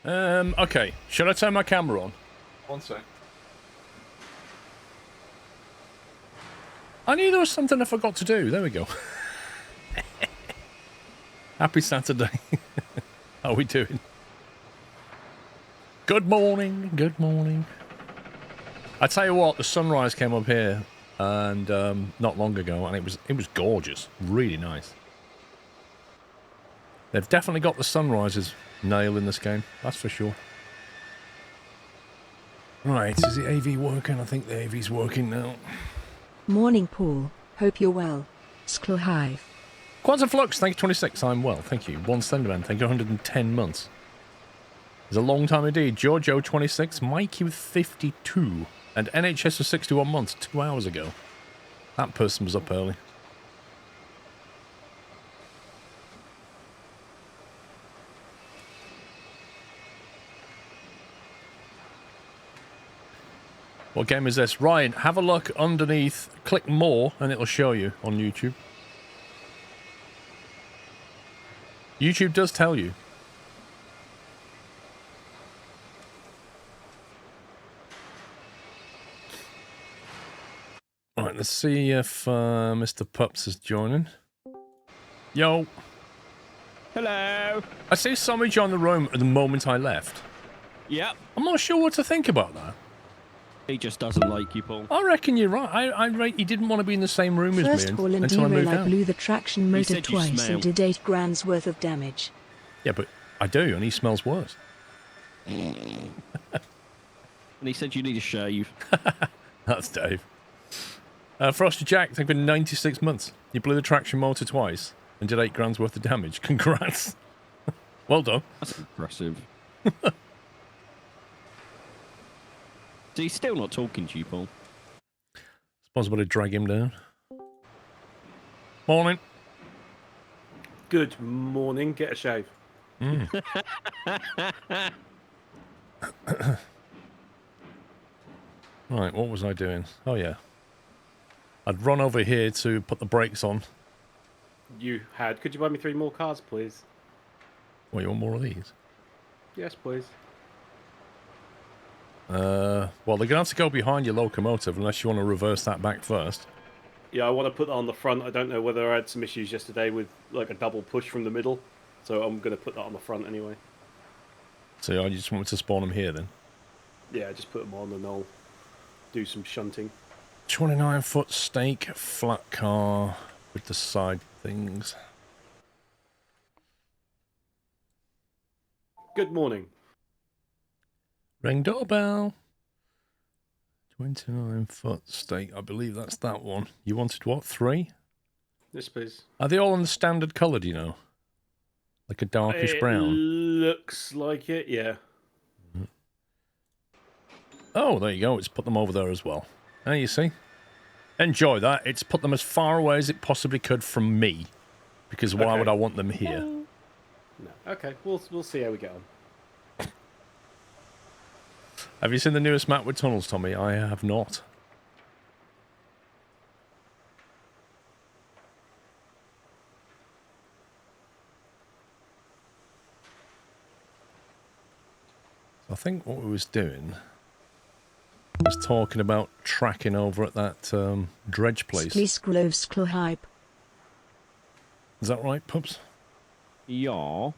Okay. Should I turn my camera on? One sec. I knew there was something I forgot to do. There we go. Happy Saturday. How are we doing? Good morning. Good morning. I tell you what, the sunrise came up here and not long ago, and it was gorgeous. Really nice. They've definitely got the sunrises nailed in this game. That's for sure. Right, is the AV working? I think the AV's working now. Morning, Paul. Hope you're well. SquirrelHive. Quantum Flux, thank you, 26. I'm well, thank you. One Slenderman, thank you, 110 months. It's a long time indeed. Giorgio, 26. Mikey with 52. And NHS for 61 months, 2 hours ago. That person was up early. What game is this? Ryan, have a look underneath, click more, and it'll show you on YouTube. YouTube does tell you. Alright, let's see if Mr. Pups is joining. Yo. Hello. I see somebody join the room at the moment I left. Yep. I'm not sure what to think about that. He just doesn't like you, Paul. I reckon you're right. I rate he didn't want to be in the same room as First me call in until I moved derail, I out. blew the traction motor said you twice smell. and did 8 grand's worth of damage. Yeah, but I do, and he smells worse. And he said you need a shave. That's Dave. Frosty Jack, thank you for 96 months. You blew the traction motor twice and did 8 grand's worth of damage. Congrats. Well done. That's impressive. So he's still not talking to you, Paul? It's possible to drag him down. Morning. Good morning. Get a shave. Right, what was I doing? Oh, yeah. I'd run over here to put the brakes on. You had. Could you buy me 3 more cars, please? What, you want more of these? Yes, please. Well, they're going to have to go behind your locomotive unless you want to reverse that back first. Yeah, I want to put that on the front. I don't know whether I had some issues yesterday with like a double push from the middle, so I'm going to put that on the front anyway. So I just want to spawn them here then. Yeah, just put them on and I'll do some shunting. 29-foot stake flat car with the side things. Good morning. Ring doorbell. 29-foot stake. I believe that's that one. You wanted what? 3? Yes, please. Are they all in the standard colour, do you know? Like a darkish brown? Looks like it, yeah. Oh, there you go. It's put them over there as well. There you see. Enjoy that. It's put them as far away as it possibly could from me. Because why would I want them here? No. Okay, we'll see how we get on. Have you seen the newest map with tunnels, Tommy? I have not. I think what we was doing was talking about tracking over at that dredge place. Please SquirrelHive. Is that right, Pups? Yeah.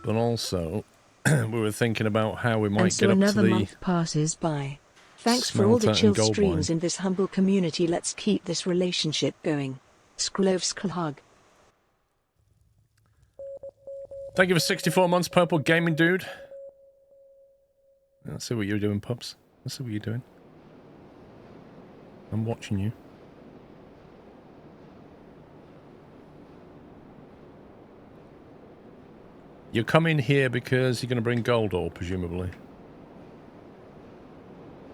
But also, we were thinking about how we might And so get up to another the... month passes by. Thanks for all the smelter chill and gold streams mine. in this humble community. Let's keep this relationship going. SquirrelHive. Thank you for 64 months, Purple Gaming Dude. Let's see what you're doing, Pups. Let's see what you're doing. I'm watching you. You come in here because you're going to bring gold ore, presumably.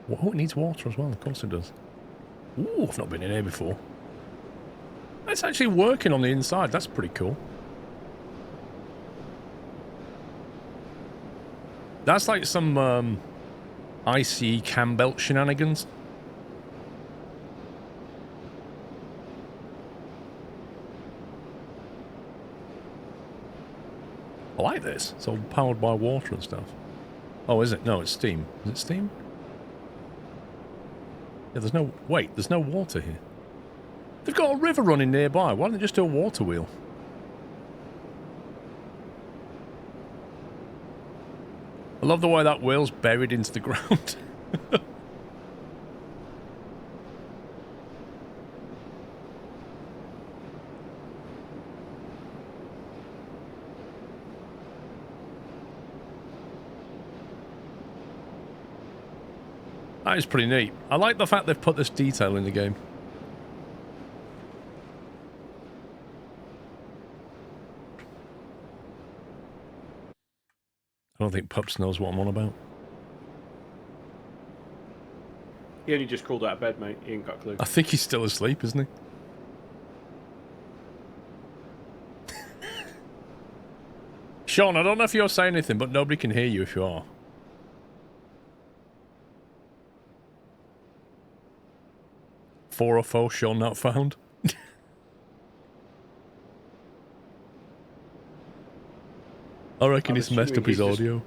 Oh, it needs water as well. Of course it does. Ooh, I've not been in here before. It's actually working on the inside. That's pretty cool. That's like some icy cam belt shenanigans. I like this. It's all powered by water and stuff. Oh, is it? No, it's steam. Is it steam? Yeah, there's no... Wait, there's no water here. They've got a river running nearby. Why don't they just do a water wheel? I love the way that wheel's buried into the ground. That is pretty neat. I like the fact they've put this detail in the game. I don't think Pups knows what I'm on about. He only just crawled out of bed, mate. He ain't got a clue. I think he's still asleep, isn't he? Sean, I don't know if you're saying anything, but nobody can hear you if you are. Four or four, Sean not found. I reckon he's messed up his audio.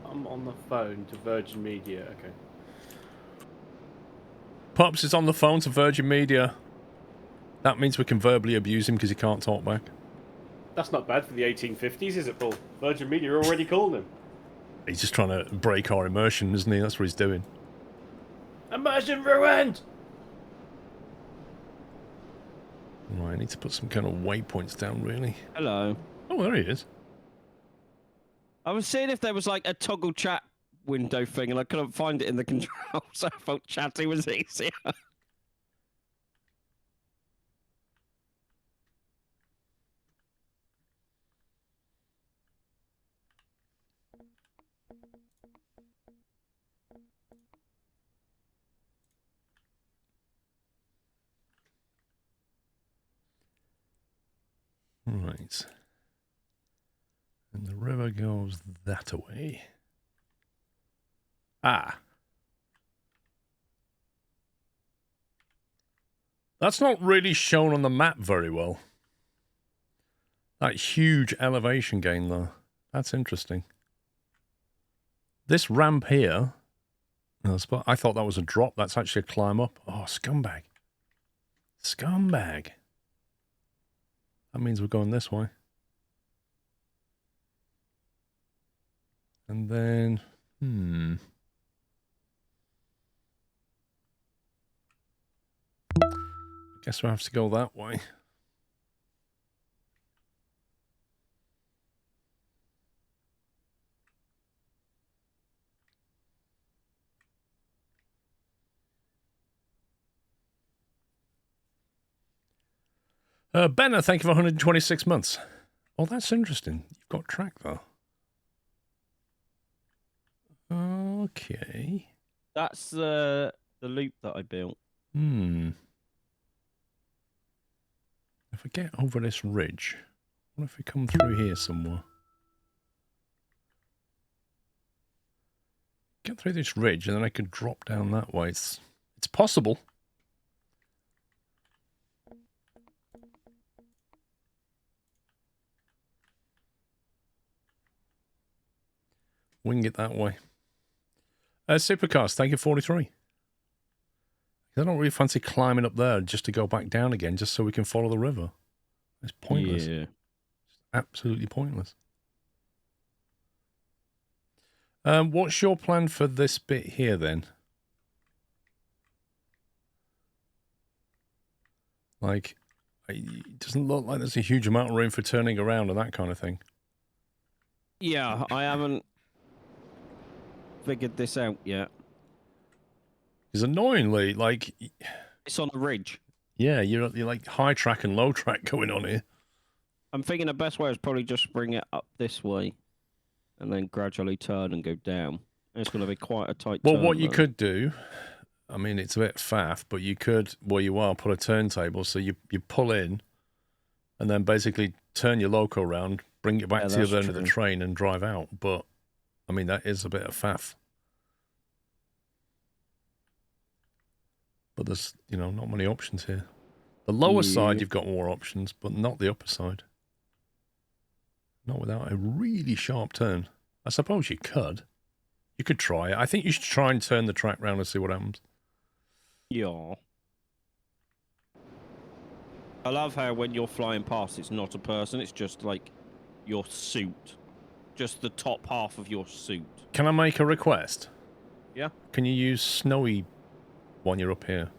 I'm on the phone to Virgin Media. Okay. Pops is on the phone to Virgin Media. That means we can verbally abuse him because he can't talk back. That's not bad for the 1850s, is it, Paul? Virgin Media already called him. He's just trying to break our immersion, isn't he? That's what he's doing. Immersion ruined! Right, I need to put some kind of waypoints down, really. Hello. Oh, there he is. I was seeing if there was like a toggle chat window thing, and I couldn't find it in the controls, so I thought chatting was easier. Right. And the river goes that way. Ah. That's not really shown on the map very well. That huge elevation gain, though. That's interesting. This ramp here... I thought that was a drop. That's actually a climb up. Oh, scumbag. Scumbag. That means we're going this way. And then... I guess we'll have to go that way. Benna, thank you for 126 months. Oh, that's interesting. You've got track, though. Okay. That's the loop that I built. If I get over this ridge, what if we come through here somewhere? Get through this ridge, and then I could drop down that way. It's possible. Wing it that way. Supercast, thank you, 43. I don't really fancy climbing up there just to go back down again, just so we can follow the river. It's pointless. Yeah. It's absolutely pointless. What's your plan for this bit here, then? Like, it doesn't look like there's a huge amount of room for turning around and that kind of thing. Yeah, I haven't figured this out yet. Because annoyingly, like... It's on a ridge. Yeah, you're like high track and low track going on here. I'm thinking the best way is probably just bring it up this way and then gradually turn and go down. It's going to be quite a tight turn. Well, what you could do, I mean, it's a bit faff, but you could, where you are, put a turntable so you pull in and then basically turn your loco around, bring it back to the other end of the train and drive out. But, I mean, that is a bit of faff. But there's, not many options here. The lower side, you've got more options, but not the upper side. Not without a really sharp turn. I suppose you could. You could try it. I think you should try and turn the track round and see what happens. Yeah. I love how when you're flying past, it's not a person. It's just like your suit. Just the top half of your suit. Can I make a request? Yeah? Can you use snowy when you're up here?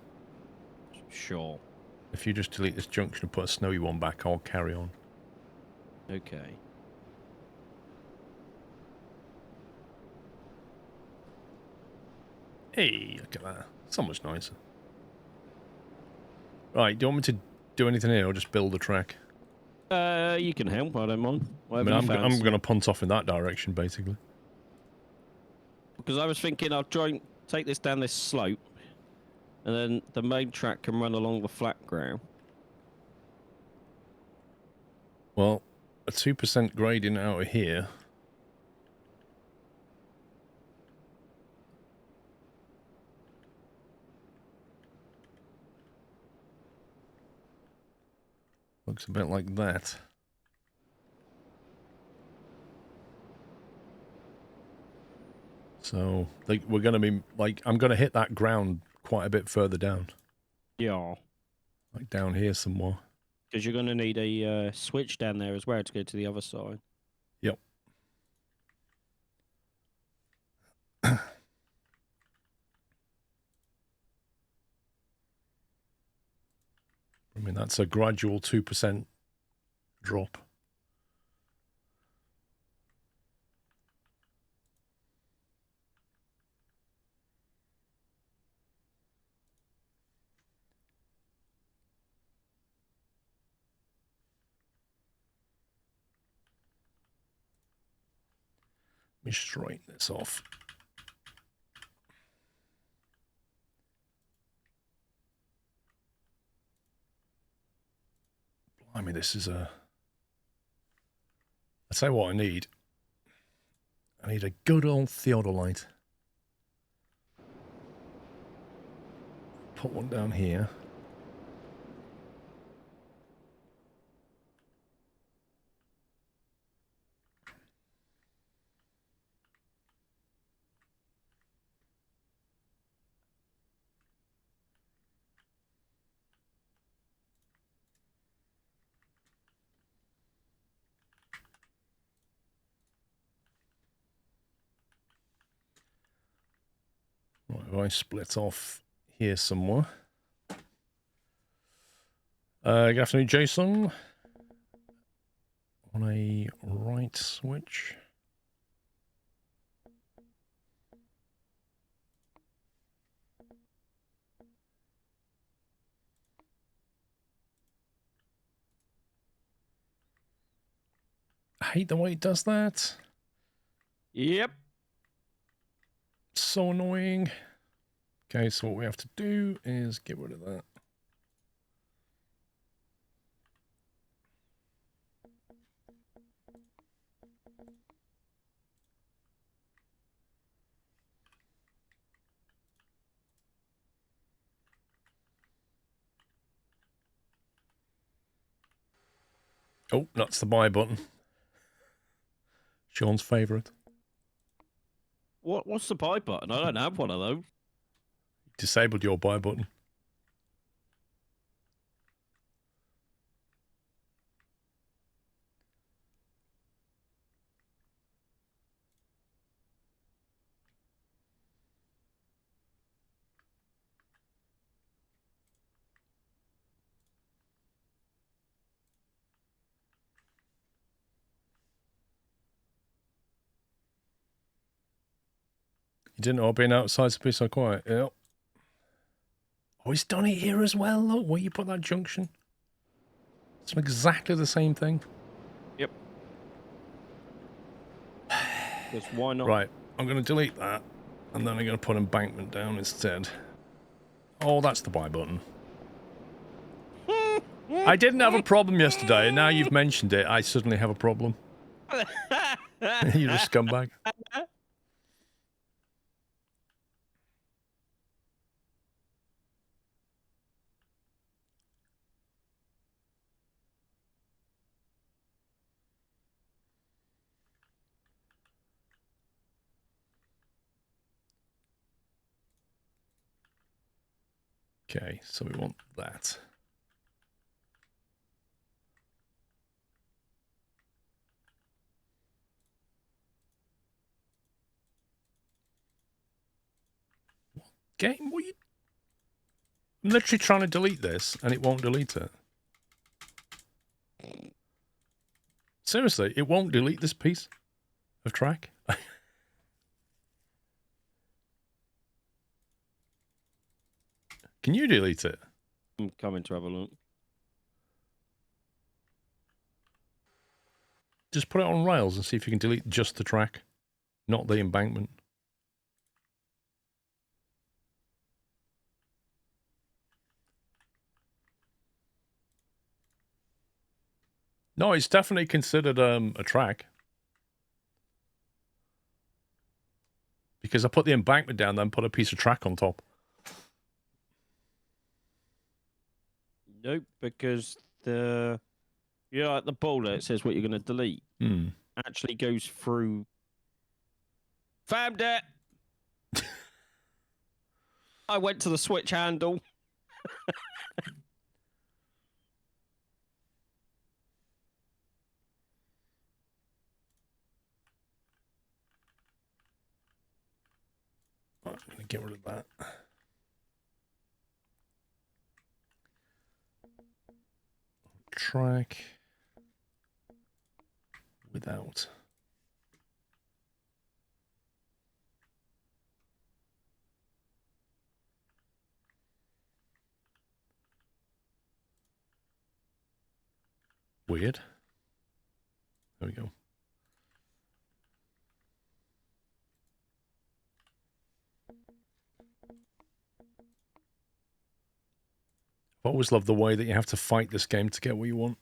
Sure. If you just delete this junction and put a snowy one back, I'll carry on. Okay. Hey, look at that. So much nicer. Right, do you want me to do anything here or just build a track? You can help, I don't mind. I mean, I'm going to punt off in that direction, basically. Because I was thinking I'll try and take this down this slope, and then the main track can run along the flat ground. Well, a 2% gradient out of here. Looks a bit like that. So, like, we're going to be, like, I'm going to hit that ground quite a bit further down. Yeah. Like down here somewhere. Because you're going to need a switch down there as well to go to the other side. Yep. I mean, that's a gradual 2% drop. Let me straighten this off. Blimey, this is a... I'll tell you what I need. I need a good old theodolite. Put one down here. Right, if I split off here somewhere. Good afternoon, Jason. On a right switch. I hate the way it does that. Yep. So annoying. Okay, so what we have to do is get rid of that. Oh, that's the buy button. Sean's favourite. What's the buy button? I don't have one of those. Disabled your buy button. You didn't know being outside's to be so quiet. Yep. Oh, he's done it here as well. Look, where you put that junction. It's exactly the same thing. Yep. Because why not? Right, I'm going to delete that. And then I'm going to put embankment down instead. Oh, that's the buy button. I didn't have a problem yesterday, and now you've mentioned it, I suddenly have a problem. You're a scumbag. Okay, so we want that. Game, what are you... I'm literally trying to delete this, and it won't delete it. Seriously, it won't delete this piece of track. Can you delete it? I'm coming to have a look. Just put it on Rails and see if you can delete just the track, not the embankment. No, it's definitely considered a track. Because I put the embankment down, then put a piece of track on top. Nope, because the like the boulder, it says what you're going to delete. Actually goes through. Found it. I went to the switch handle. I'm going to get rid of that. Track without. Weird. There we go. I've always loved the way that you have to fight this game to get what you want.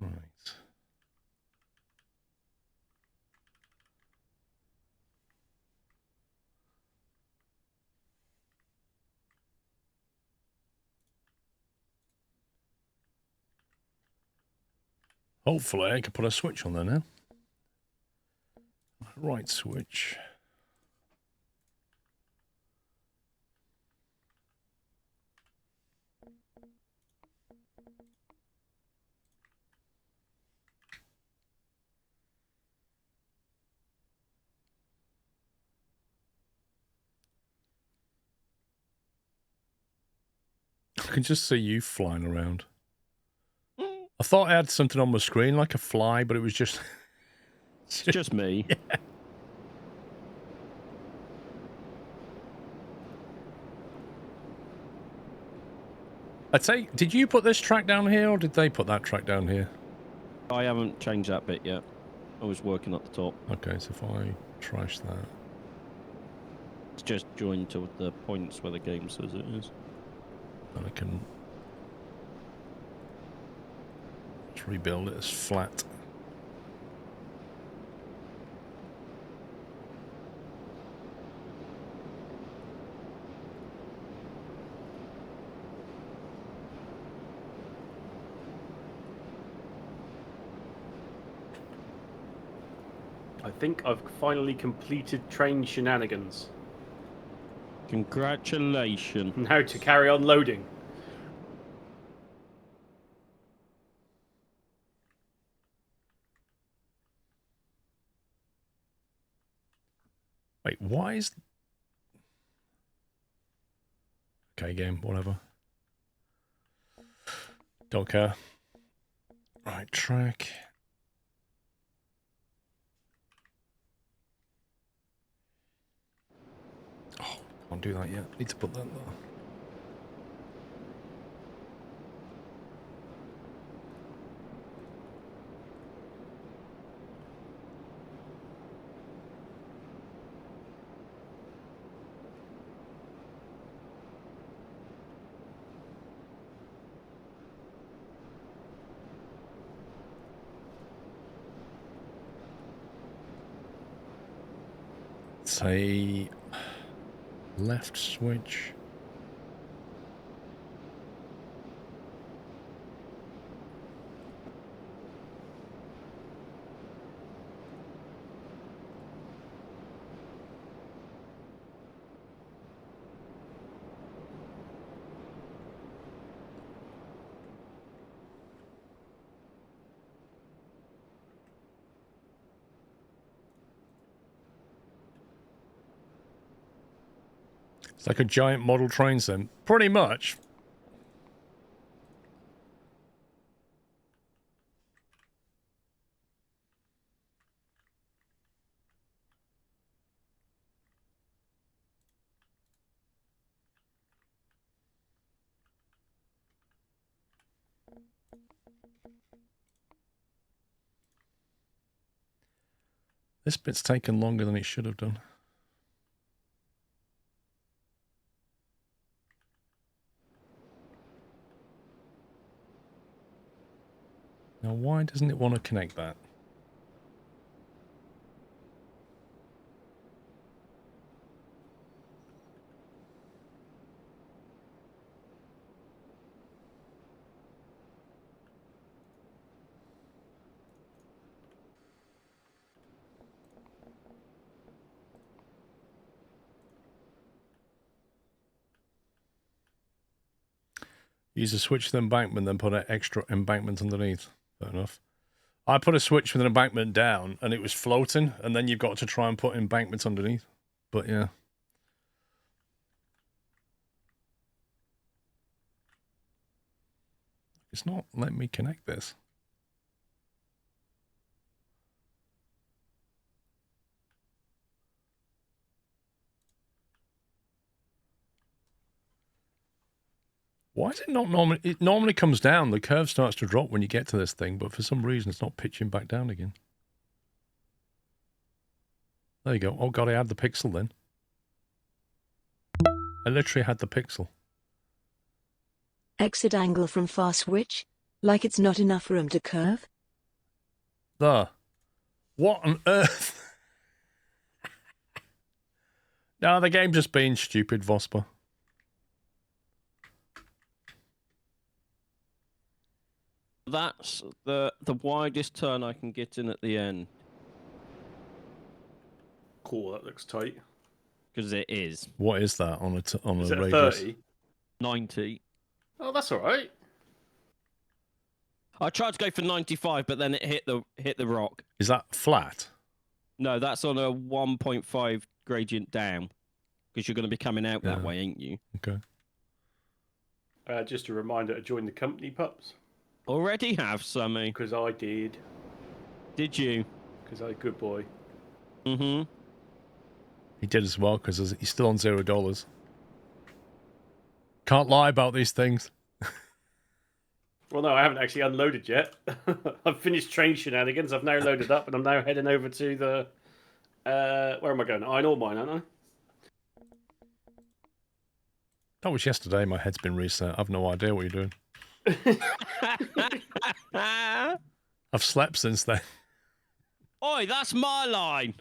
Right. Hopefully I can put a switch on there now. Right switch. I can just see you flying around. I thought I had something on my screen like a fly, but it was just... It's just me. Yeah. I'd say, did you put this track down here, or did they put that track down here? I haven't changed that bit yet. I was working at the top. Okay, so if I trash that... It's just joined to the points where the game says it is. then I can... just rebuild it as flat. I think I've finally completed train shenanigans. Congratulations. Now to carry on loading. Wait, why is... okay, game, whatever. Don't care. Right, track. Oh, can't do that yet. Need to put that there. Say left switch. It's like a giant model train sim. Pretty much. This bit's taken longer than it should have done. Now, why doesn't it want to connect that? Use a switch with an embankment, then put an extra embankment underneath. Fair enough. I put a switch with an embankment down, and it was floating, and then you've got to try and put embankments underneath. But yeah. It's not letting me connect this. Why is it not normally? It normally comes down. The curve starts to drop when you get to this thing, but for some reason it's not pitching back down again. There you go. Oh god, I had the pixel then. I literally had the pixel. Exit angle from far switch? Like it's not enough room to curve? There. What on earth? No, the game's just being stupid, Vosper. That's the widest turn I can get in at the end. Cool, that looks tight. Because it is. What is that on Is a it radius? 30? 90. Oh, that's all right. I tried to go for 95, but then it hit the rock. Is that flat? No, that's on a 1.5 gradient down. Because you're going to be coming out that way, ain't you? Okay. Just a reminder to join the company, pups. Already have, Sammy. Because I did. Did you? Because I'm a good boy. Mm-hmm. He did as well, because he's still on $0. Can't lie about these things. Well, no, I haven't actually unloaded yet. I've finished train shenanigans. I've now loaded up, and I'm now heading over to the... where am I going? Iron ore mine, aren't I? That was yesterday. My head's been reset. I've no idea what you're doing. I've slept since then. Oi, that's my line.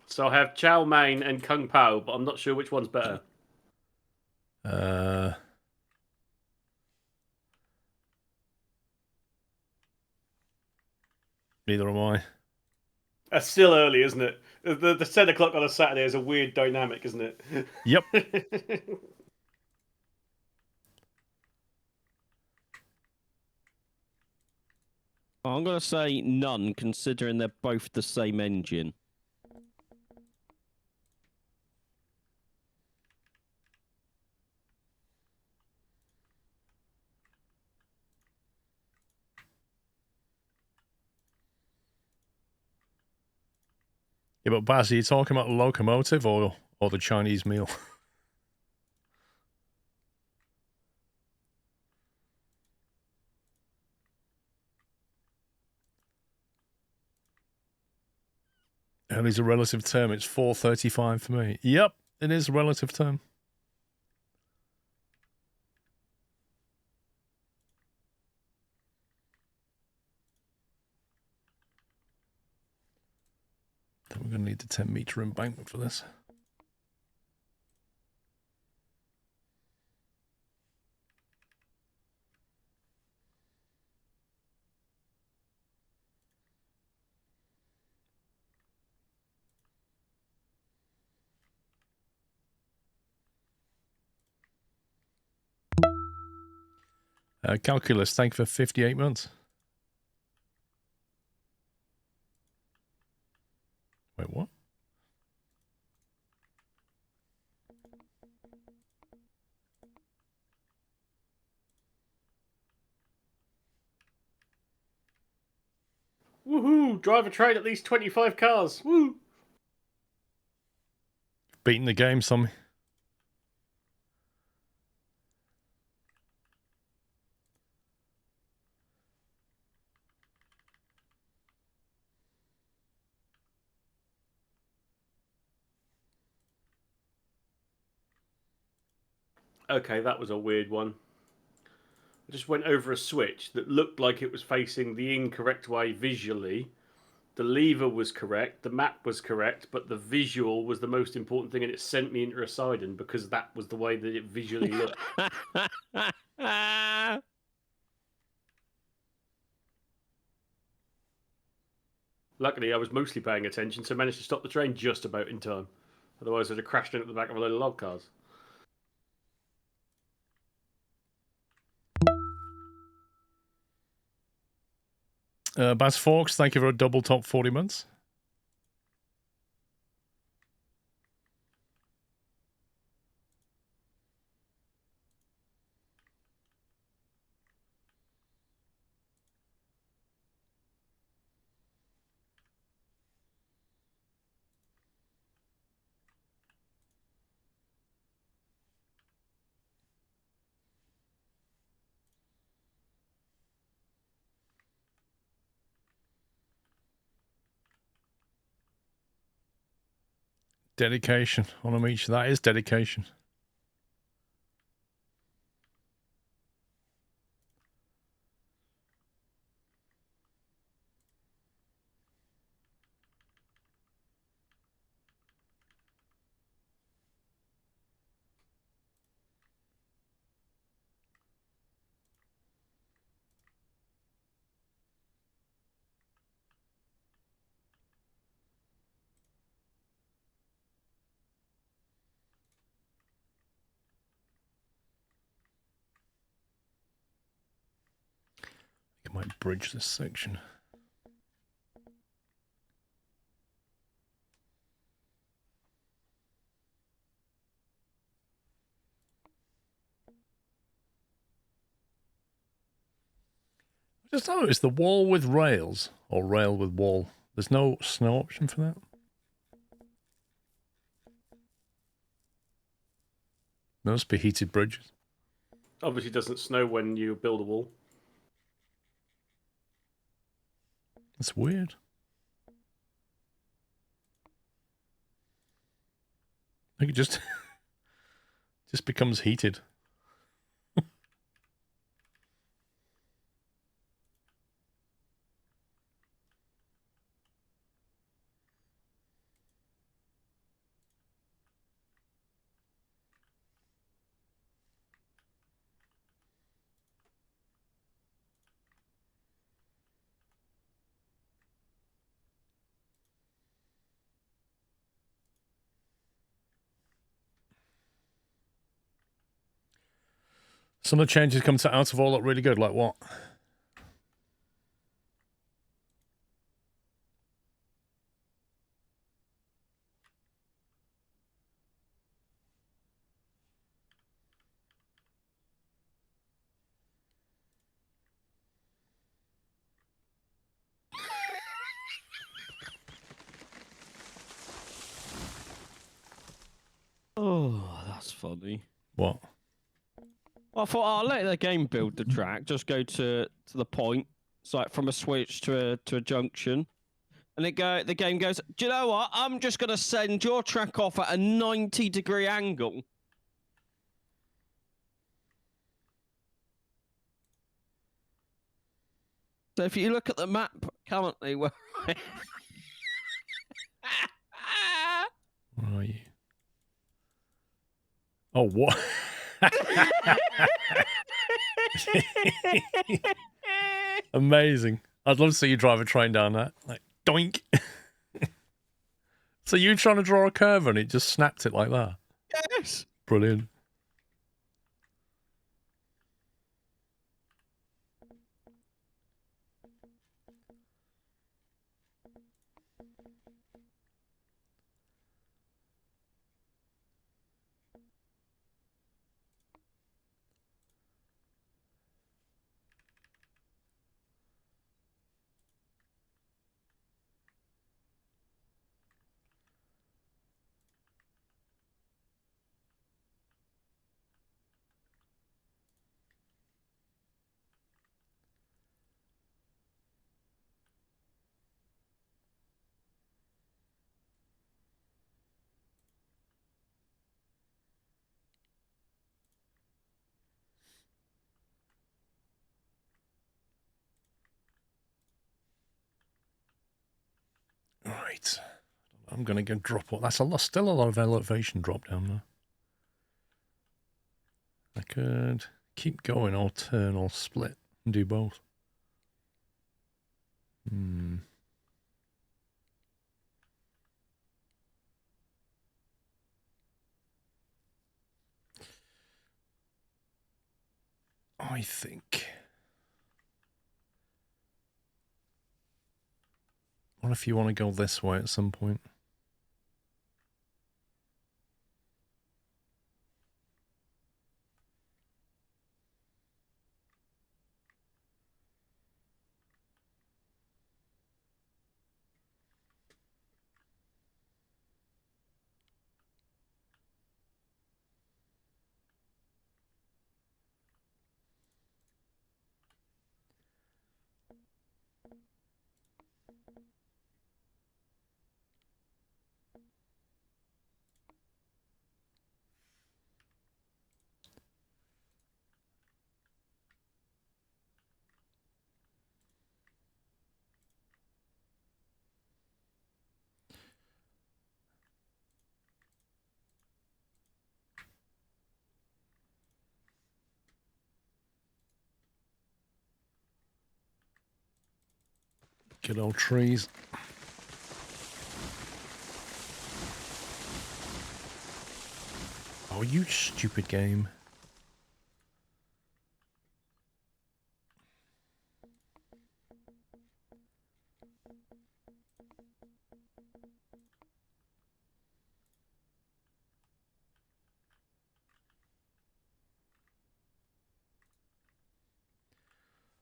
So I have chow mein and kung pao, but I'm not sure which one's better. Neither am I. That's still early, isn't it? The 10 o'clock on a Saturday is a weird dynamic, isn't it? Yep. I'm going to say none, considering they're both the same engine. Yeah, but Baz, are you talking about the locomotive or the Chinese meal? Early's a relative term. It's 4:35 for me. Yep, it is a relative term. We're going to need the 10-meter embankment for this. Calculus, thank you for 58 months. Wait, what? Woohoo! Drive a train at least 25 cars. Woo! Beating the game, some. Okay, that was a weird one. I just went over a switch that looked like it was facing the incorrect way visually. The lever was correct, the map was correct, but the visual was the most important thing, and it sent me into a Sidon because that was the way that it visually looked. Luckily, I was mostly paying attention, so I managed to stop the train just about in time. Otherwise, I'd have crashed into the back of a load of log cars. Baz Forks, thank you for a double top 40 months. Dedication on them each. That is dedication. I might bridge this section. I just noticed the wall with rails, or rail with wall. There's no snow option for that. Must be heated bridges. Obviously, it doesn't snow when you build a wall. That's weird. I think it just becomes heated. Some of the changes come to out of all look really good. Like what? Oh, that's funny. What? Well, I thought I'll let the game build the track. Just go to the point. It's like from a switch to a junction, and the game goes. Do you know what? I'm just gonna send your track off at a 90-degree angle. So if you look at the map currently, where Where are you? Oh, what? Amazing. I'd love to see you drive a train down that. Like, doink. So you trying to draw a curve and it just snapped it like that? Yes. Brilliant. Right. I'm going to go drop what. That's a lot, still a lot of elevation drop down there. I could keep going or turn or split and do both. I think. What if you want to go this way at some point? Good old trees. Oh, you stupid game.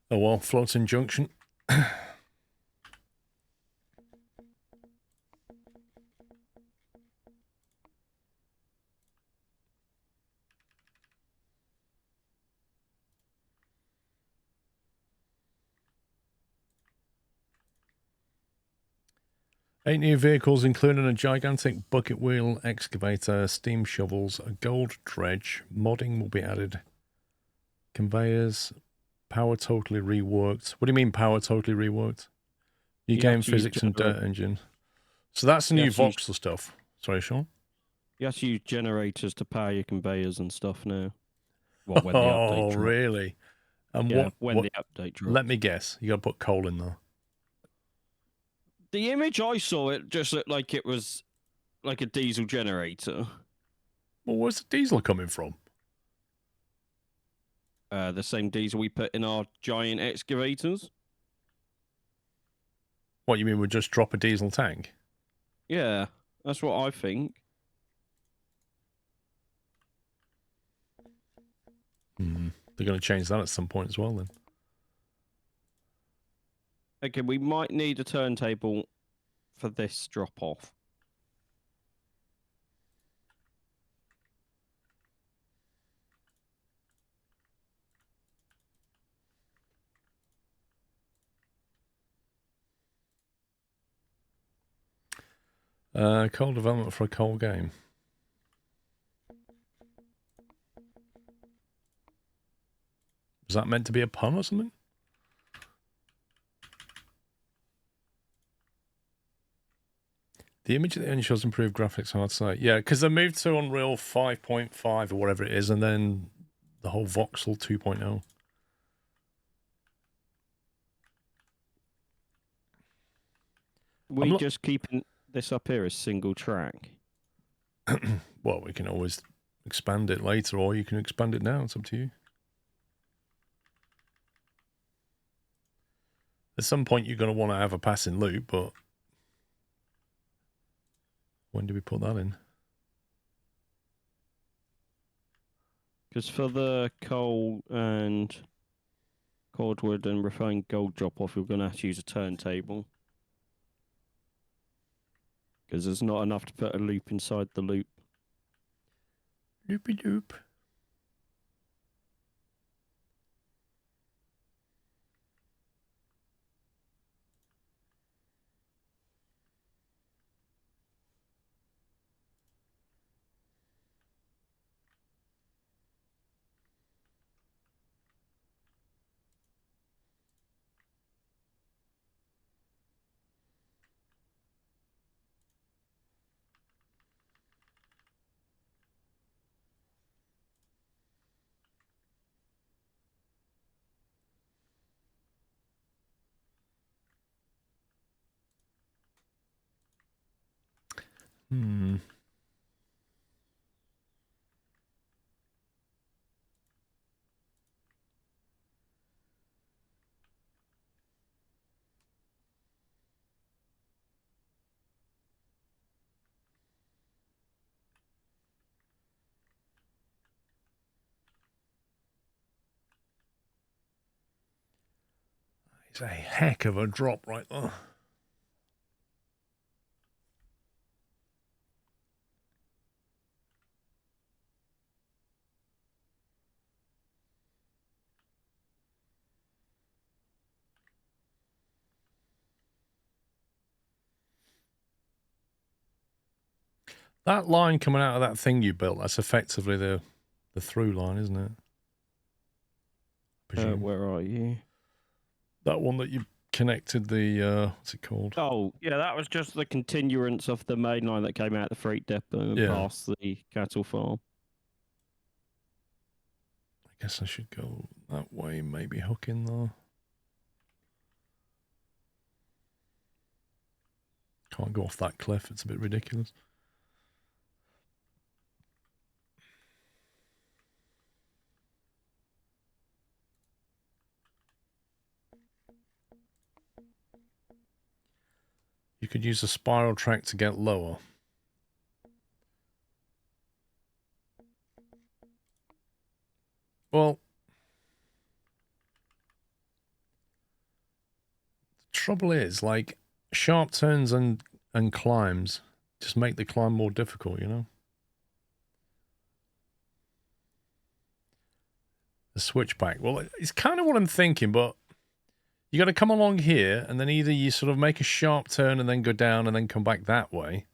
Oh well, floating junction. Eight new vehicles, including a gigantic bucket wheel excavator, steam shovels, a gold dredge. Modding will be added. Conveyors. Power totally reworked. What do you mean power totally reworked? New You game have to use physics and dirt engine. So that's the You new have to use- voxel stuff. Sorry, Sean? You have to use generators to power your conveyors and stuff now. Well, when the Oh, update drops. really? And Yeah, what? when what the update drops. let me guess. You got to put coal in there. The image I saw, it just looked like it was like a diesel generator. Well, where's the diesel coming from? The same diesel we put in our giant excavators. What, you mean we just drop a diesel tank? Yeah, that's what I think. They're going to change that at some point as well then. Okay, we might need a turntable for this drop off. Coal development for a coal game. Was that meant to be a pun or something? The image at the end shows improved graphics, hard site. Yeah, because they moved to Unreal 5.5 or whatever it is, and then the whole voxel 2.0. We just keeping this up here as single track. Well, we can always expand it later, or you can expand it now. It's up to you. At some point, you're going to want to have a passing loop, but when do we put that in? Because for the coal and cordwood and refined gold drop-off, you're going to have to use a turntable. Because there's not enough to put a loop inside the loop. Loopy loop. It's a heck of a drop right there. That line coming out of that thing you built, that's effectively the through line, isn't it? Where are you? That one that you connected the, what's it called? Oh, yeah, that was just the continuance of the main line that came out the freight depot and past the cattle farm. I guess I should go that way, maybe hook in there. Can't go off that cliff, it's a bit ridiculous. You could use a spiral track to get lower. Well, the trouble is, like, sharp turns and climbs just make the climb more difficult, you know? The switchback. Well, it's kind of what I'm thinking, but you got to come along here, and then either you sort of make a sharp turn and then go down and then come back that way,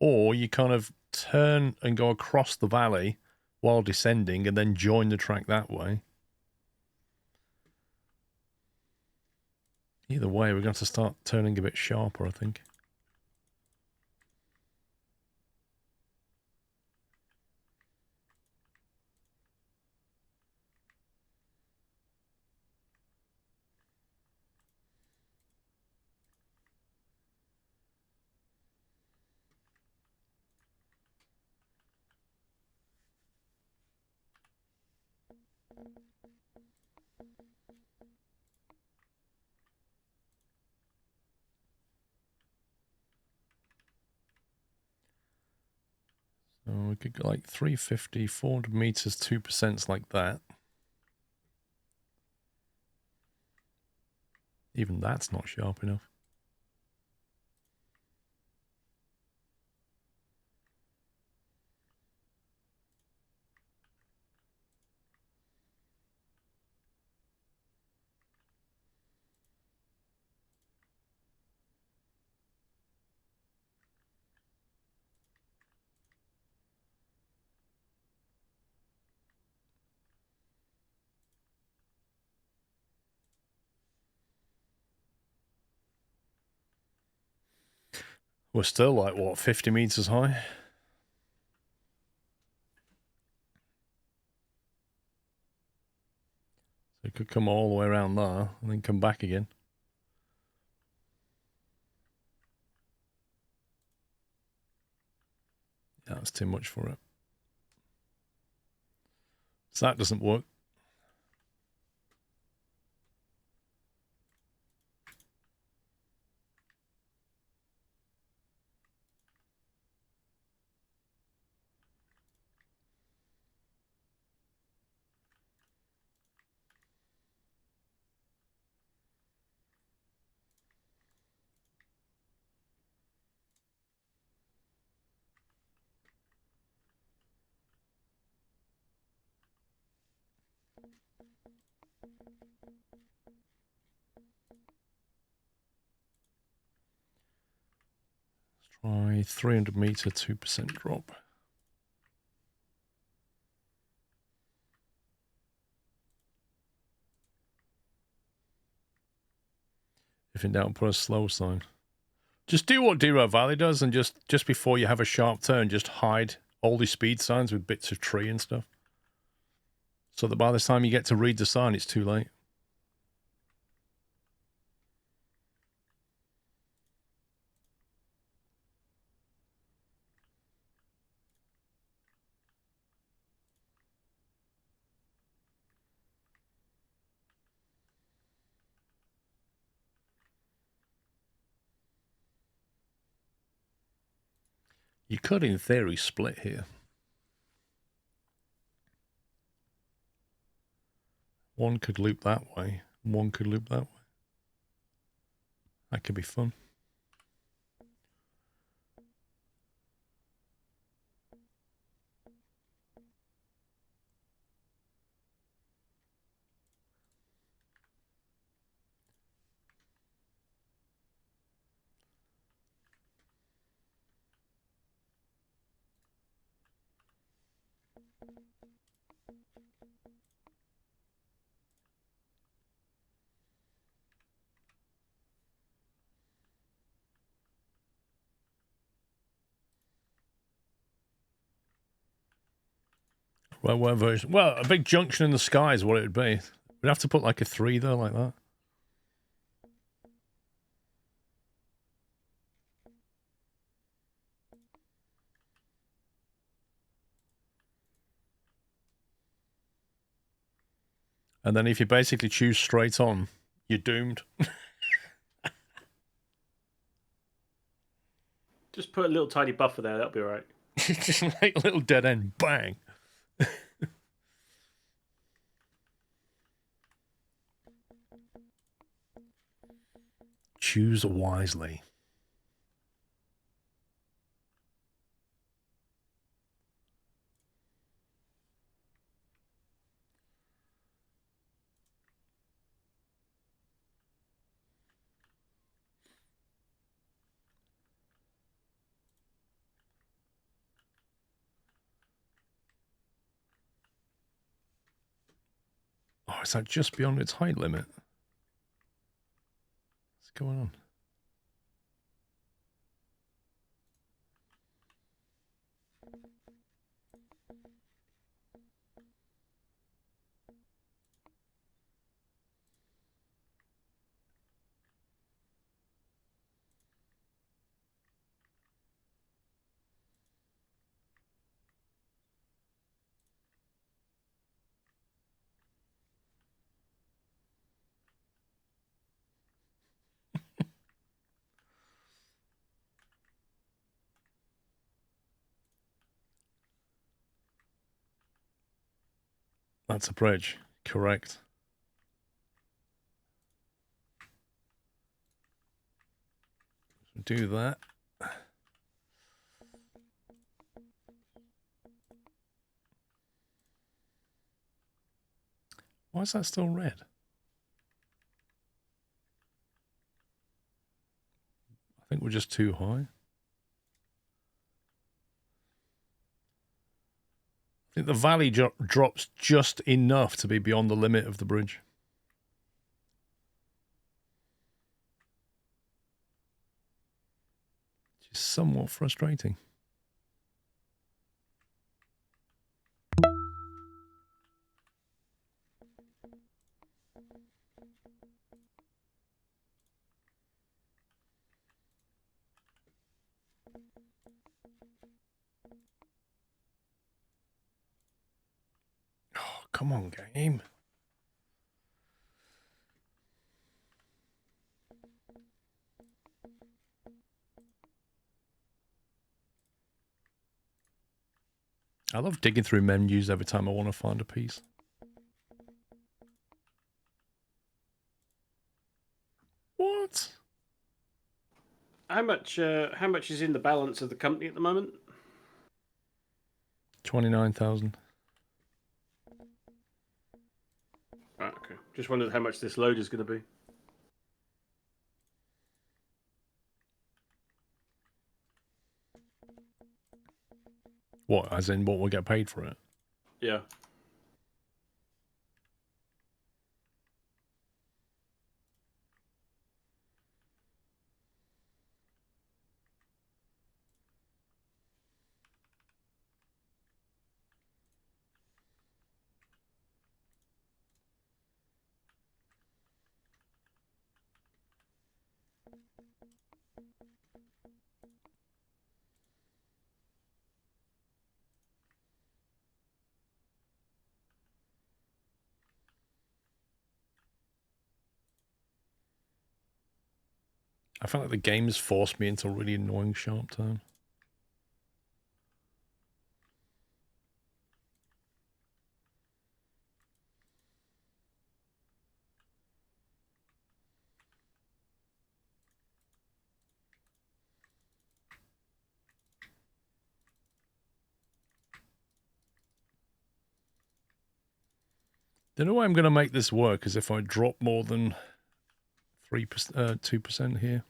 or you kind of turn and go across the valley while descending and then join the track that way. Either way, we're going to start turning a bit sharper, I think. So we could go like 350, 400 meters, 2% like that. Even that's not sharp enough. We're still like, what, 50 meters high? So it could come all the way around there and then come back again. Yeah, that's too much for it. So that doesn't work. Try 300 meter, 2% drop. If in doubt, put a slow sign. Just do what Dero Valley does, and just before you have a sharp turn, just hide all the speed signs with bits of tree and stuff. So that by the time you get to read the sign, it's too late. You could, in theory, split here. One could loop that way. One could loop that way. That could be fun. Well, version. Well, a big junction in the sky is what it would be. We'd have to put like a 3 though, like that. And then if you basically choose straight on, you're doomed. Just put a little tiny buffer there. That'll be all right. Just like a little dead end. Bang. Choose wisely. Oh, is that just beyond its height limit? What's going on? That's a bridge. Correct. Do that. Why is that still red? I think we're just too high. I think the valley drops just enough to be beyond the limit of the bridge. Which is somewhat frustrating. Oh, come on, game. I love digging through menus every time I want to find a piece. What? How much is in the balance of the company at the moment? 29,000. Right, okay. Just wondered how much this load is going to be. What, as in what we'll get paid for it? Yeah. I feel like the game's forced me into a really annoying sharp turn. The only way I'm going to make this work is if I drop more than 3%, 2% here.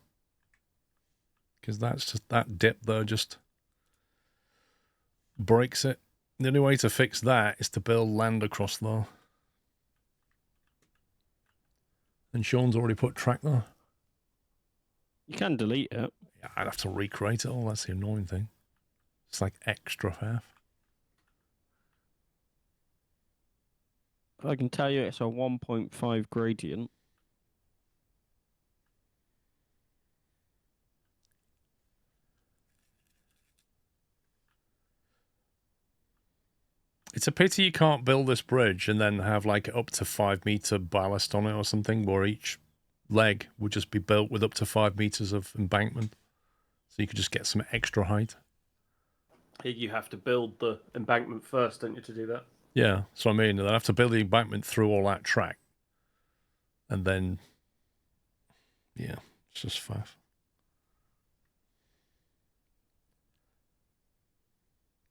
Because that's just, that dip there just breaks it. The only way to fix that is to build land across there. And Sean's already put track there. You can delete it. Yeah, I'd have to recreate it all. That's the annoying thing. It's like extra faff. I can tell you it's a 1.5 gradient. It's a pity you can't build this bridge and then have like up to 5 meter ballast on it or something, where each leg would just be built with up to 5 meters of embankment. So you could just get some extra height. You have to build the embankment first, don't you, to do that? Yeah, so I mean, they'd have to build the embankment through all that track. And then, yeah, it's just faff.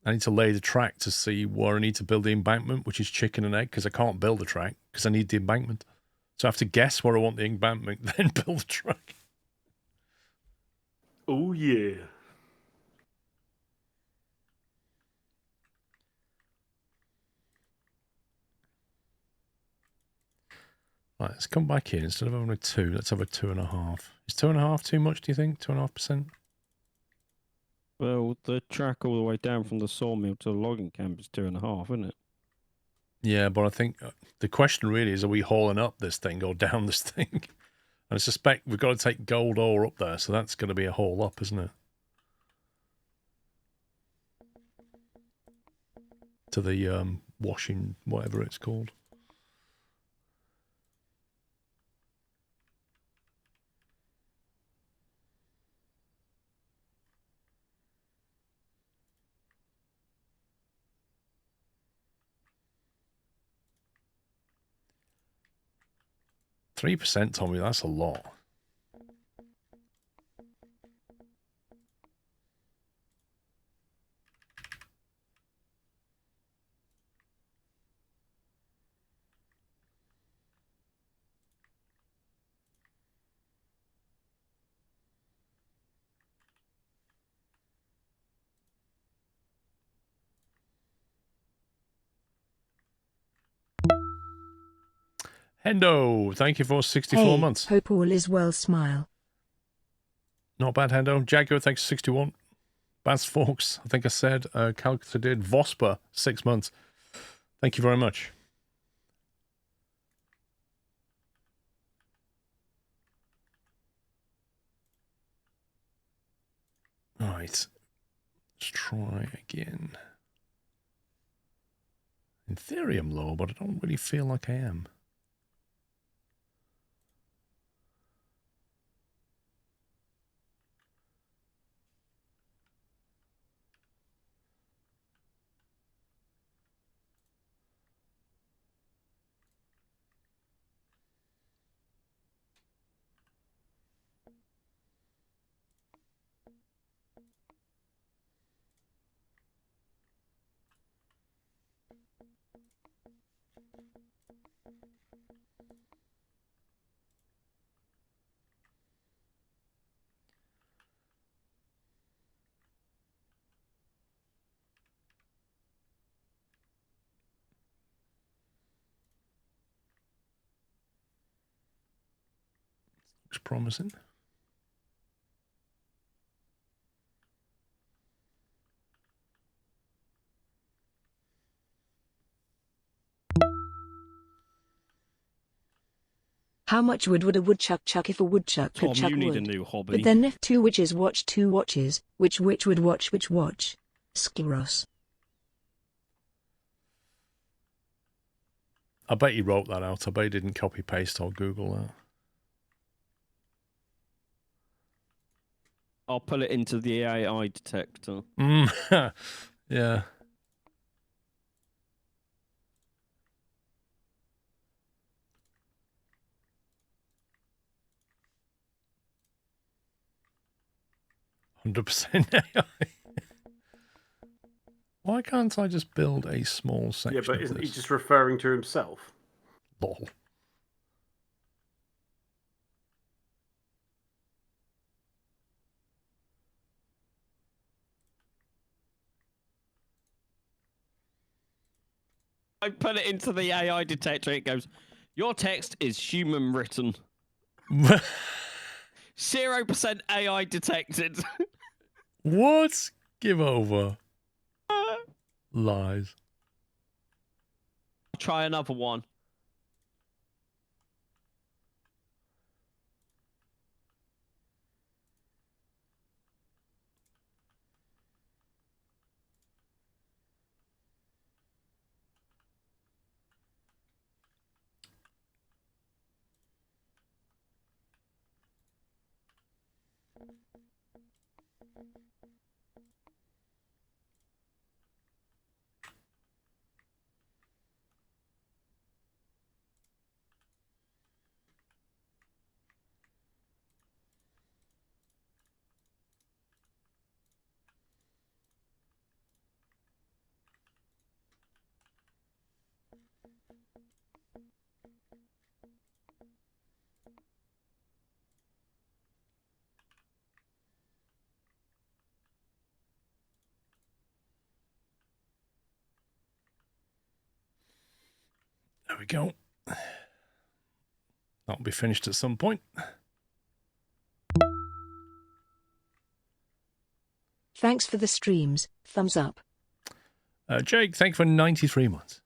I need to lay the track to see where I need to build the embankment, which is chicken and egg, because I can't build the track because I need the embankment. So I have to guess where I want the embankment, then build the track. Oh, yeah. Right, let's come back in. Instead of having a 2, let's have a 2.5. Is 2.5 too much, do you think? 2.5%? Well, the track all the way down from the sawmill to the logging camp is 2.5, isn't it? Yeah, but I think the question really is, are we hauling up this thing or down this thing? And I suspect we've got to take gold ore up there, so that's going to be a haul up, isn't it? To the washing, whatever it's called. %, Tommy, that's a lot. Hendo, thank you for 64 months. Hope all is well, smile. Not bad, Hendo. Jaguar, thanks 61. Baz Forks, I think I said. Calcutta did. Vosper, 6 months. Thank you very much. All right. Let's try again. In theory, I'm low, but I don't really feel like I am. Looks promising. How much wood would a woodchuck chuck if a woodchuck Tom, could chuck you need a wood? new hobby. But then if two witches watch two watches, which witch would watch which watch? Skiros. I bet he wrote that out. I bet he didn't copy paste or Google that. I'll pull it into the AI detector. Yeah. %. Why can't I just build a small section? Yeah, but of isn't he this? just referring to himself? Lol. I put it into the AI detector. It goes, your text is human written. 0% AI detected. What? Give over. Lies. Try another one. There we go. That'll be finished at some point. Thanks for the streams. Thumbs up. Jake, thank you for 93 months.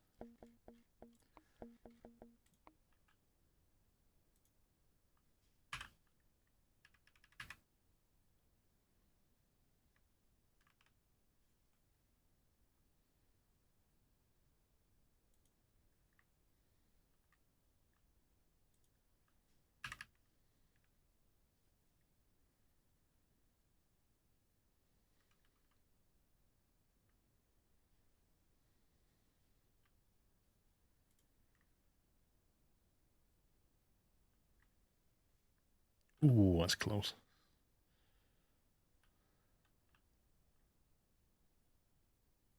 Ooh, that's close.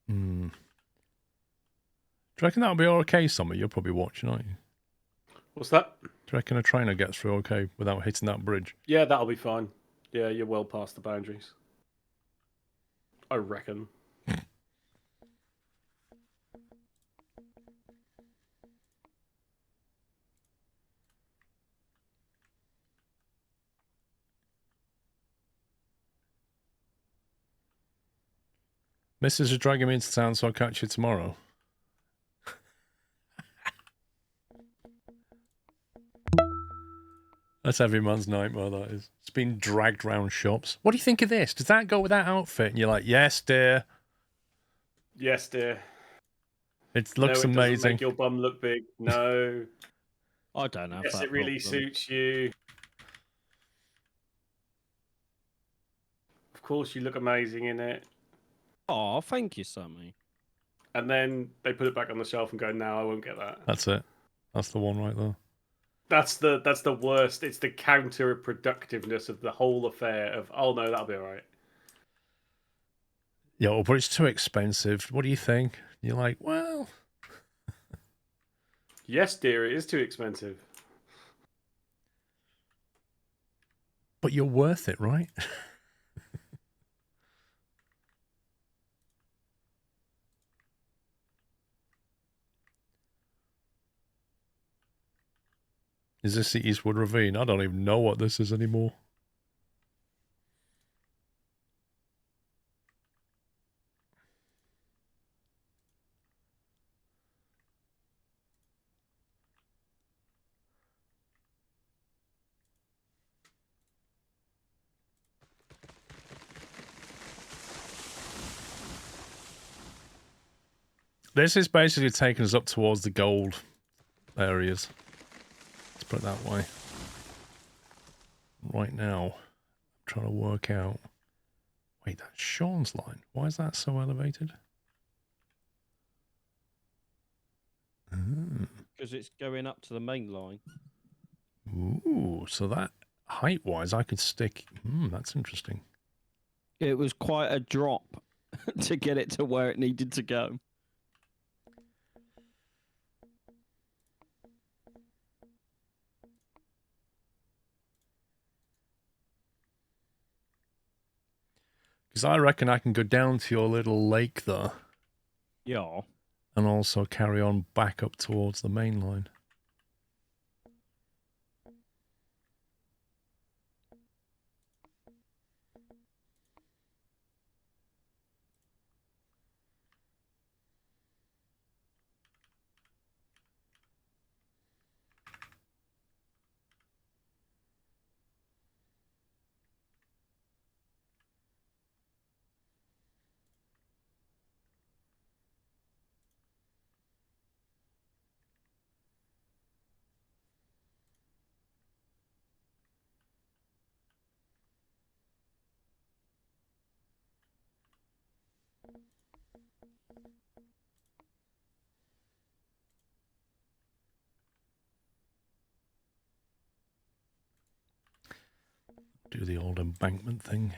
Do you reckon that'll be okay, Summer? You're probably watching, aren't you? What's that? Do you reckon a trainer gets through okay without hitting that bridge? Yeah, that'll be fine. Yeah, you're well past the boundaries. I reckon. Mrs. is dragging me into town, so I'll catch you tomorrow. That's every man's nightmare, that is. It's been dragged round shops. What do you think of this? Does that go with that outfit? And you're like, yes, dear. Yes, dear. It No, looks it doesn't amazing. make your bum look big. No. I don't know. Yes, it really suits you. Of course, you look amazing in it. Oh, thank you, Sammy. And then they put it back on the shelf and go, "No, I won't get that." That's it. That's the one right there. That's the worst. It's the counterproductiveness of the whole affair. Of no, that'll be all right. Yeah, but it's too expensive. What do you think? You're like, well, Yes, dear, it is too expensive. but you're worth it, right? Is this the Eastwood Ravine? I don't even know what this is anymore. This is basically taking us up towards the gold areas. Let's put it that way. Right now, I'm trying to work out... Wait, that's Sean's line. Why is that so elevated? Because it's going up to the main line. Ooh, so that height-wise, I could stick... that's interesting. It was quite a drop to get it to where it needed to go. Because I reckon I can go down to your little lake there. Yeah. And also carry on back up towards the main line. Do the old embankment thing.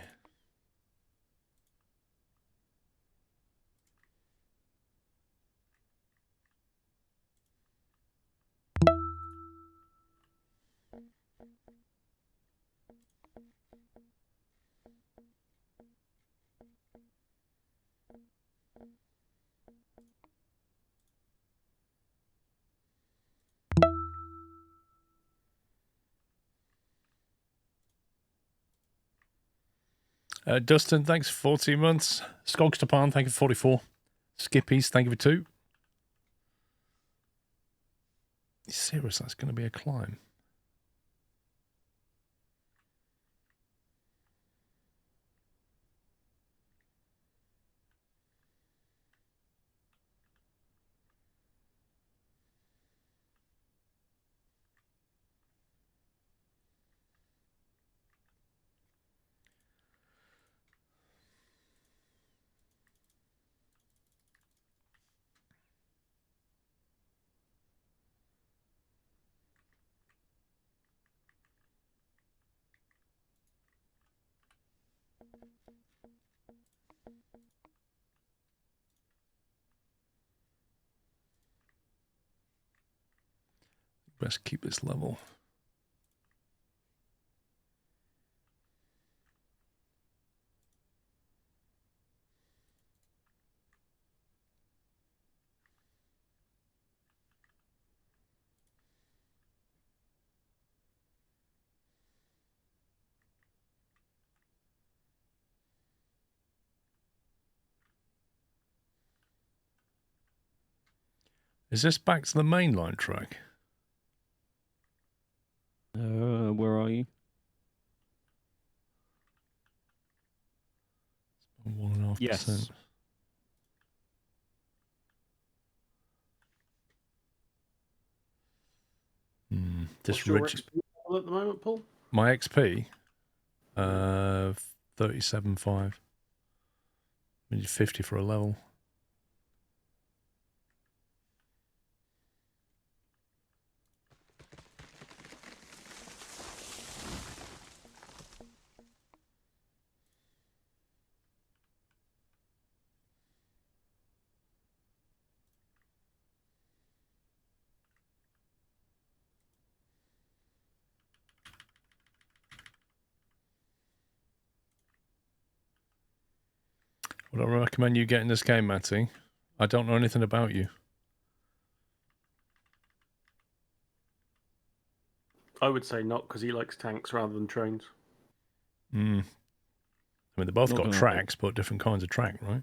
Dustin, thanks for 14 months. Skogstapan, thank you for 44. Skippies, thank you for 2. You serious? That's going to be a climb. Best keep this level. Is this back to the mainline track? Where are you? 1.5%. Yes. This What's your ridge. XP level at the moment, Paul? My XP, 37.5. We need 50 for a level. Would I recommend you getting this game, Matty? I don't know anything about you. I would say not, because he likes tanks rather than trains. I mean, they both Not got gonna tracks, but different kinds of track, right?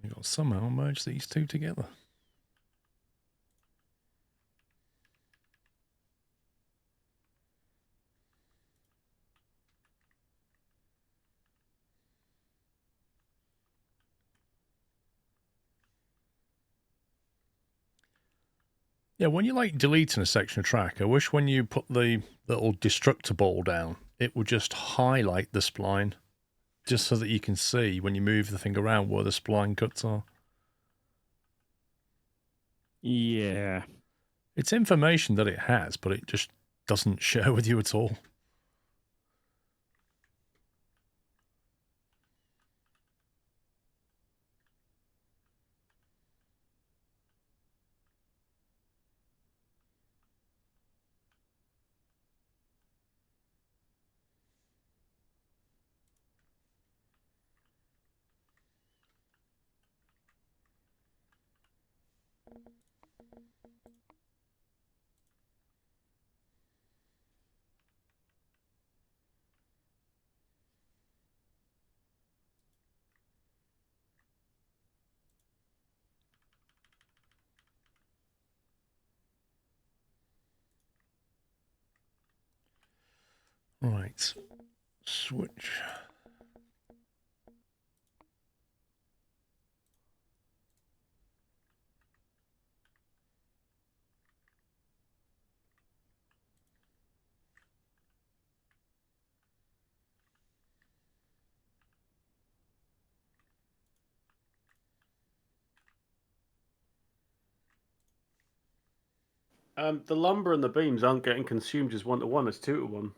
You've got to somehow merge these two together. Yeah, when you like deleting a section of track, I wish when you put the little destructor ball down, it would just highlight the spline, just so that you can see when you move the thing around where the spline cuts are. Yeah. It's information that it has, but it just doesn't share with you at all. Right. Switch. The lumber and the beams aren't getting consumed as 1-to-1, as 2-to-1.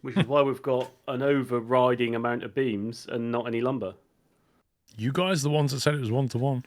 Which is why we've got an overriding amount of beams and not any lumber. You guys are the ones that said it was 1-to-1.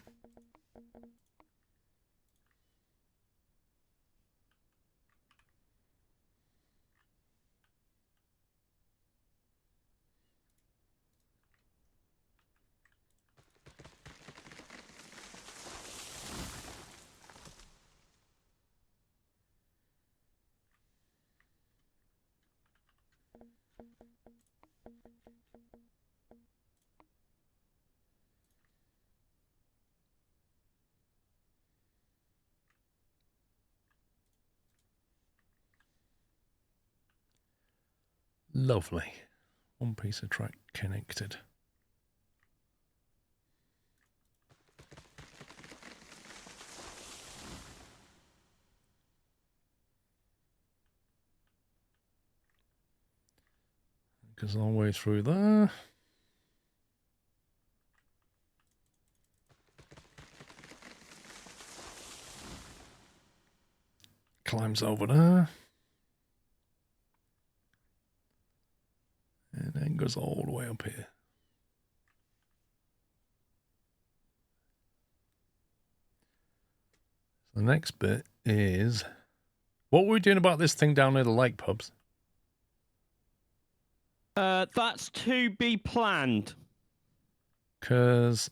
Lovely. One piece of track connected. Goes all the way through there. Climbs over there. goes all the way up here. The next bit is... What were we doing about this thing down near the lake pubs? That's to be planned. Because...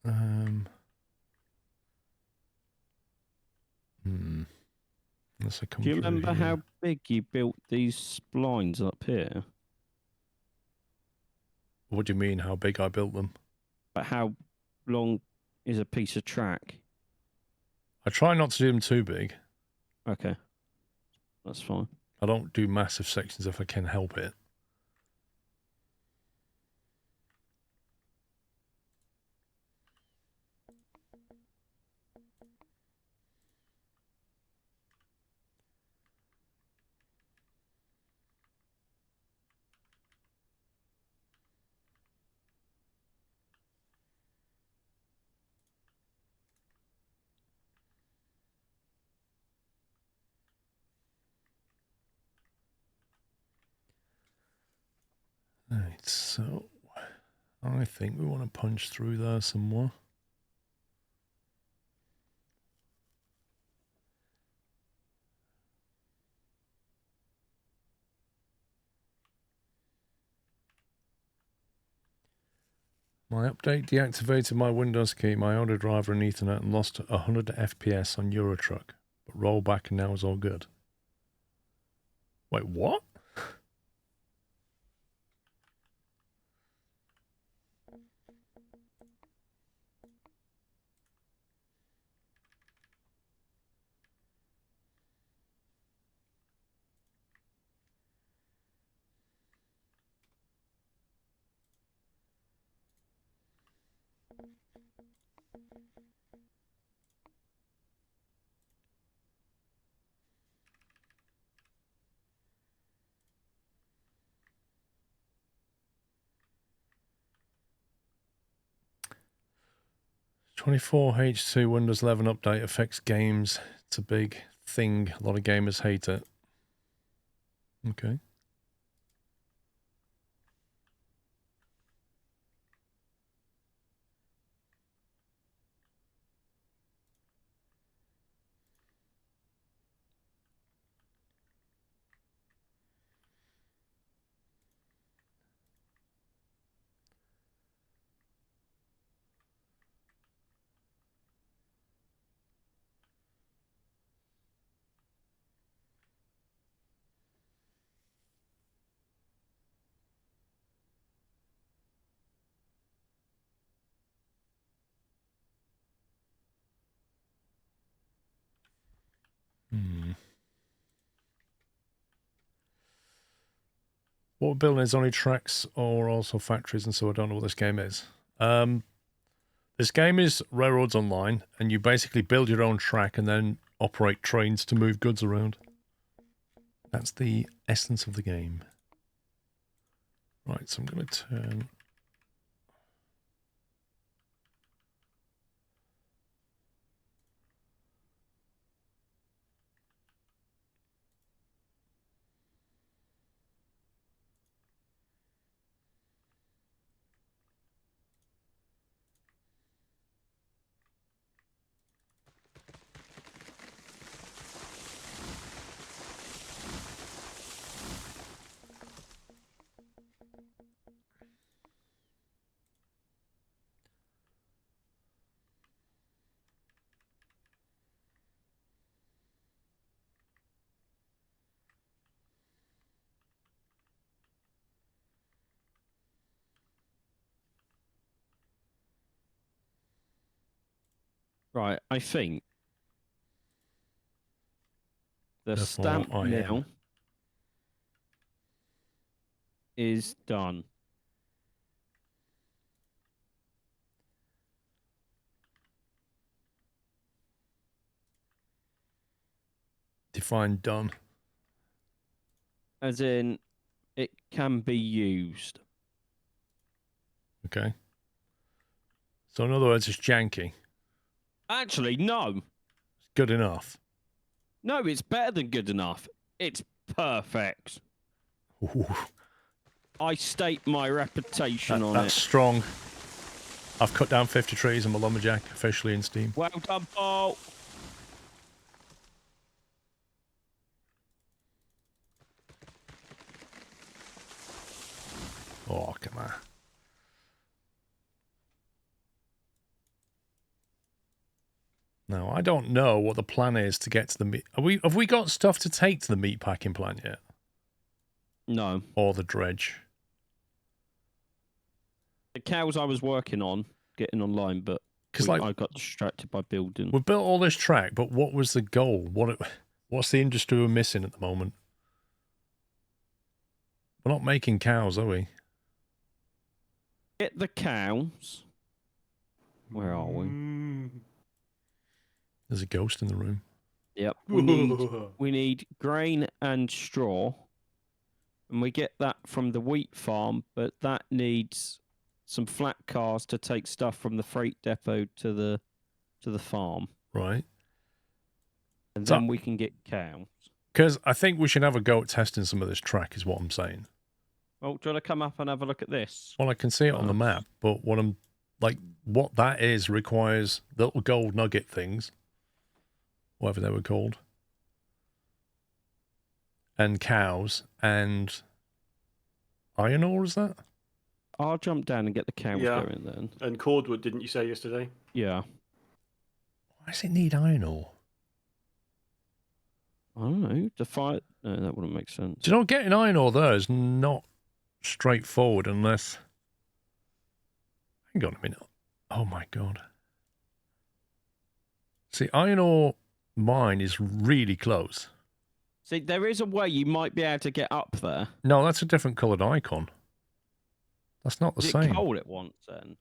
Do you remember how big you built these splines up here? What do you mean, how big I built them? But how long is a piece of track? I try not to do them too big. Okay. That's fine. I don't do massive sections if I can help it. Right, so I think we want to punch through there some more. My update deactivated my Windows key, my audio driver and Ethernet and lost 100 FPS on Eurotruck. But roll back and now it's all good. Wait, what? (24H2) Windows 11 update affects games. It's a big thing. A lot of gamers hate it. Okay. What we're building is only tracks or also factories, and so I don't know what this game is. This game is Railroads Online, and you basically build your own track and then operate trains to move goods around. That's the essence of the game. Right, so I'm going to turn... Right, I think the Therefore, stamp I am. mill is done. Define done. As in, it can be used. Okay. So in other words, it's janky. Actually, no. It's good enough. No, it's better than good enough. It's perfect. Ooh. I stake my reputation on That's it. strong. I've cut down 50 trees. I'm a lumberjack, officially in Steam. Well done, Paul. Oh, come on. No, I don't know what the plan is to get to the meat. Have we got stuff to take to the meat packing plant yet? No. Or the dredge? The cows I was working on, getting online, but I got distracted by building. We built all this track, but what was the goal? What's the industry we're missing at the moment? We're not making cows, are we? Get the cows. Where are we? There's a ghost in the room. Yep. We need grain and straw. And we get that from the wheat farm, but that needs some flat cars to take stuff from the freight depot to the farm. Right. And then we can get cows. Because I think we should have a go at testing some of this track, is what I'm saying. Oh, do you want to come up and have a look at this? Well, I can see it on the map, but what that is requires little gold nugget things, whatever they were called, and cows, and iron ore, is that? I'll jump down and get the cows going then. And cordwood, didn't you say yesterday? Yeah. Why does it need iron ore? I don't know. To fight? No, that wouldn't make sense. Do you know, getting iron ore there is not straightforward unless... Hang on a minute. Oh my god. See, iron ore mine is really close. See, there is a way you might be able to get up there. No, that's a different coloured icon. That's not the Is same. it coal it wants then?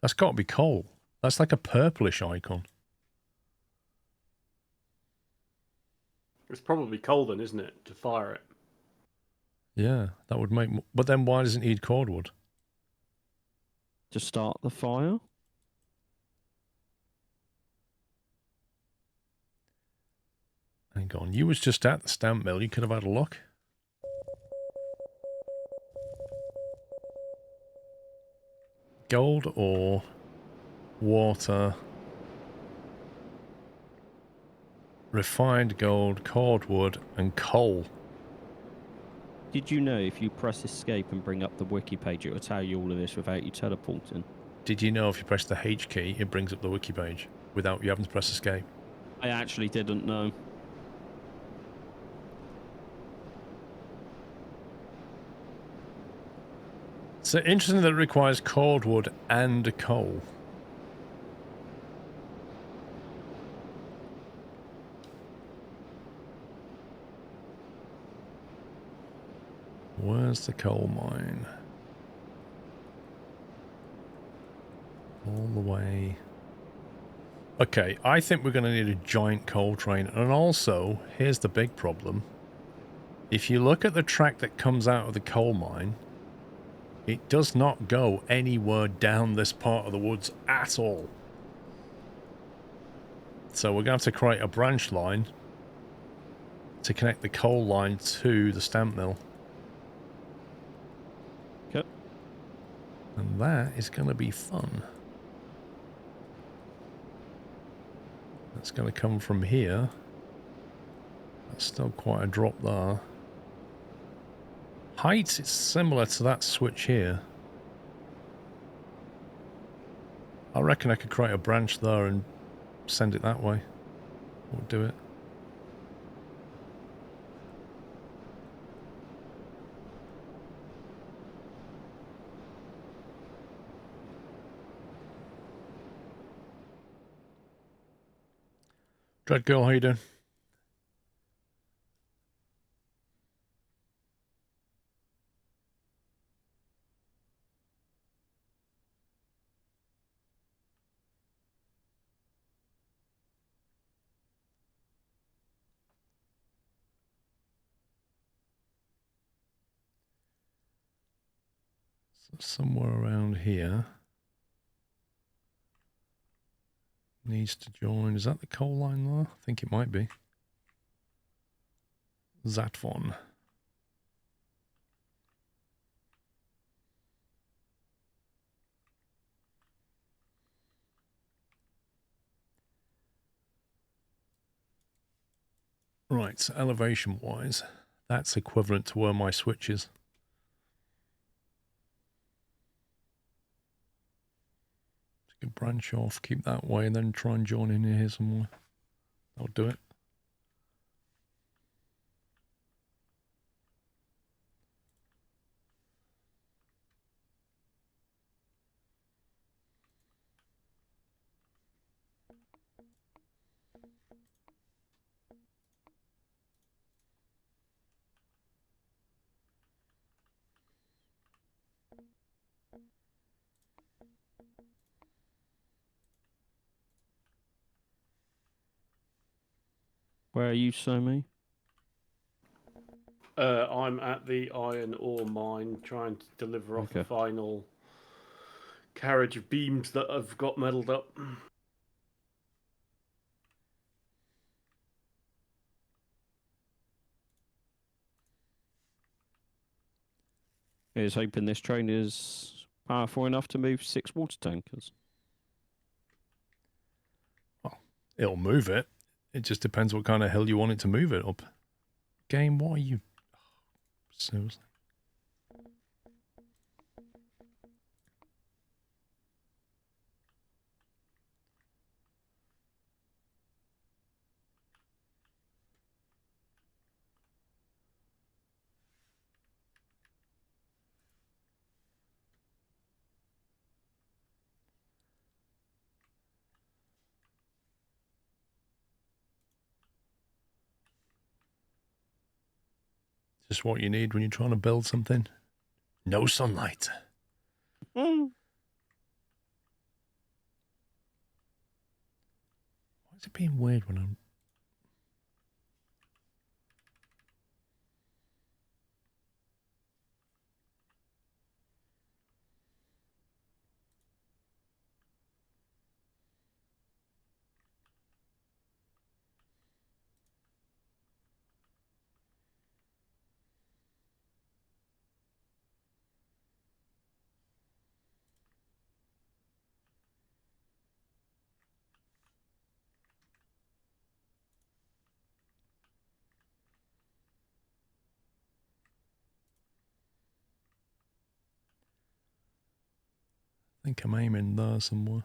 That's got to be coal. That's like a purplish icon. It's probably coal then, isn't it, to fire it? Yeah, that would make... But then why does it need cordwood? To start the fire? Hang on, you was just at the stamp mill. You could have had a look. Gold ore, water, refined gold, cordwood, and coal. Did you know if you press escape and bring up the wiki page, it will tell you all of this without you teleporting? Did you know if you press the H key, it brings up the wiki page without you having to press escape? I actually didn't know. So interesting that it requires cordwood and coal. Where's the coal mine? All the way. Okay, I think we're going to need a giant coal train. And also, here's the big problem. If you look at the track that comes out of the coal mine, it does not go anywhere down this part of the woods at all. So we're going to have to create a branch line to connect the coal line to the stamp mill. Okay. And that is going to be fun. That's going to come from here. That's still quite a drop there. Height, it's similar to that switch here. I reckon I could create a branch there and send it that way. We'll do it. Dread Girl, how you doing? So somewhere around here needs to join. Is that the coal line there? I think it might be. That one. Right, so elevation-wise, that's equivalent to where my switch is. Take a branch off, keep that way, and then try and join in here somewhere. That'll do it. Where are you, Somi? I'm at the iron ore mine trying to deliver off the Okay. final carriage of beams that I've got meddled up. Here's hoping this train is powerful enough to move 6 water tankers. Well, it'll move it. It just depends what kind of hill you want it to move it up. Game, what are you... Seriously? Just what you need when you're trying to build something. No sunlight. Mm. Why is it being weird when I'm... I think I'm aiming there somewhere.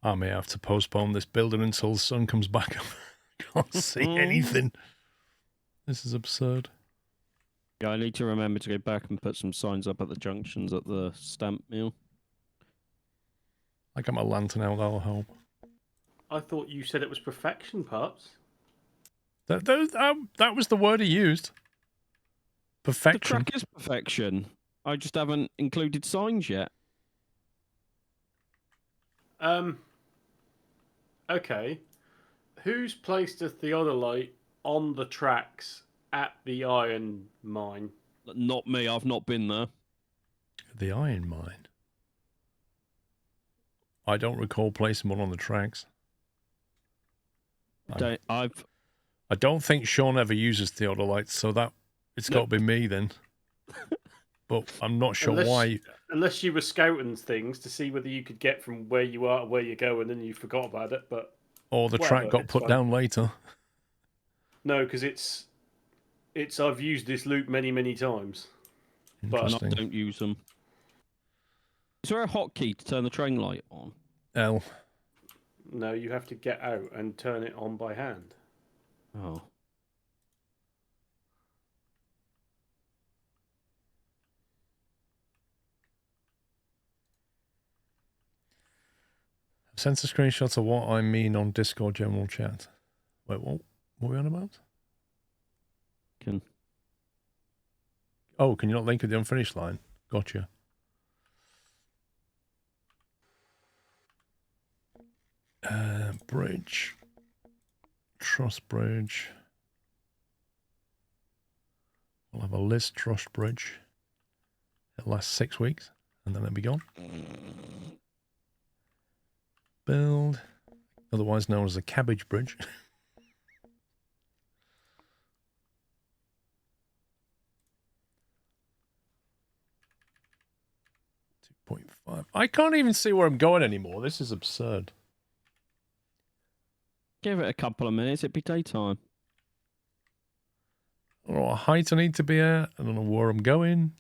I may have to postpone this building until the sun comes back up. Can't see anything. This is absurd. Yeah, I need to remember to go back and put some signs up at the junctions at the stamp mill. I got my lantern out, that'll help. I thought you said it was perfection, Pups. That was the word he used. The Perfection. track is perfection. I just haven't included signs yet. Okay. Who's placed a theodolite on the tracks at the iron mine? Not me, I've not been there. The iron mine. I don't recall placing one on the tracks. I don't think Sean ever uses theodolites, so that it's got to be me then. But I'm not sure why. Unless you were scouting things to see whether you could get from where you are to where you go, and then you forgot about it. But Or the track got put down later. No, because it's I've used this loop many times. Interesting. And I don't use them. Is there a hotkey to turn the train light on? L. No, you have to get out and turn it on by hand. Oh. Sent a screenshot of what I mean on Discord general chat. Wait, what are we on about? Oh, can you not link at the unfinished line? Gotcha. Bridge. Truss bridge. We'll have a Liz Truss bridge. It'll last 6 weeks, and then it'll be gone. Build, otherwise known as a cabbage bridge. 2.5. I can't even see where I'm going anymore. This is absurd. Give it a couple of minutes, it'd be daytime. I don't know what height I need to be at. I don't know where I'm going.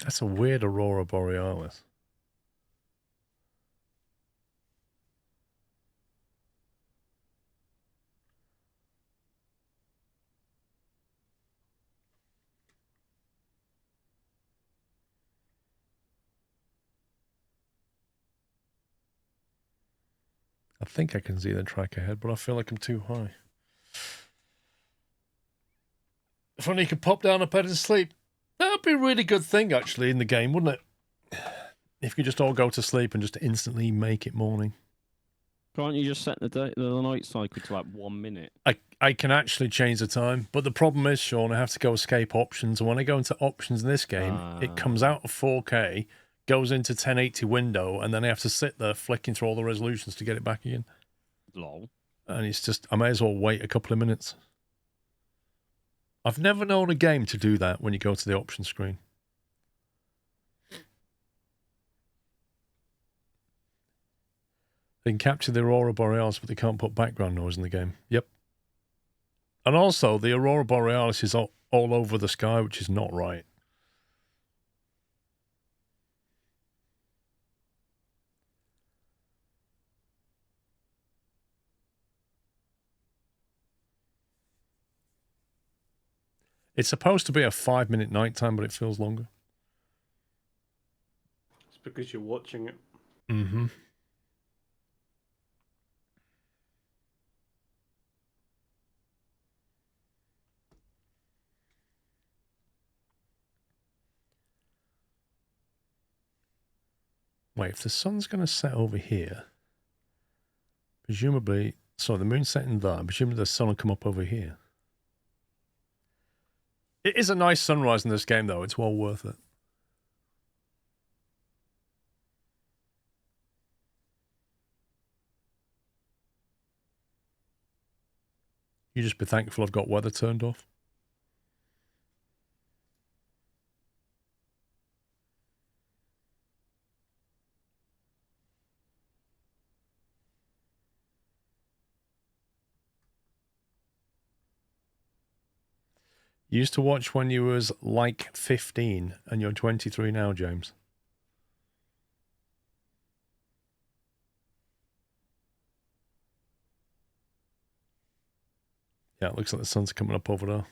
That's a weird Aurora Borealis. I think I can see the track ahead, but I feel like I'm too high. If only you could pop down a bed and sleep. That would be a really good thing, actually, in the game, wouldn't it? If you just all go to sleep and just instantly make it morning. Can't you just set the night cycle to like 1 minute? I can actually change the time, but the problem is, Sean, I have to go escape options, and when I go into options in this game, it comes out of 4K, goes into 1080 window, and then I have to sit there flicking through all the resolutions to get it back again. Lol. And it's just, I may as well wait a couple of minutes. I've never known a game to do that when you go to the option screen. They can capture the Aurora Borealis, but they can't put background noise in the game. Yep. And also, the Aurora Borealis is all over the sky, which is not right. It's supposed to be a 5-minute nighttime, but it feels longer. It's because you're watching it. Mm-hmm. Wait, if the sun's going to set over here, presumably, so the moon's setting there, presumably the sun will come up over here. It is a nice sunrise in this game, though. It's well worth it. You just be thankful I've got weather turned off. You used to watch when you was like 15 and you're 23 now, James. Yeah, it looks like the sun's coming up over there.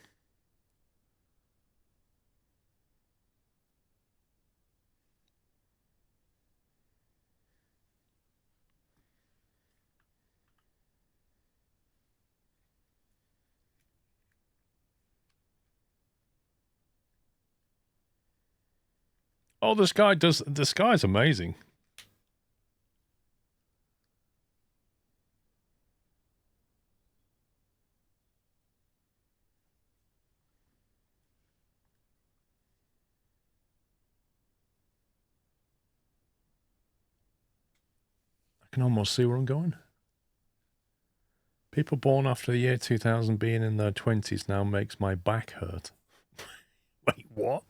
Oh, the sky's amazing. I can almost see where I'm going. People born after the year 2000 being in their 20s now makes my back hurt. Wait, what?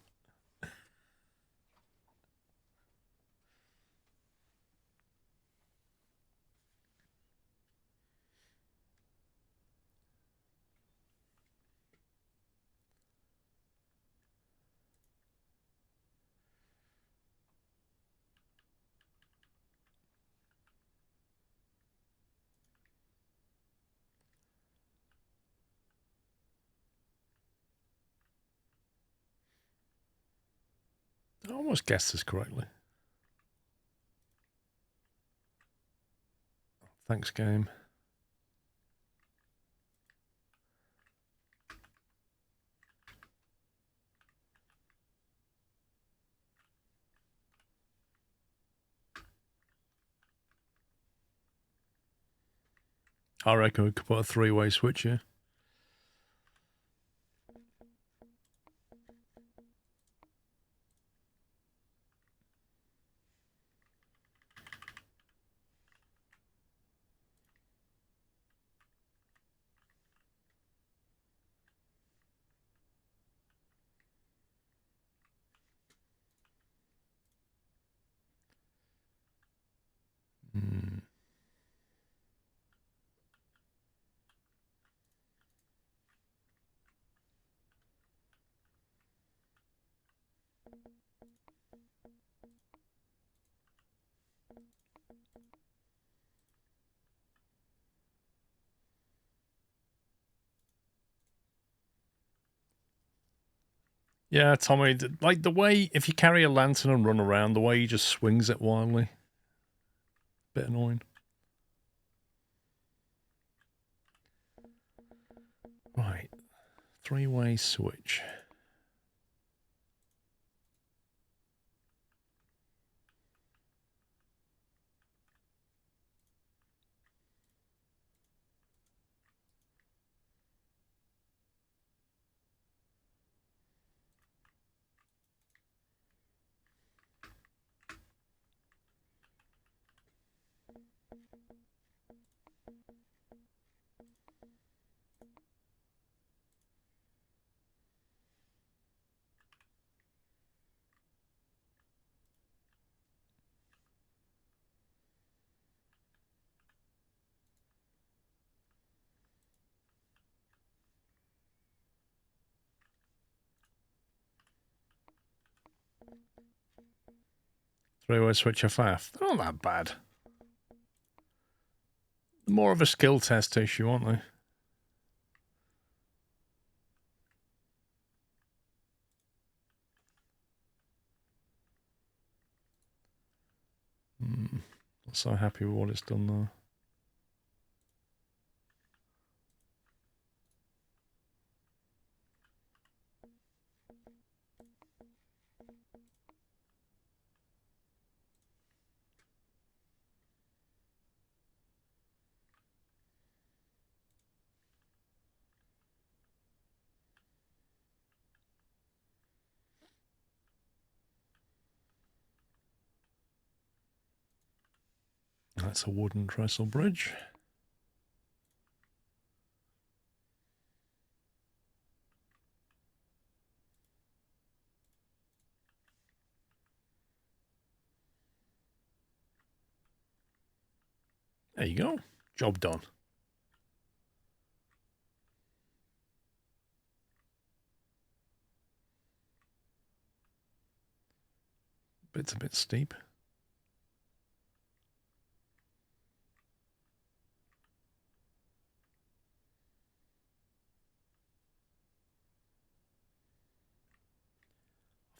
I almost guessed this correctly. Thanks, game. I reckon we could put a three-way switch here. Hmm. Yeah, Tommy, like the way, if you carry a lantern and run around, the way he just swings it wildly. Bit annoying. Right. Three-way switch. Three-way switch FF. They're not that bad. More of a skill test issue, aren't they? Not so happy with what it's done though. That's a wooden trestle bridge. There you go. Job done. It's a bit steep.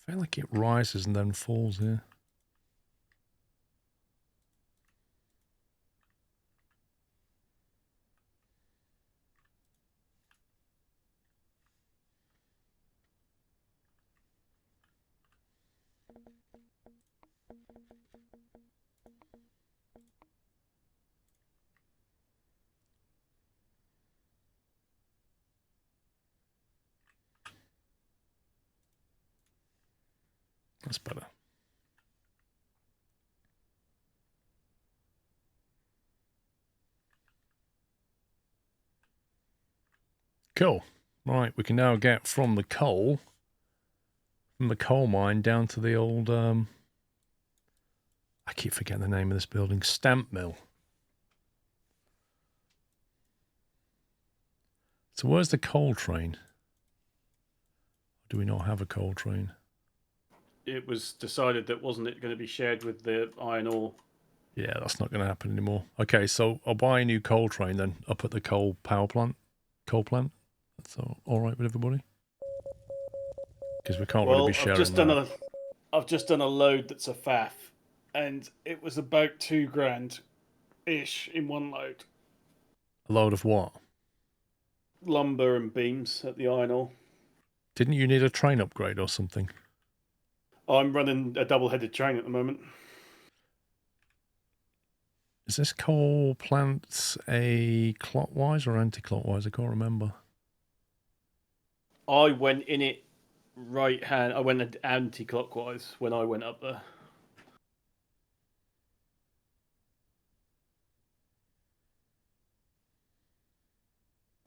I feel like it rises and then falls here. That's better. Cool. Right, we can now get from the coal mine down to the old, I keep forgetting the name of this building, stamp mill. So where's the coal train? Do we not have a coal train? It was decided that wasn't it going to be shared with the iron ore? Yeah, that's not going to happen anymore. Okay, so I'll buy a new coal train then up at the coal plant. That's all right with everybody? Because we can't really be sharing I've just that. done I've just done a load that's a faff, and it was about £2,000-ish in one load. A load of what? Lumber and beams at the iron ore. Didn't you need a train upgrade or something? I'm running a double-headed train at the moment. Is this coal plant a clockwise or anti-clockwise? I can't remember. I went in it right hand. I went anti-clockwise when I went up there.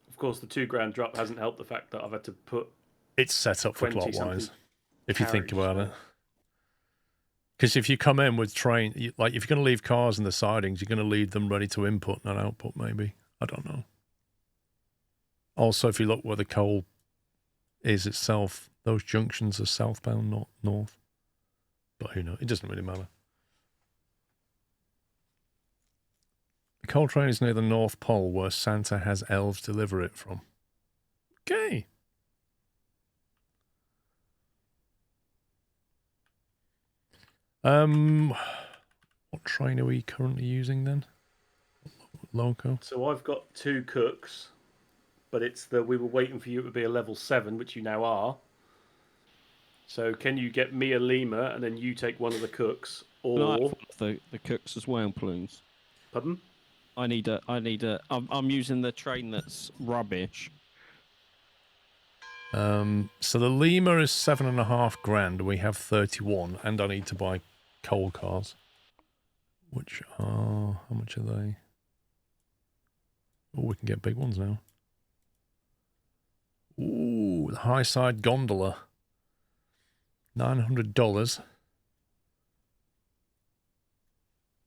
Of course, the £2,000 drop hasn't helped the fact that I've had to put. It's set up for 20 clockwise, something if you think carriage, about so- it. Because if you come in with train, like if you're going to leave cars in the sidings, you're going to leave them ready to input, not output, maybe. I don't know. Also, if you look where the coal is itself, those junctions are southbound, not north. But who knows? It doesn't really matter. The coal train is near the North Pole, where Santa has elves deliver it from. Okay. What train are we currently using then? Loco. So I've got 2 cooks, but we were waiting for you to be a level 7, which you now are. So can you get me a lemur and then you take one of the cooks, Can I have or one of the cooks as well, please? pardon? I'm using the train that's rubbish. So the lemur is $7,500. We have 31, and I need to buy coal cars, which are, how much are they? Oh, we can get big ones now. Ooh, the high side gondola, $900.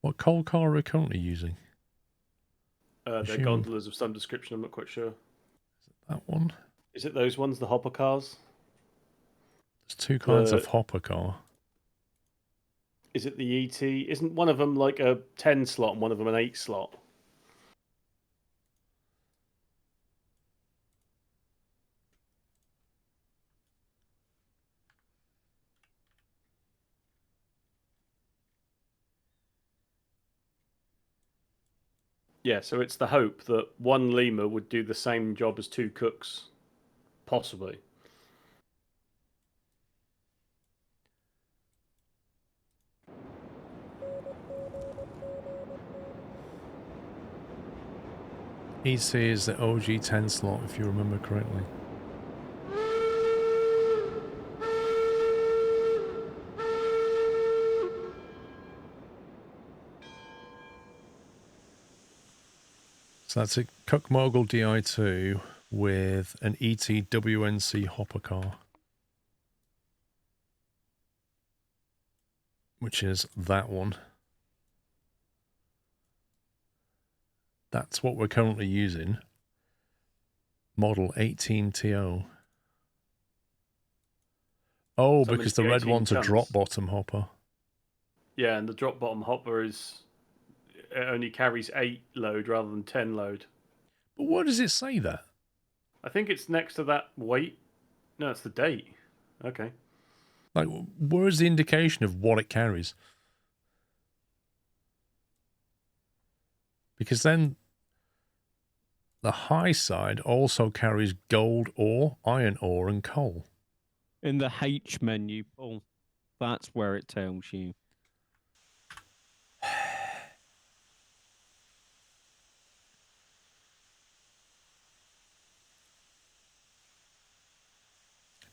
What coal car are we currently using? They're Assume- gondolas of some description. I'm not quite sure. That one. Is it those ones, the hopper cars? There's 2 kinds The- of hopper car. Is it the ET? Isn't one of them like a 10 slot and one of them an 8 slot? Yeah, so it's the hope that one lemur would do the same job as 2 cooks, possibly. EC is the OG 10 slot, if you remember correctly. So that's a Cook Mogul DI2 with an ET-WNC hopper car, which is that one. That's what we're currently using. Model 18TO. Oh, So I'm because in the red 18 one's a tons. drop bottom hopper. Yeah, and the drop bottom hopper it only carries 8 load rather than 10 load. But where does it say that? I think it's next to that weight. No, it's the date. Okay. Like, where's the indication of what it carries? Because then the high side also carries gold ore, iron ore, and coal. In the H menu, Paul. That's where it tells you.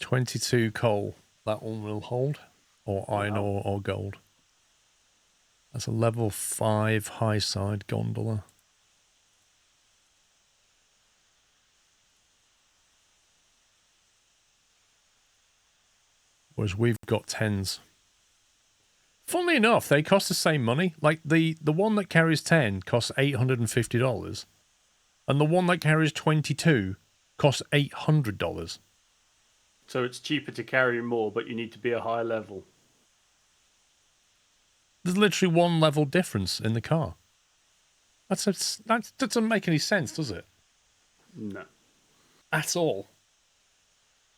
$22 coal. That one will hold. Or iron Wow. ore or gold. That's a level 5 high side gondola. Whereas we've got 10s. Funnily enough, they cost the same money. Like the one that carries 10 costs $850. And the one that carries 22 costs $800. So it's cheaper to carry more, but you need to be a higher level. There's literally 1 level difference in the car. That doesn't make any sense, does it? No. At all.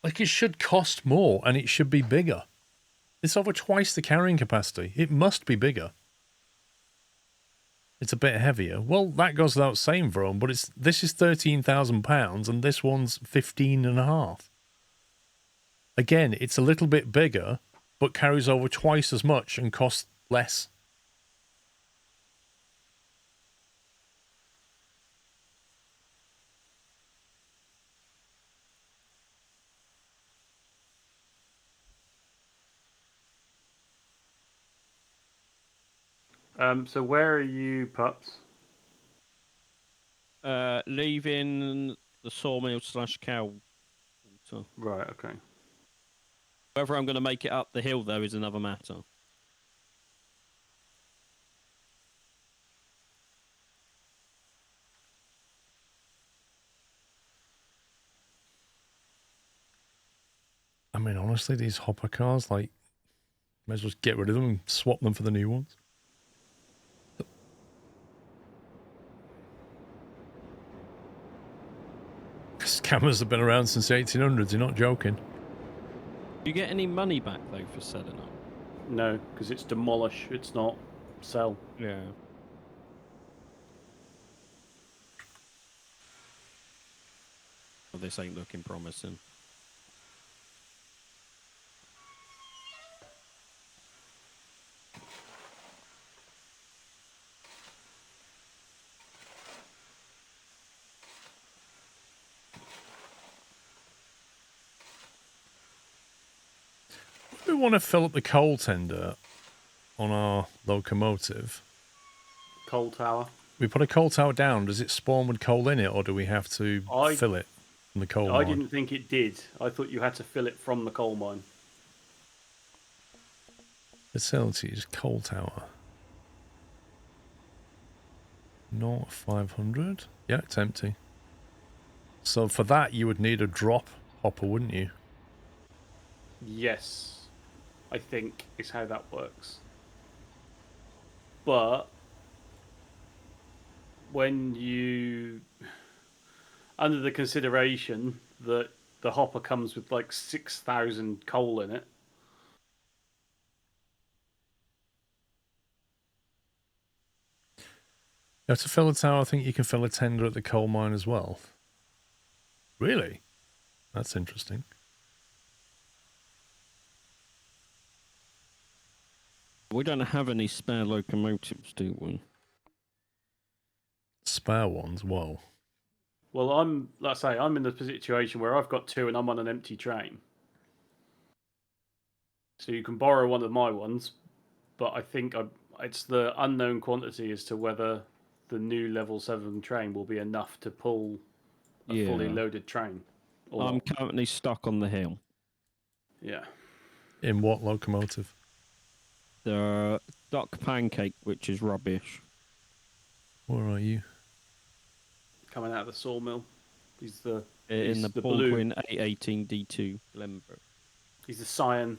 Like, it should cost more and it should be bigger. It's over twice the carrying capacity. It must be bigger. It's a bit heavier. Well, that goes without saying, Vrone, but this is £13,000 and this one's 15.5. Again, it's a little bit bigger, but carries over twice as much and costs less. So where are you, pups? Leaving the sawmill / cow water. Right. Okay. Whether I'm going to make it up the hill, though, is another matter. I mean, honestly, these hopper cars, like, might as well just get rid of them and swap them for the new ones. Scammers have been around since the 1800s, you're not joking. Do you get any money back, though, for selling them? No, because it's demolish. It's not sell. Yeah. Well, this ain't looking promising. We want to fill up the coal tender on our locomotive. Coal tower. We put a coal tower down. Does it spawn with coal in it, or do we have to fill it from the coal mine? I didn't think it did. I thought you had to fill it from the coal mine. Facilities, coal tower. Not 500. Yeah, it's empty. So for that, you would need a drop hopper, wouldn't you? Yes. I think is how that works. But when you, under the consideration that the hopper comes with like 6,000 coal in it. Yeah, to fill a tower, I think you can fill a tender at the coal mine as well. Really? That's interesting. We don't have any spare locomotives, do we? Spare ones? Whoa. Well, let's say, I'm in the situation where I've got two and I'm on an empty train. So you can borrow one of my ones, but I think it's the unknown quantity as to whether the new level 7 train will be enough to pull a fully loaded train. I'm currently stuck on the hill. Yeah. In what locomotive? The duck pancake, which is rubbish. Where are you? Coming out of the sawmill. He's the Baldwin 818D2 Glenbrook. He's the cyan.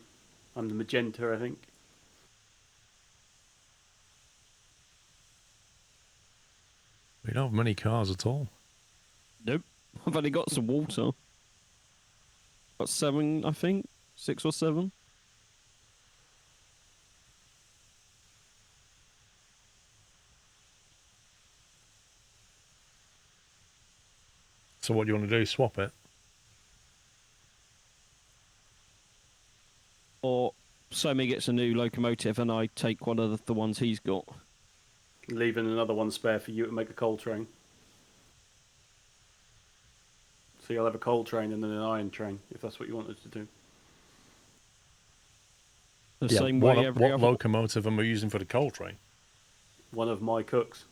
I'm the magenta, I think. We don't have many cars at all. Nope. I've only got some water. Got 7, I think. 6 or 7. So what do you want to do? Swap it? Or Somi gets a new locomotive and I take one of the ones he's got. Leaving another one spare for you to make a coal train. So you'll have a coal train and then an iron train, if that's what you wanted to do. The same way every what other... locomotive am I using for the coal train? One of my cooks.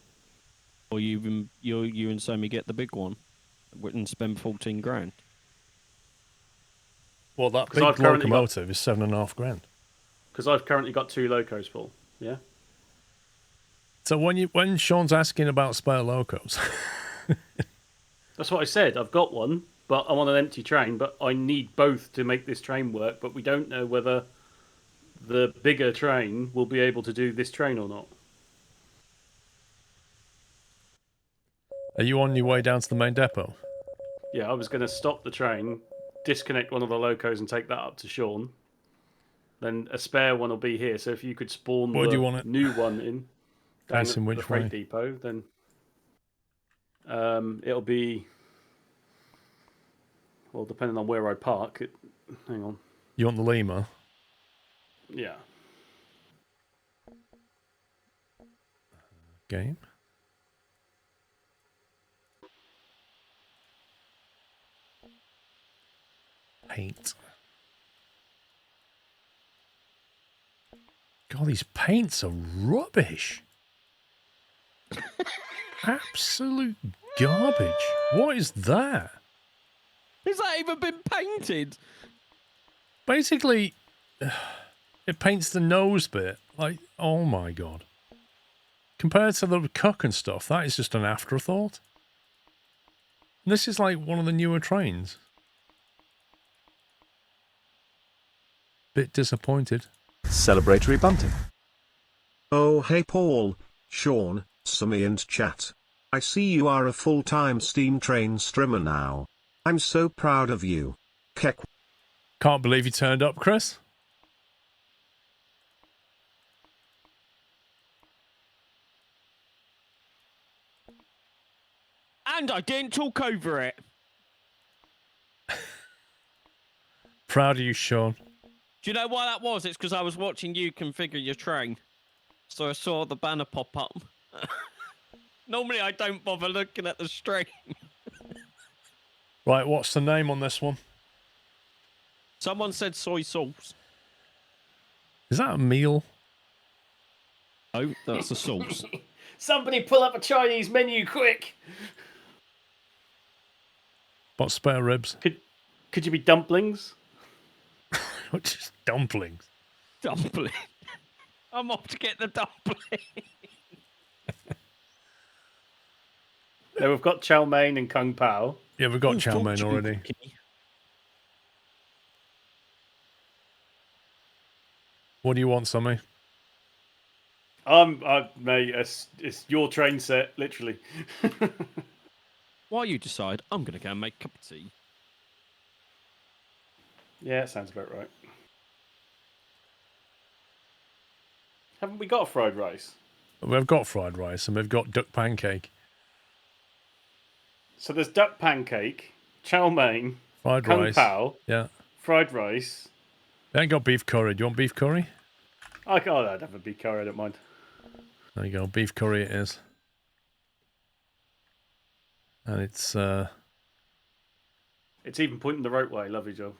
Or you and Somi get the big one and spend 14 grand. Well, that big locomotive is 7.5 grand. Because I've currently got 2 locos full. Yeah. So when Sean's asking about spare locos, that's what I said. I've got one, but I'm on an empty train. But I need both to make this train work. But we don't know whether the bigger train will be able to do this train or not. are you on your way down to the main depot? Yeah, I was going to stop the train, disconnect one of the locos, and take that up to Sean. then a spare one will be here. So if you could spawn Where do you the want it? new one in down Facing at the which freight way? depot, then it'll be, well, depending on where I park. Hang on. You want the lemur? Yeah. Game. Paint. God, these paints are rubbish. Absolute garbage. What is that? Has that even been painted? Basically, it paints the nose bit. Like, oh my God. Compared to the cuck and stuff, that is just an afterthought. And this is like one of the newer trains. Bit disappointed. Celebratory bunting. Oh hey Paul, Sean, Sumi and chat. I see you are a full-time Steam Train streamer now. I'm so proud of you. Kek. Can't believe you turned up, Chris. And I didn't talk over it. Proud of you, Sean. Do you know why that was? It's because I was watching you configure your train. So I saw the banner pop up. Normally I don't bother looking at the stream. Right, what's the name on this one? Someone said soy sauce. Is that a meal? Oh, that's the sauce. Somebody pull up a Chinese menu quick. What, spare ribs? Could you be dumplings? What, just dumplings? Dumpling. I'm off to get the dumpling. No, we've got chow mein and kung pao. Yeah, we've got chow mein already. What do you want, Sammy? Mate, it's your train set, literally. While you decide, I'm going to go and make a cup of tea. Yeah, sounds about right. Haven't we got fried rice? We've got fried rice and we've got duck pancake. So there's duck pancake, chow mein, Fried kung rice. pao, Yeah. fried rice. They ain't got beef curry. Do you want beef curry? I'd have a beef curry, I don't mind. There you go. Beef curry it is. And it's It's even pointing the right way. Lovely job.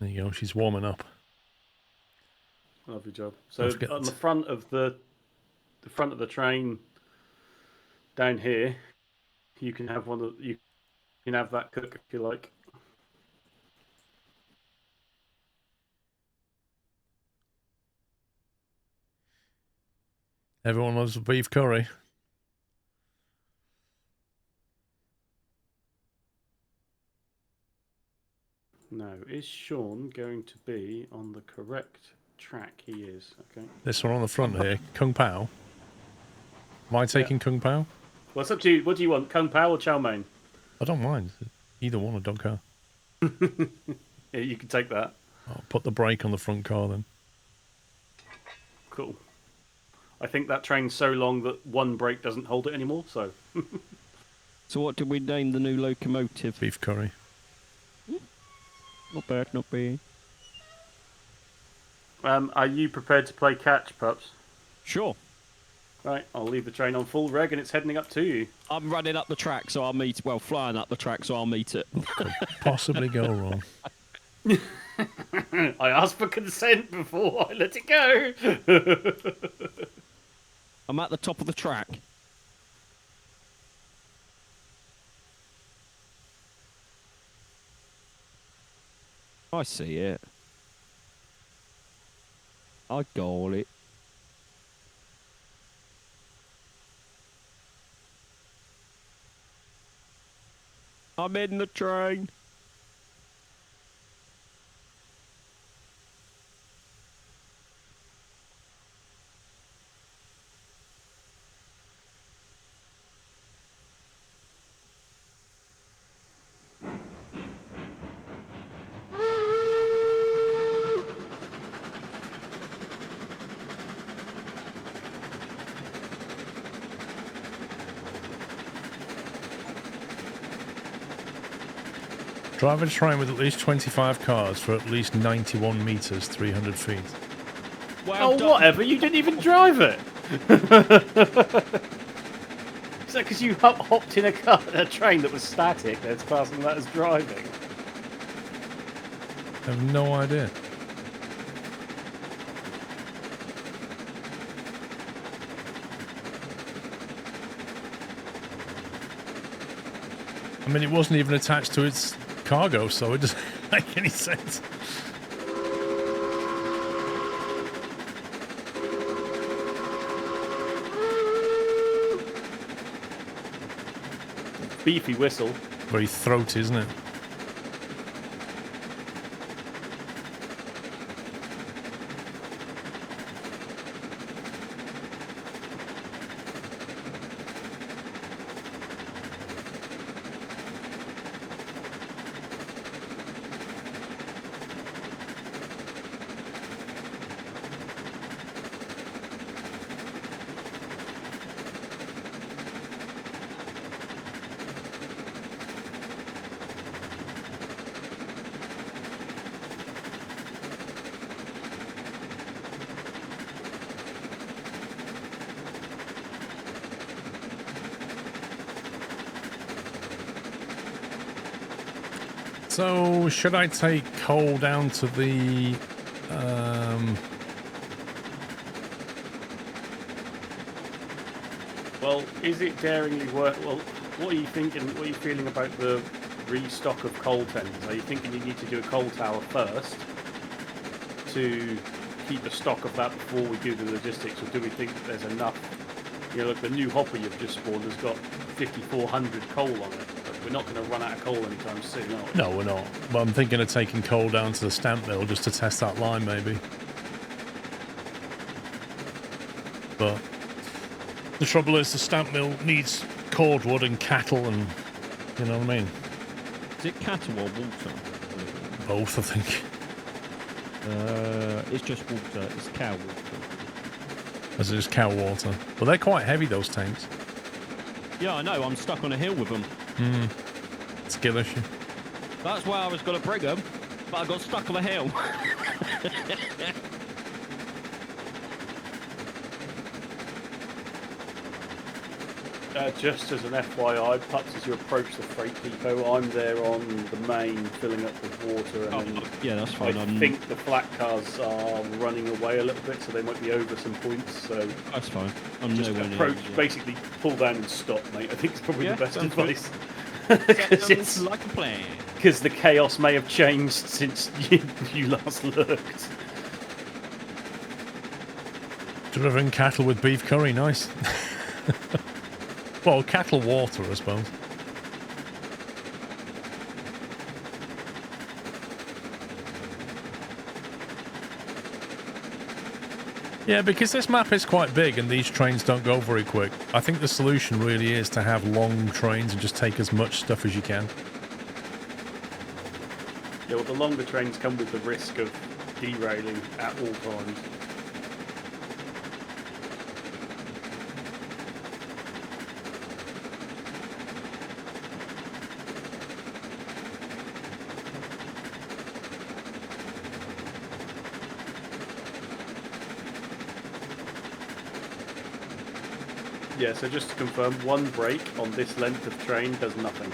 there you go. She's warming up. Lovely job. So on the front of the front of the train down here, you can have you can have that cook if you like. Everyone loves beef curry. No, is Sean going to be on the correct track? He is. Okay. This one on the front here, Kung Pao. Am I taking Kung Pao? Well, it's up to you. What do you want, kung pao or chow mein? I don't mind. Either one, I don't care. Yeah, you can take that. I'll put the brake on the front car then. Cool. I think that train's so long that one brake doesn't hold it anymore. So. So what did we name the new locomotive? Beef curry. Not bad, not bad. Are you prepared to play catch, pups? Sure. Right, I'll leave the train on full reg and it's heading up to you. I'm running up the track, so I'll meet. Well, flying up the track, so I'll meet it. Could possibly go wrong. I asked for consent before I let it go. I'm at the top of the track. I see it. I got it. I'm in the train. Drive a train with at least 25 cars for at least 91 meters, 300 feet. Well Oh, done. whatever. You didn't even drive it. Is that because you hopped in a train that was static? That's classing that as driving. I have no idea. I mean, it wasn't even attached to its cargo, so it doesn't make any sense. Beefy whistle. Very throaty, isn't it? So, should I take coal down to the... Well, is it daringly worth... Well, what are you thinking? What are you feeling about the restock of coal tenders? Are you thinking you need to do a coal tower first to keep a stock of that before we do the logistics, or do we think that there's enough? You know, look, the new hopper you've just spawned has got 5,400 coal on it. We're not going to run out of coal anytime soon, are we? No, we're not. But I'm thinking of taking coal down to the stamp mill just to test that line, maybe. But the trouble is the stamp mill needs cordwood and cattle and... You know what I mean? Is it cattle or water? Both, I think. It's just water. It's cow water. As it is cow water. But they're quite heavy, those tanks. Yeah, I know. I'm stuck on a hill with them. Skill issue. That's why I was going to bring them, but I got stuck on a hill. Just as an FYI, perhaps as you approach the freight depot, I'm there on the main, filling up with water, and then Yeah, that's fine. I think the flat cars are running away a little bit, so they might be over some points. So That's fine. I'm just nowhere near approach, it yet. basically pull down and stop, mate. I think it's probably Yeah, the best sounds good. advice. Because Sounds like a plan. the chaos may have changed since you last looked. Delivering cattle with beef curry, nice. Well, cattle water, I suppose. Yeah, because this map is quite big and these trains don't go very quick. I think the solution really is to have long trains and just take as much stuff as you can. Yeah, well, the longer trains come with the risk of derailing at all times. Yeah, so just to confirm, one brake on this length of train does nothing.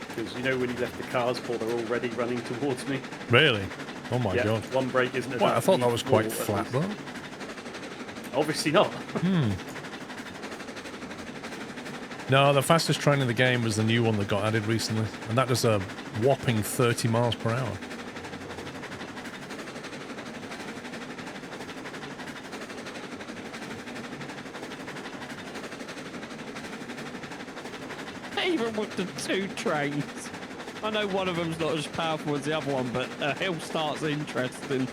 Because you know when you left the cars for, they're already running towards me. Really? Oh my Yeah, god. one brake isn't enough. Well, I thought You that need was quite four flat at though. least. Obviously not. No, the fastest train in the game was the new one that got added recently. And that does a whopping 30 miles per hour. Even with the 2 trains. I know one of them's not as powerful as the other one, but a hill start's interesting.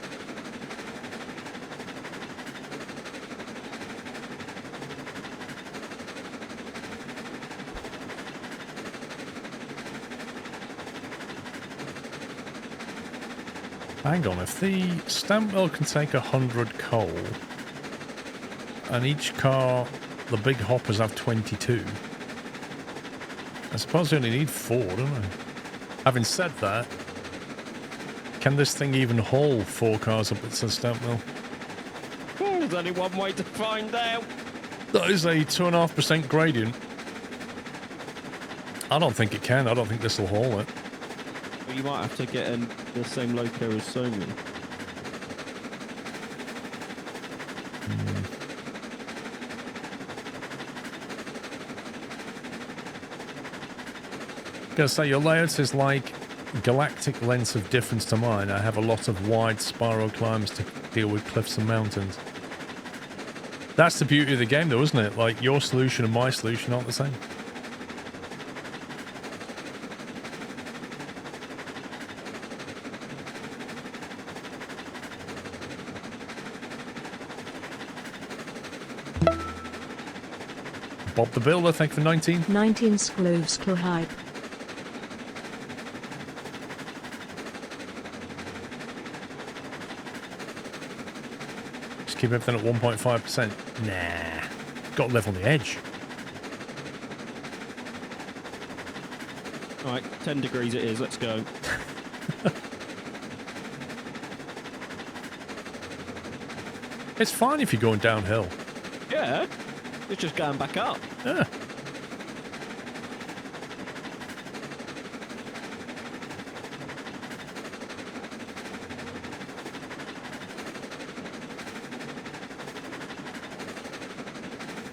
Hang on, if the stamp mill can take 100 coal, and each car, the big hoppers have 22, I suppose they only need 4, don't they? Having said that, can this thing even haul 4 cars up at the stamp mill? Oh, there's only one way to find out. That is a 2.5% gradient. I don't think it can. I don't think this will haul it. Well, you might have to get in the same loco as Somi. Gonna say your layout is like galactic lengths of difference to mine. I have a lot of wide spiral climbs to deal with cliffs and mountains. That's the beauty of the game though, isn't it? Like your solution and my solution aren't the same. Bob the Builder, thank you for 19. 19 SquirrelPlus hype. Just keep everything at 1.5%. Nah. Got to live on the edge. All right, 10 degrees it is. Let's go. It's fine if you're going downhill. Yeah, it's just going back up. Yeah.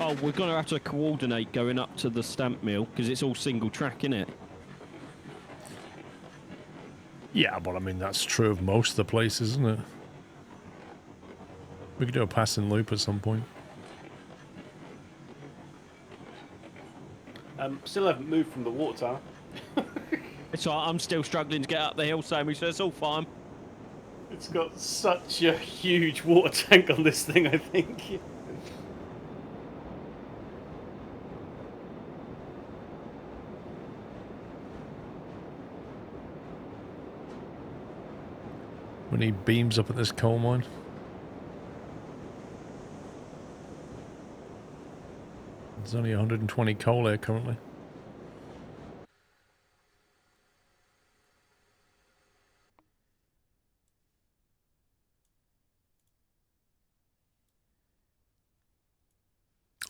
Oh, we're going to have to coordinate going up to the stamp mill because it's all single track, innit? Yeah, but I mean, that's true of most of the places, isn't it? We could do a passing loop at some point. Still haven't moved from the water tower. It's all right, I'm still struggling to get up the hill, Sammy, so it's all fine. It's got such a huge water tank on this thing, I think. We need beams up at this coal mine. There's only 120 coal here currently.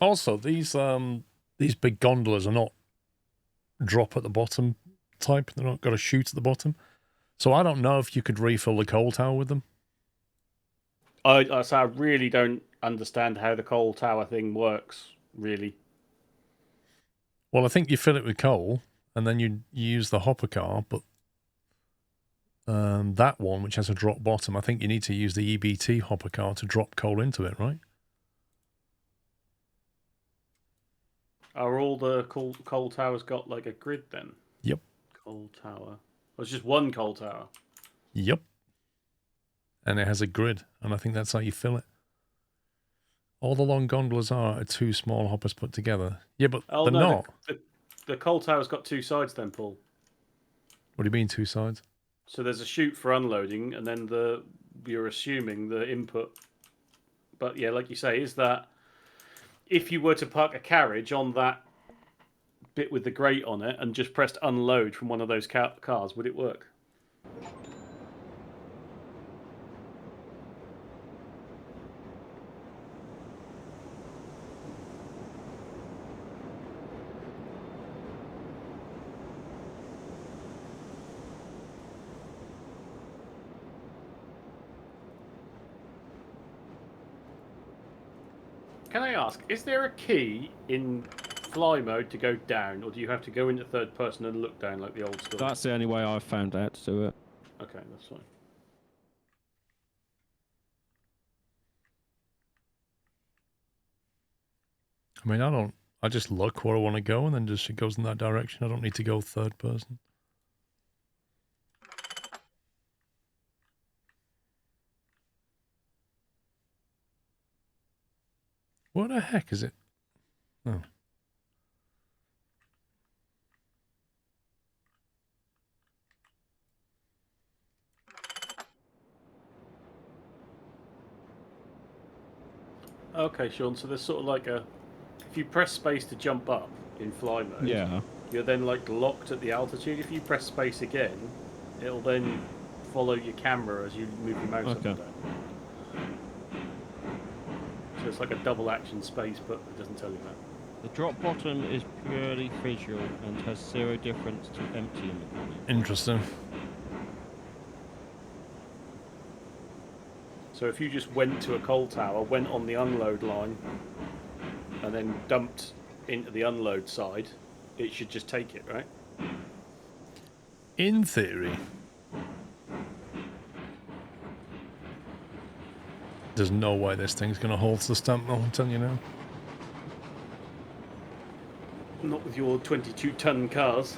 Also, these big gondolas are not drop at the bottom type. They're not got a chute at the bottom. So I don't know if you could refill the coal tower with them. So I really don't understand how the coal tower thing works, really. Well, I think you fill it with coal, and then you use the hopper car, but that one, which has a drop bottom, I think you need to use the EBT hopper car to drop coal into it, right? Are all the coal towers got like a grid then? Yep. Coal tower. Well, it's just one coal tower. Yep. And it has a grid, and I think that's how you fill it. All the long gondolas are 2 small hoppers put together. Yeah, but they're not. The coal tower's got 2 sides then, Paul. What do you mean 2 sides? So there's a chute for unloading, and then you're assuming the input. But yeah, like you say, is that if you were to park a carriage on that bit with the grate on it and just pressed unload from one of those cars, would it work? Can I ask, is there a key in fly mode to go down, or do you have to go into third person and look down like the old school? That's the only way I've found out to do it. Okay, that's fine. I mean, I I just look where I want to go, and then just it goes in that direction. I don't need to go third person. What the heck is it? Oh. Okay, Sean. So there's sort of like a, if you press space to jump up in fly mode, Yeah. you're then like locked at the altitude. If you press space again, it'll then follow your camera as you move your mouse up and down. So it's like a double action space, but it doesn't tell you that. The drop bottom is purely visual and has zero difference to empty in the corner. Interesting. So if you just went to a coal tower, went on the unload line, and then dumped into the unload side, it should just take it, right? In theory. There's no way this thing's going to hold to the stamp mill, I'm telling you now. Not with your 22-ton cars.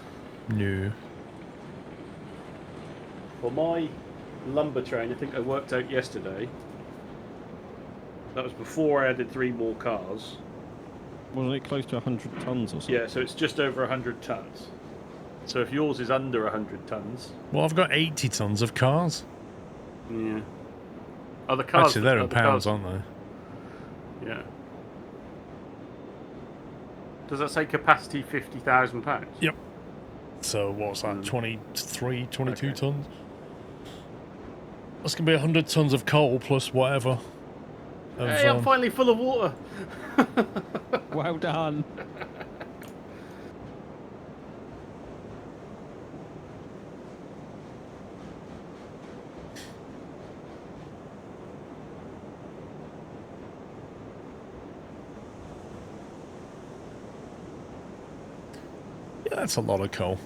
No. Well, my lumber train, I think I worked out yesterday, that was before I added 3 more cars. Wasn't it close to 100 tons or something? Yeah, so it's just over 100 tons. So if yours is under 100 tons... Well, I've got 80 tons of cars. Yeah. Other cars... Actually, they're in pounds, aren't they? Yeah. Does that say capacity £50,000? Yep. So what's that, 23, 22 Okay. tons? That's going to be 100 tons of coal plus whatever. Of, Hey, I'm finally full of water! Well done. Yeah, that's a lot of coal.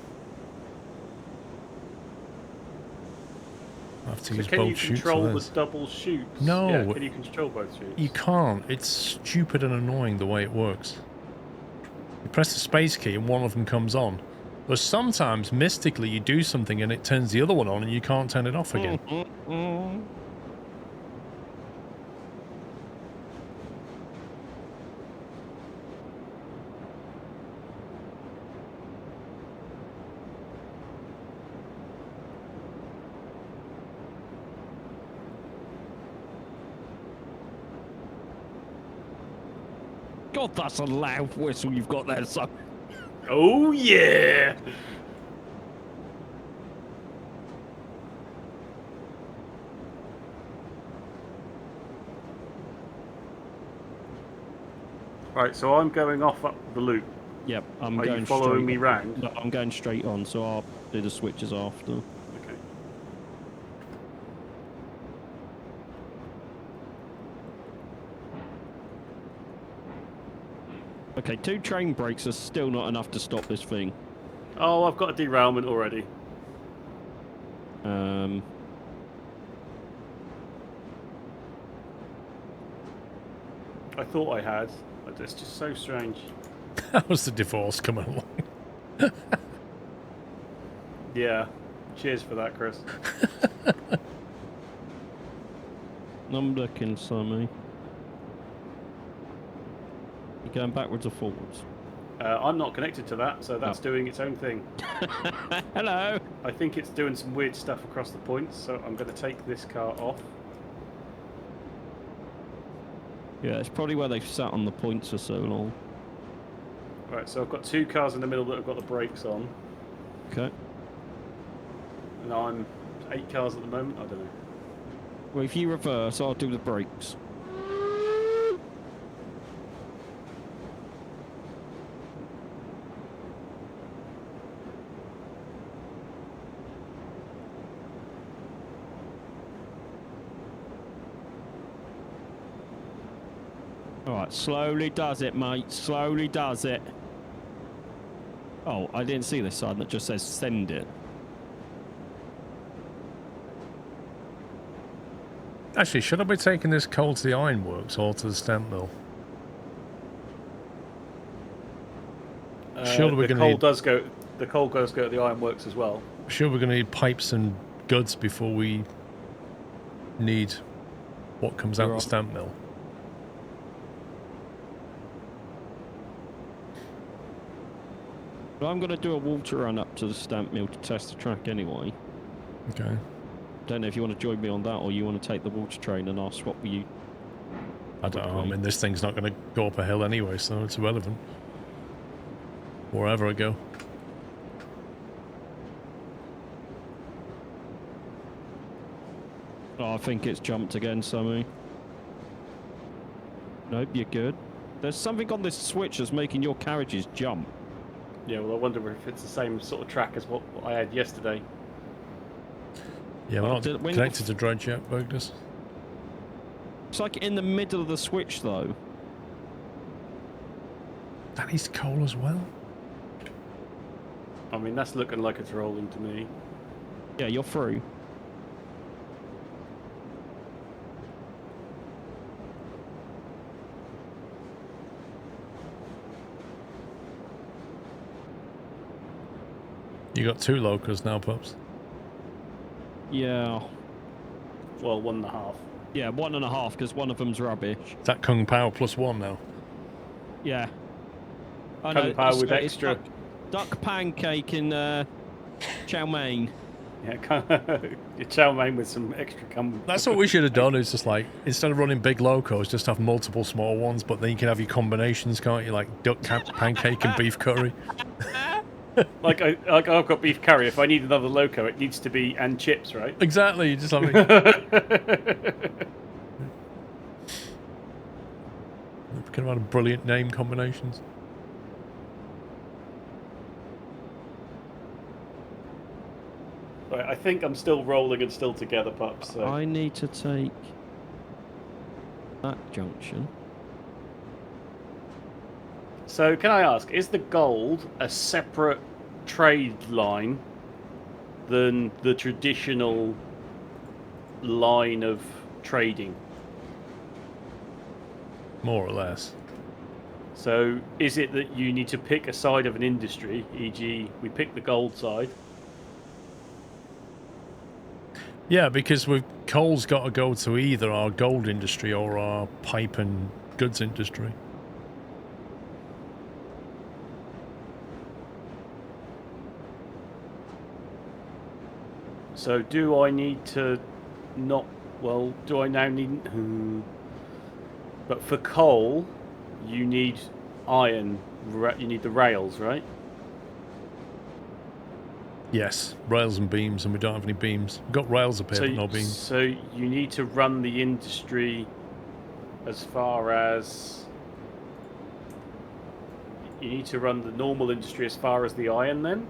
I have to use Can both you chutes control for the this. double shoots? No. Yeah, can you control both shoots? You can't. It's stupid and annoying the way it works. You press the space key and one of them comes on. But sometimes, mystically, you do something and it turns the other one on and you can't turn it off again. God, that's a loud whistle you've got there, son. Oh, yeah! Right, so I'm going off up the loop. Yep, I'm Are going you following straight me on. round? No, I'm going straight on, so I'll do the switches after. Okay. Okay, 2 train brakes are still not enough to stop this thing. Oh, I've got a derailment already. I thought I had, but it's just so strange. That was the divorce coming along. Yeah. Cheers for that, Chris. I'm looking, Sammy. You're going backwards or forwards? I'm not connected to that, so that's doing its own thing. Hello! I think it's doing some weird stuff across the points, so I'm going to take this car off. Yeah, it's probably where they've sat on the points for so long. Right, so I've got 2 cars in the middle that have got the brakes on. Okay. And I'm 8 cars at the moment, I don't know. Well, if you reverse, I'll do the brakes. Alright, slowly does it, mate. Slowly does it. Oh, I didn't see this sign that just says send it. Actually, should I be taking this coal to the ironworks or to the stamp mill? Surely we're the going to coal need... does go. The coal does go to the ironworks as well. Sure, we're going to need pipes and goods before we need what comes out the stamp mill. Well, I'm going to do a water run up to the stamp mill to test the track anyway. Okay. Don't know if you want to join me on that or you want to take the water train and I'll swap with you. I don't know. I mean, this thing's not going to go up a hill anyway, so it's irrelevant. Wherever I go. Oh, I think it's jumped again, Sammy. Nope, you're good. There's something on this switch that's making your carriages jump. Yeah, well, I wonder if it's the same sort of track as what I had yesterday. Yeah, we're not connected to dredge yet, Bergdus. It's like in the middle of the switch, though. That needs coal as well. I mean, that's looking like it's rolling to me. Yeah, you're through. You got 2 locals now, pups. Yeah. Well, 1.5. Yeah, 1.5, because one of them's rubbish. Is that Kung Pao +1 now? Yeah. I Kung know, Pao with it's extra. Duck pancake in chow mein. Yeah, your chow mein with some extra cum. That's what we should have done, is just like, instead of running big locos, just have multiple small ones, but then you can have your combinations, can't you? Like duck pancake and beef curry. like I've got beef curry. If I need another loco, it needs to be and chips, right? Exactly, you just have it. We could have had brilliant name combinations. Right, I think I'm still rolling and still together, pups. So. I need to take that junction. So can I ask, is the gold a separate trade line than the traditional line of trading? More or less. So is it that you need to pick a side of an industry, e.g. we pick the gold side? Yeah, because coal's got to go to either our gold industry or our pipe and goods industry. So do I need to not... Well, do I now need... But for coal, you need iron. You need the rails, right? Yes, rails and beams, and we don't have any beams. We've got rails up here, but no beams. So you need to run the industry as far as... You need to run the normal industry as far as the iron, then?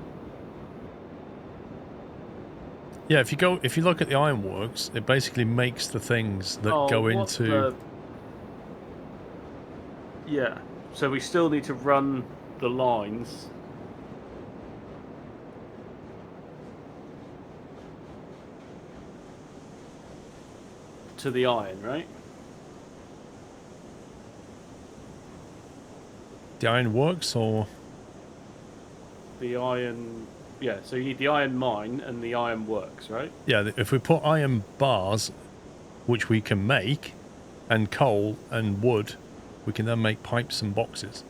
Yeah, if you look at the ironworks, it basically makes the things that go into... Yeah, so we still need to run the lines. To the iron, right? The ironworks, or... The iron... Yeah, so you need the iron mine and the iron works, right? Yeah, if we put iron bars, which we can make, and coal and wood, we can then make pipes and boxes.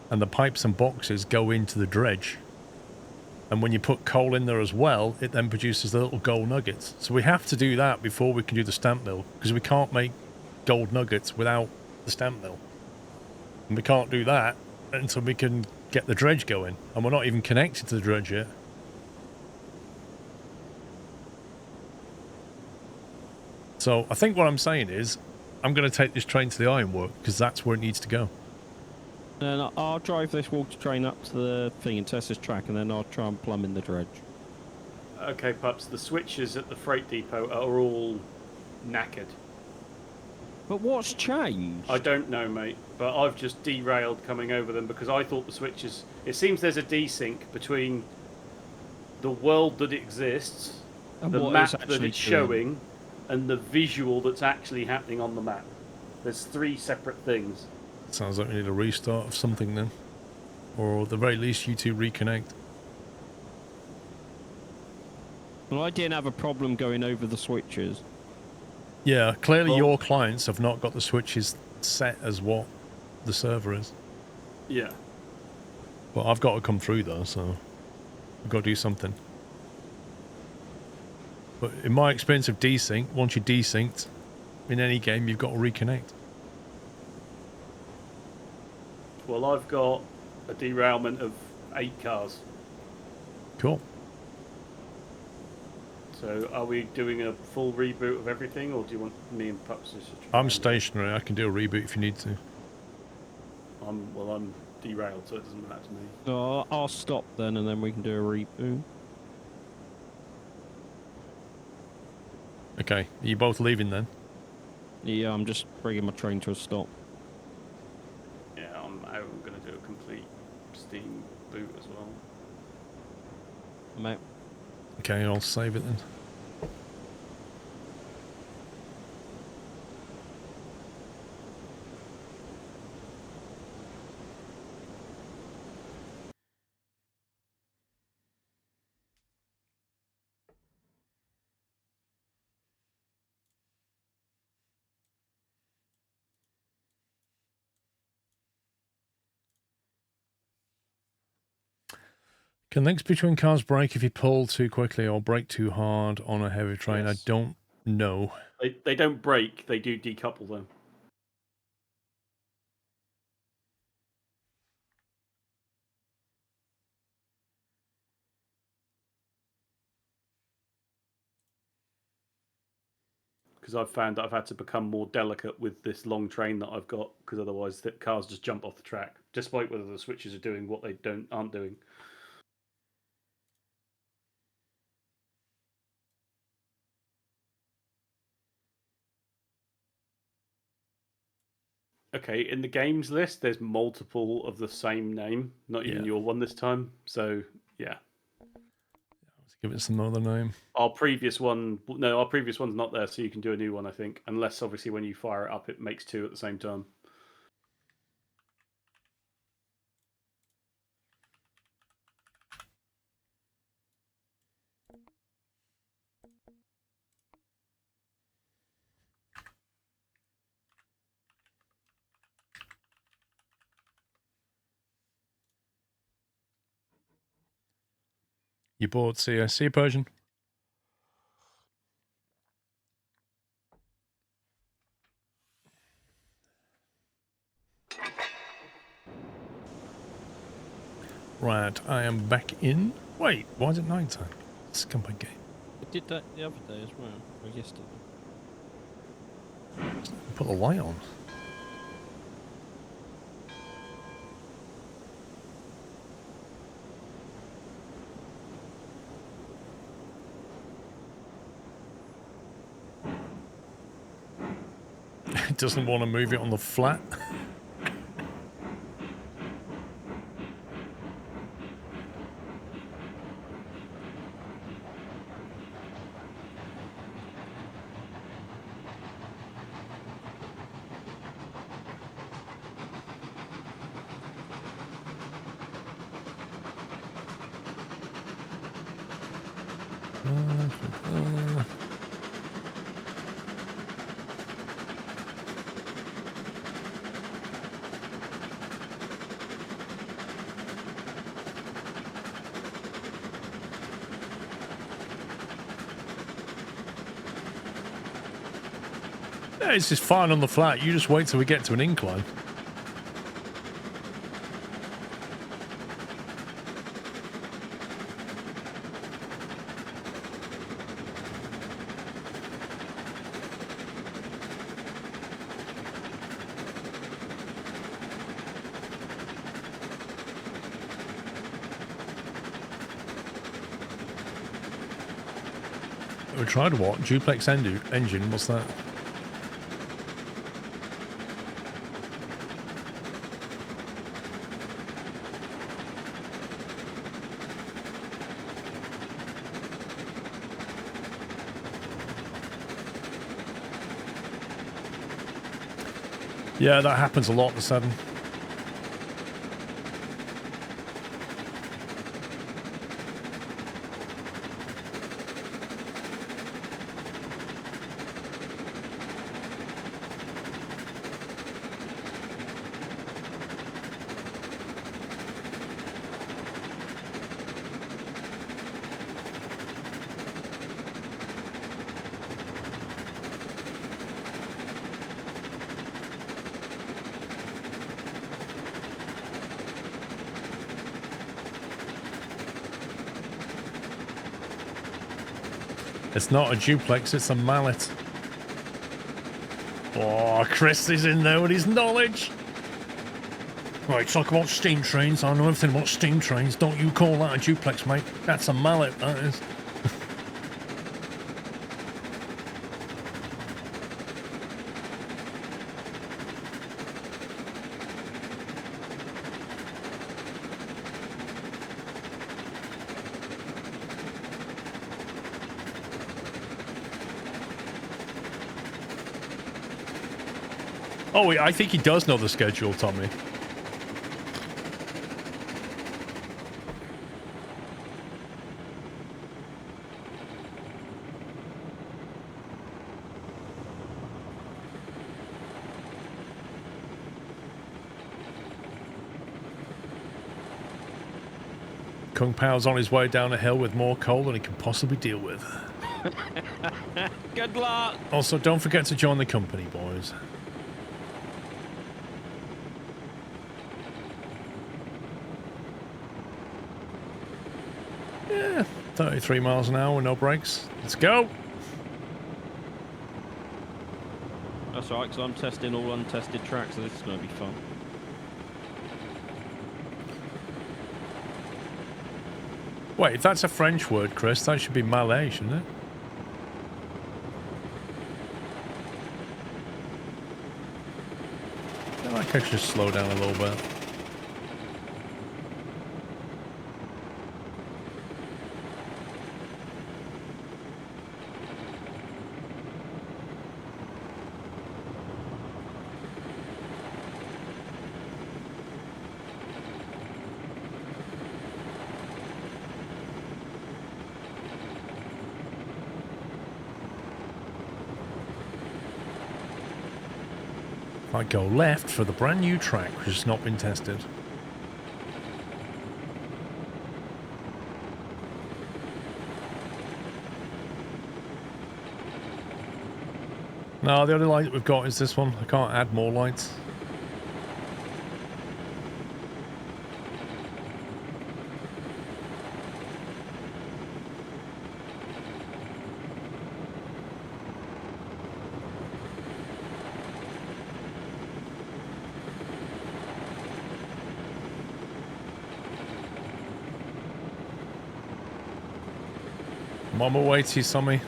And the pipes and boxes go into the dredge. And when you put coal in there as well, it then produces the little gold nuggets. So we have to do that before we can do the stamp mill, because we can't make gold nuggets without the stamp mill. And we can't do that until we can get the dredge going. And we're not even connected to the dredge yet. So I think what I'm saying is, I'm going to take this train to the ironwork, because that's where it needs to go. And I'll drive this water train up to the thing and test this track, and then I'll try and plumb in the dredge. Okay, pups, the switches at the freight depot are all knackered. But what's changed? I don't know, mate, but I've just derailed coming over them because I thought the switches... It seems there's a desync between the world that exists, And the what map it's that actually it's doing. showing, and the visual that's actually happening on the map. There's 3 separate things. Sounds like we need a restart of something then. Or at the very least, you two reconnect. Well, I didn't have a problem going over the switches. Yeah, clearly Well- your clients have not got the switches set as what the server is. Yeah. But I've got to come through though, so I've got to do something. But in my experience of desync, once you're desynced, in any game, you've got to reconnect. Well, I've got a derailment of 8 cars. Cool. So are we doing a full reboot of everything, or do you want me and Pups to try I'm and- stationary. I can do a reboot if you need to. I'm derailed, so it doesn't matter to me. So I'll stop then, and then we can do a reboot. Okay, are you both leaving then? Yeah, I'm just bringing my train to a stop. Yeah, I'm going to do a complete Steam boot as well. Mate. Okay, I'll save it then. Can links between cars break if you pull too quickly or brake too hard on a heavy train? Yes. I don't know. They don't break, they do decouple them. Because I've found that I've had to become more delicate with this long train that I've got, because otherwise the cars just jump off the track, despite whether the switches are doing what they aren't doing. Okay, in the games list, there's multiple of the same name, not even your one this time. So, yeah. Let's give it some other name. Our previous one's not there, so you can do a new one, I think. Unless, obviously, when you fire it up, it makes 2 at the same time. You bought CSC Persian? Right, I am back in. Wait, why is it night time? Scumbag game. I did that the other day as well, or yesterday. Put the light on. It doesn't want to move it on the flat. Yeah, it's just fine on the flat. You just wait till we get to an incline. We tried what? Duplex engine? What's that? Yeah, that happens a lot, the 7. It's not a duplex, it's a mallet. Oh, Chris is in there with his knowledge. Right, talk about steam trains. I know everything about steam trains. Don't you call that a duplex, mate. That's a mallet, that is. Oh, I think he does know the schedule, Tommy. Kung Pao's on his way down a hill with more coal than he can possibly deal with. Good luck. Also, don't forget to join the company, boys. Yeah, 33 miles an hour with no brakes. Let's go. That's right, because I'm testing all untested tracks, so this is going to be fun. Wait, if that's a French word, Chris, that should be Malay, shouldn't it? I like I should just slow down a little bit. I go left for the brand new track, which has not been tested. No, the only light we've got is this one. I can't add more lights. Mama waits, you Sammy.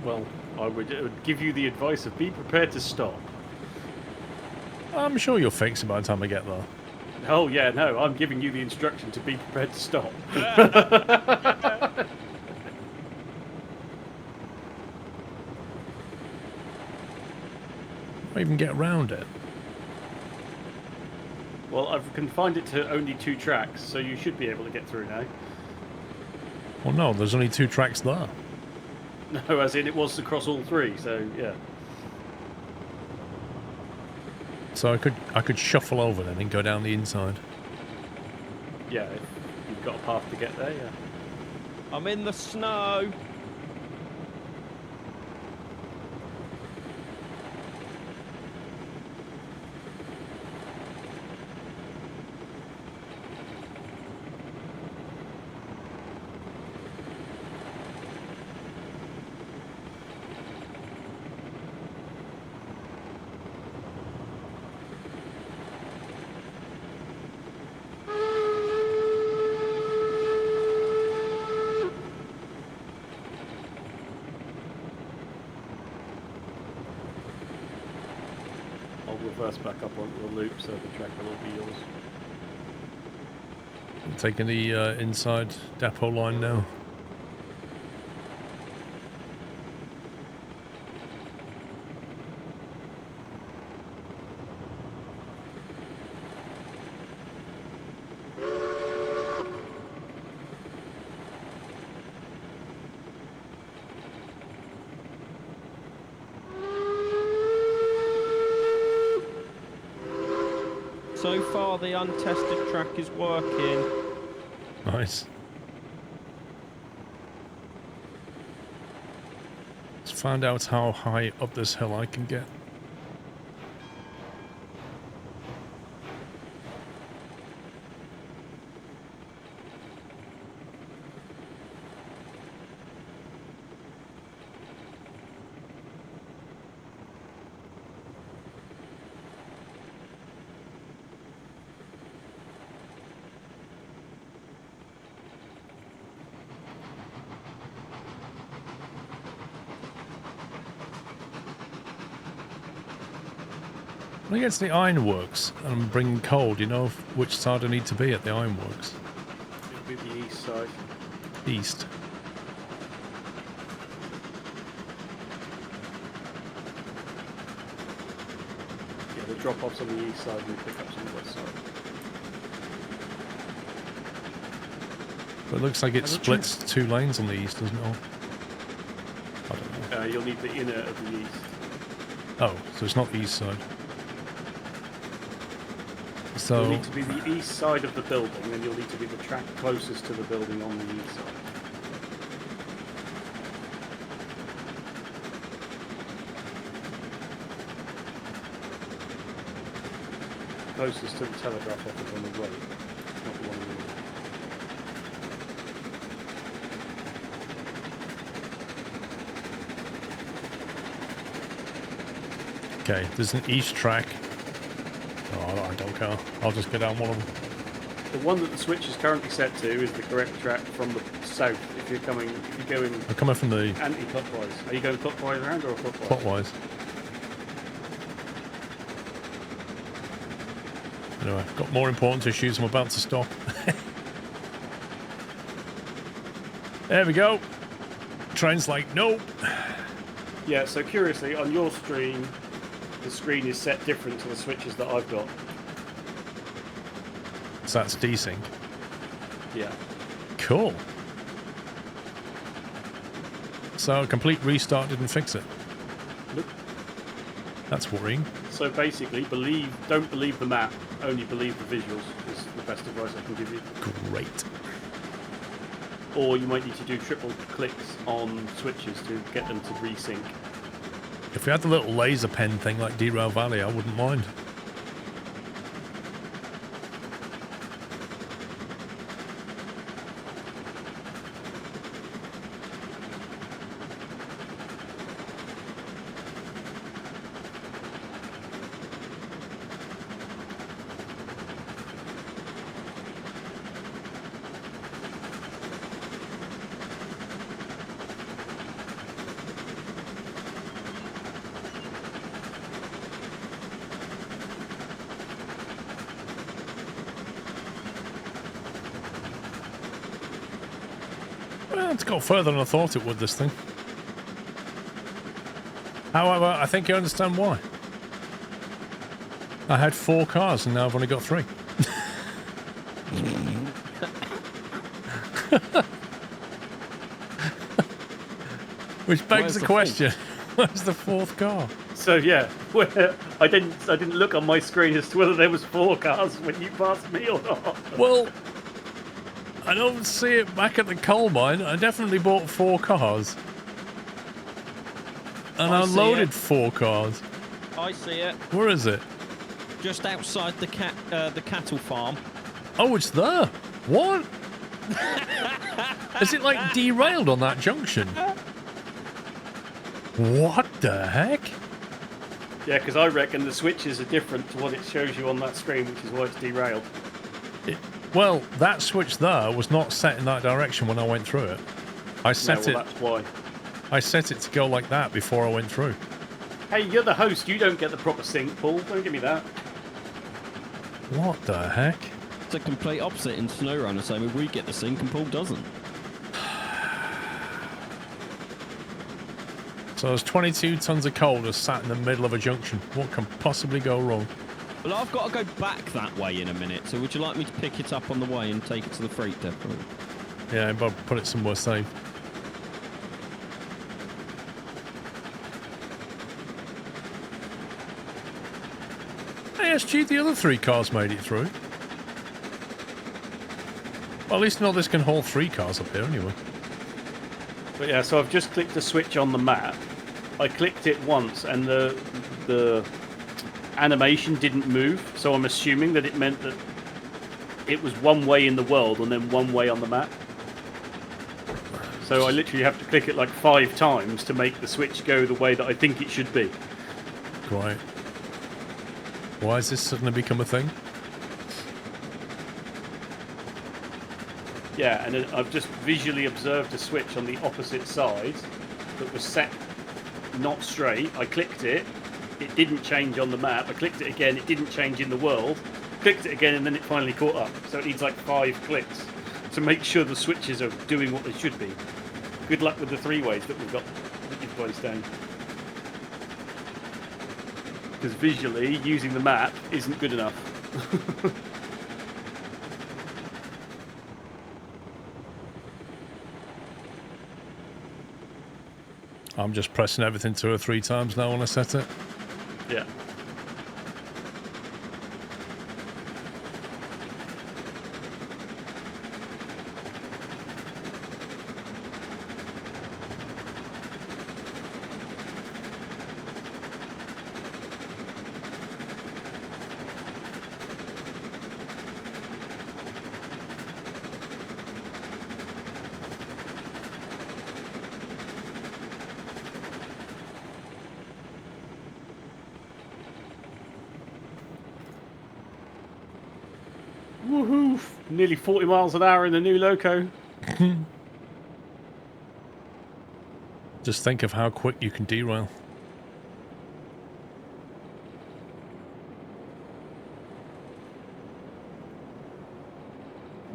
Well, I would give you the advice of be prepared to stop. I'm sure you'll fix it by the time I get there. Oh, yeah, no, I'm giving you the instruction to be prepared to stop. Not even get around it. Well, I've confined it to only 2 tracks, so you should be able to get through now. Well, no, there's only 2 tracks there. No, as in it was across all 3, so yeah. So I could shuffle over then and go down the inside. Yeah, if you've got a path to get there, yeah. I'm in the snow. Reverse back up onto the loop so the track will all be yours. I'm taking the inside depot line now. So far, the untested track is working. Nice. Let's find out how high up this hill I can get. When I get to the ironworks and I'm bringing coal, do you know which side I need to be at the ironworks? It'll be the east side. East. Yeah, the drop-offs on the east side and the pickups on the west side. But it looks like it splits 2 lanes on the east, doesn't it? All? I don't know. You'll need the inner of the east. Oh, so it's not the east side. So You'll need to be the east side of the building, and you'll need to be the track closest to the building on the east side. Closest to the telegraph office on the right, not the one on the okay, there's an east track. Oh, I don't care. I'll just go down one of them. The one that the switch is currently set to is the correct track from the south. If you're going I'm coming from the anti-clockwise. Are you going clockwise around or clockwise? clockwise. Anyway, got more important issues. I'm about to stop. There we go. Train's like, nope. Yeah, so curiously, on your stream, the screen is set different to the switches that I've got. So that's desync. Yeah. Cool. So a complete restart didn't fix it. Nope. That's worrying. So basically, don't believe the map, only believe the visuals is the best advice I can give you. Great. Or you might need to do triple clicks on switches to get them to resync. If we had the little laser pen thing like Derail Valley, I wouldn't mind. Well, it's got further than I thought it would, this thing. However, I think you understand why. I had 4 cars and now I've only got 3. Which begs the question, where's the 4th car? So yeah, I didn't look on my screen as to whether there was 4 cars when you passed me or not. Well, I don't see it back at the coal mine. I definitely bought 4 cars. And I see loaded it. 4 cars. I see it. Where is it? Just outside the cattle farm. Oh, it's there. What? Is it like derailed on that junction? What the heck? Yeah, because I reckon the switches are different to what it shows you on that screen, which is why it's derailed. Well, that switch there was not set in that direction when I went through it. I set That's why. I set it to go like that before I went through. Hey, you're the host. You don't get the proper sync, Paul. Don't give me that. What the heck? It's a complete opposite in SnowRunner, so we get the sync and Paul doesn't. So there's 22 tons of coal just sat in the middle of a junction. What can possibly go wrong? Well, I've got to go back that way in a minute, so would you like me to pick it up on the way and take it to the freight depot? Yeah, but put it somewhere safe. ASG, the other 3 cars made it through. Well, at least know this can hold 3 cars up here anyway. But yeah, so I've just clicked the switch on the map. I clicked it once and the animation didn't move, so I'm assuming that it meant that it was one way in the world and then one way on the map. So I literally have to click it like 5 times to make the switch go the way that I think it should be. Right. Why has this suddenly become a thing? Yeah, and then I've just visually observed a switch on the opposite side that was set not straight. I clicked it, it didn't change on the map. I clicked it again, it didn't change in the world. Clicked it again, and then it finally caught up. So it needs like 5 clicks to make sure the switches are doing what they should be. Good luck with the 3-ways that we've got that you've placed down. Because visually, using the map isn't good enough. I'm just pressing everything 2 or 3 times now when I set it. Yeah. Woohoo! Nearly 40 miles an hour in the new loco. Just think of how quick you can derail.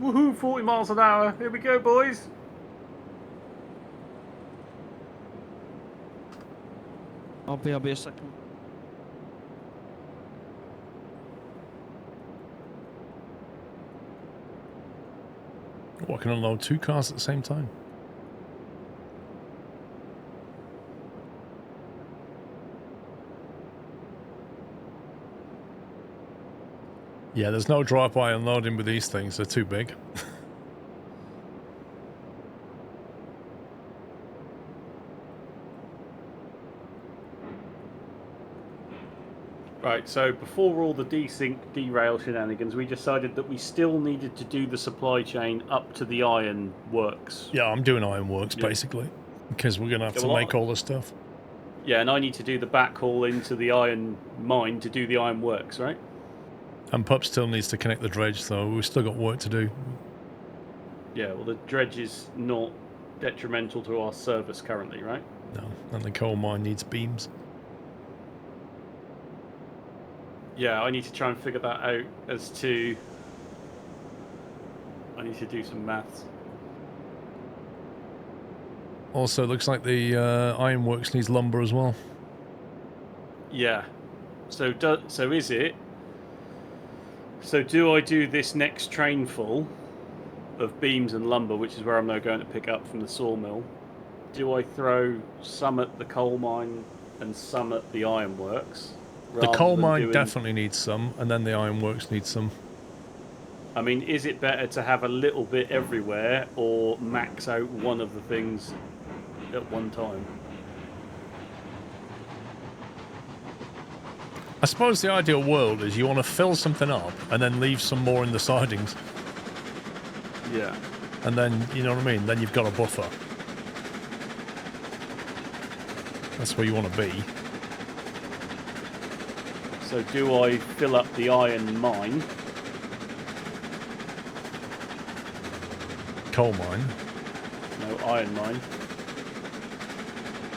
Woohoo! 40 miles an hour. Here we go, boys. I'll be a second. Oh, I can unload 2 cars at the same time. Yeah, there's no drive-by unloading with these things. They're too big. Right, so before all the desync derail shenanigans, we decided that we still needed to do the supply chain up to the iron works. Yeah, I'm doing ironworks basically, because we're gonna have to make all this stuff. Yeah, and I need to do the backhaul into the iron mine to do the iron works, right? And Pup still needs to connect the dredge, so we've still got work to do. Yeah, well, the dredge is not detrimental to our service currently, right? No, and the coal mine needs beams. Yeah, I need to try and figure that out as to... I need to do some maths. Also, looks like the ironworks needs lumber as well. Yeah. So is it... So do I do this next train full of beams and lumber, which is where I'm now going to pick up from the sawmill? Do I throw some at the coal mine and some at the ironworks? The coal mine definitely needs some, and then the ironworks needs some. I mean, is it better to have a little bit everywhere, or max out one of the things at one time? I suppose the ideal world is you want to fill something up and then leave some more in the sidings. Yeah. And then, you know what I mean? Then you've got a buffer. That's where you want to be. So do I fill up the iron mine? Coal mine? No, iron mine.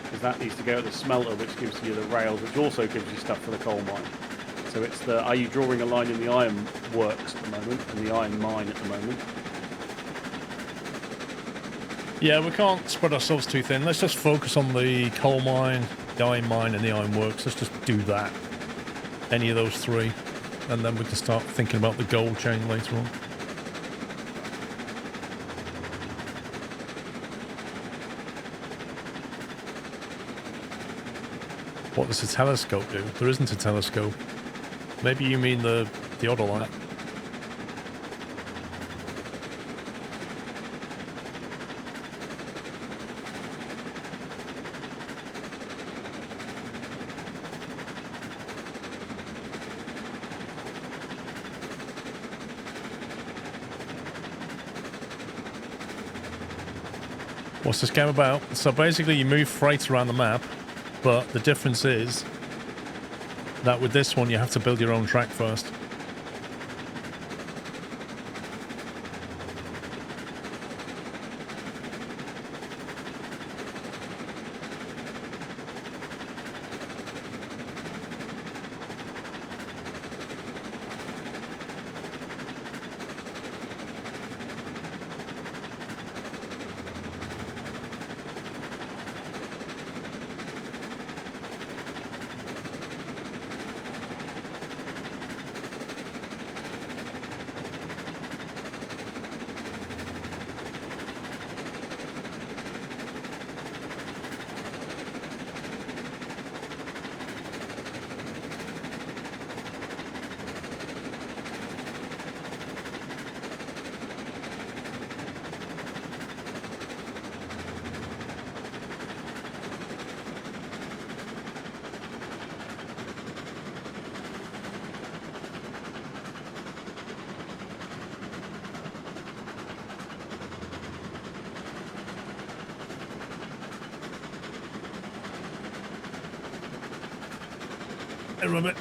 Because that needs to go at the smelter, which gives you the rails, which also gives you stuff for the coal mine. So it's the, are you drawing a line in the iron works at the moment, and the iron mine at the moment? Yeah, we can't spread ourselves too thin. Let's just focus on the coal mine, the iron mine, and the ironworks. Let's just do that. Any of those 3. And then we can start thinking about the gold chain later on. What does a telescope do? There isn't a telescope. Maybe you mean the Theodolite. What's this game about? So basically you move freight around the map, but the difference is that with this one you have to build your own track first. Hey, Robert.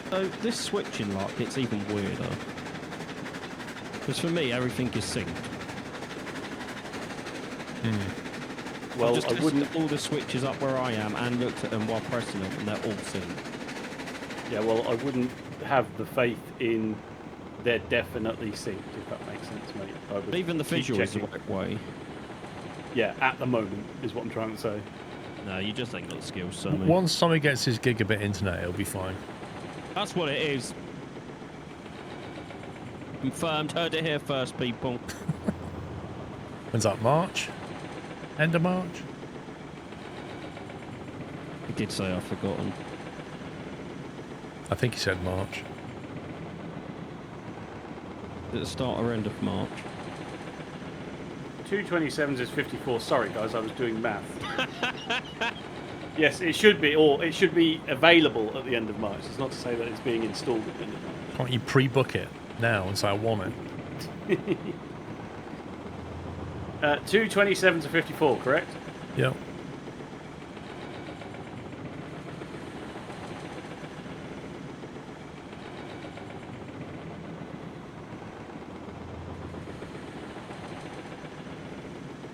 So this switching lock gets even weirder. Because for me, everything is synced. Well, I've just I tested wouldn't. all the switches up where I am and looked at them while pressing them, and they're all synced. Yeah, well, I wouldn't have the faith in they're definitely synced, if that makes sense, mate. I would Even the keep visual is the checking. right way. Yeah, at the moment is what I'm trying to say. No, you just ain't got the skills, so mate. Once Tommy gets his gigabit internet, it'll be fine. That's what it is. Confirmed. Heard it here first, people. When's that, March? End of March? He did say I've forgotten. I think he said March. At the start or end of March. 227s is 54. Sorry, guys, I was doing math. Yes, it should be, or it should be available at the end of March. It's not to say that it's being installed at the end of March. Can't you pre-book it now and say I want it? 227 to 54, correct? Yep.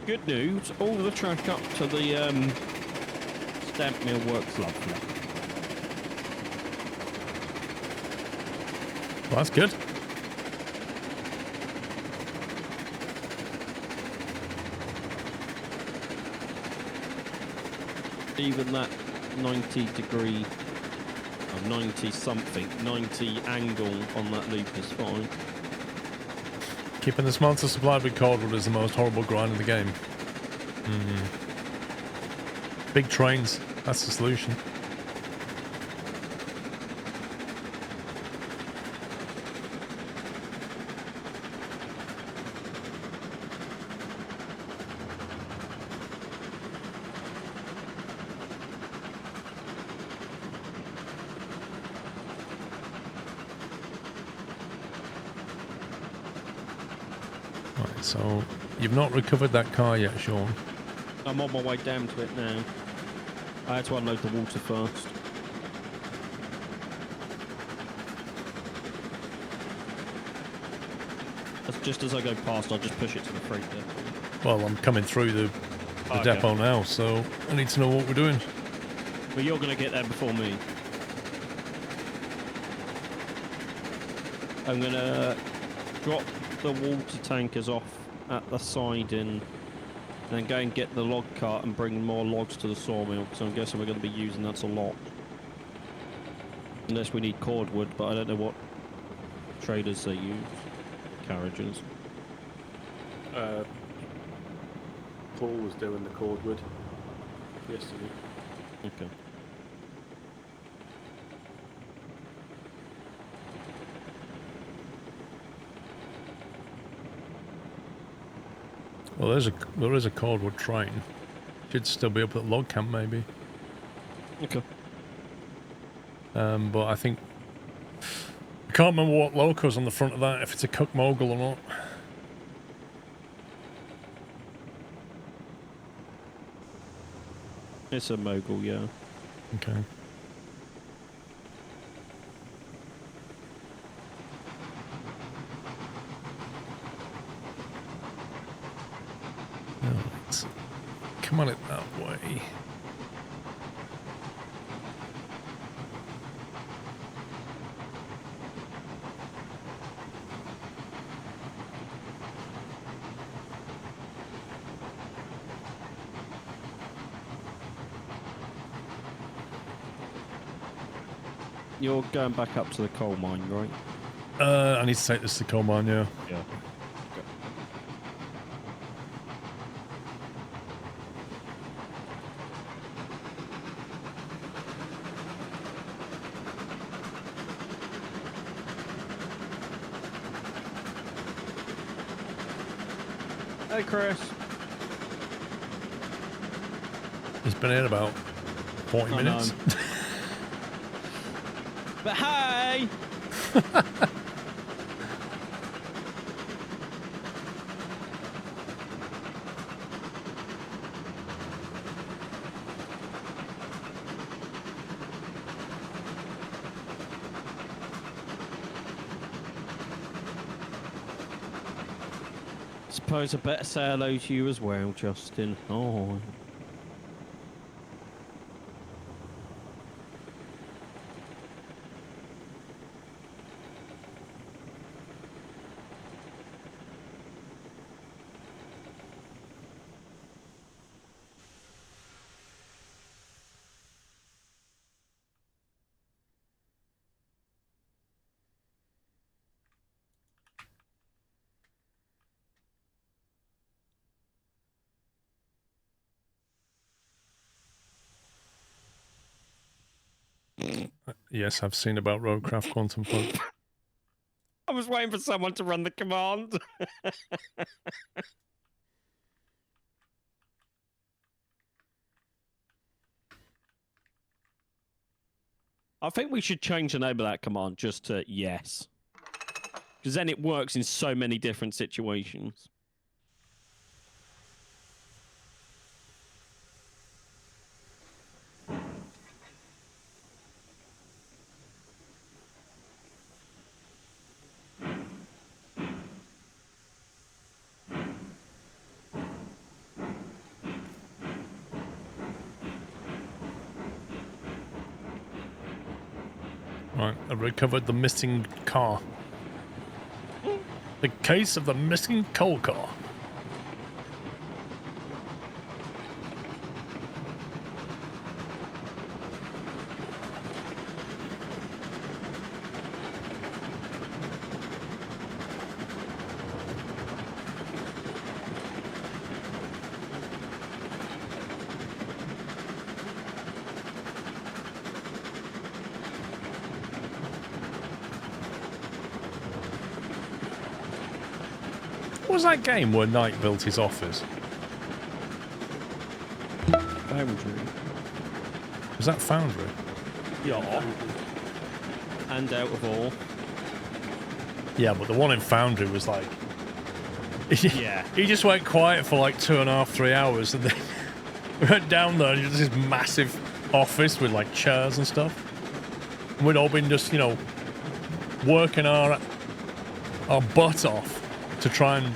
Good news, all the track up to the stamp mill works lovely. Well, that's good. Even that 90 degree, 90 something, 90 angle on that loop is fine. Keeping this monster supplied with cordwood is the most horrible grind in the game. Big trains, that's the solution. Right, so you've not recovered that car yet, Sean. I'm on my way down to it now. I had to unload the water first. Just as I go past, I'll just push it to the freight depot. Well, I'm coming through the Okay. depot now, so I need to know what we're doing. But you're going to get there before me. I'm going to drop the water tankers off at the siding, then go and get the log cart and bring more logs to the sawmill, because I'm guessing we're going to be using that a lot. Unless we need cordwood, but I don't know what traders they use. Carriages. Paul was doing the cordwood yesterday. Okay. Well, there is a Cordwood train. Should still be up at log camp maybe. Okay. But I think I can't remember what loco's on the front of that. If it's a Cook Mogul or not. It's a mogul, yeah. Okay. Right. Come on it that way. You're going back up to the coal mine, right? I need to take this to coal mine, yeah. Yeah. Hey, Chris. He's been in about 40 minutes. But hey! Suppose I better say hello to you as well, Justin. Oh. Yes, I've seen about Roadcraft Quantum Fun. I was waiting for someone to run the command. I think we should change the name of that command just to yes. Because then it works in so many different situations. Right, I recovered the missing car. The case of the missing coal car. What was that game where Knight built his office? Foundry. Was that Foundry? Yeah. And out of all. Yeah, but the one in Foundry was like... Yeah. He just went quiet for like 2.5, 3 hours, and then we went down there and it was this massive office with like chairs and stuff. And we'd all been just, you know, working our butt off to try and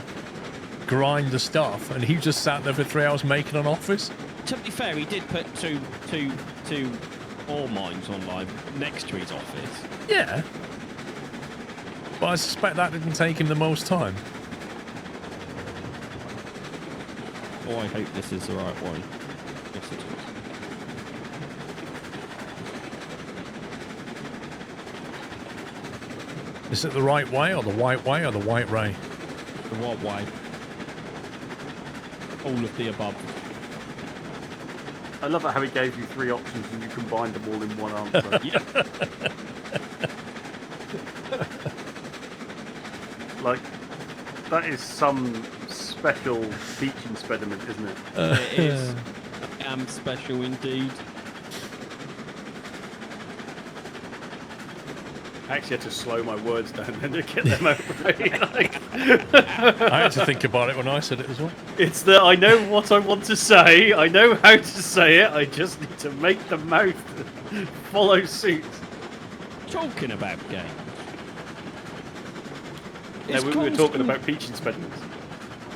grind the stuff, and he just sat there for 3 hours making an office. To be fair, he did put two ore mines online next to his office. Yeah. But I suspect that didn't take him the most time. Oh, I hope this is the right one. Yes, it is. Is it the right way, or the white way, or the white ray? The what way? All of the above. I love how he gave you 3 options and you combined them all in one answer. Like, that is some special teaching impediment, isn't it? It is. I am special indeed. I actually had to slow my words down then to get them out right. I had to think about it when I said it as well. It's that I know what I want to say, I know how to say it, I just need to make the mouth follow suit. Talking about games. No, we were talking about Peach impediments.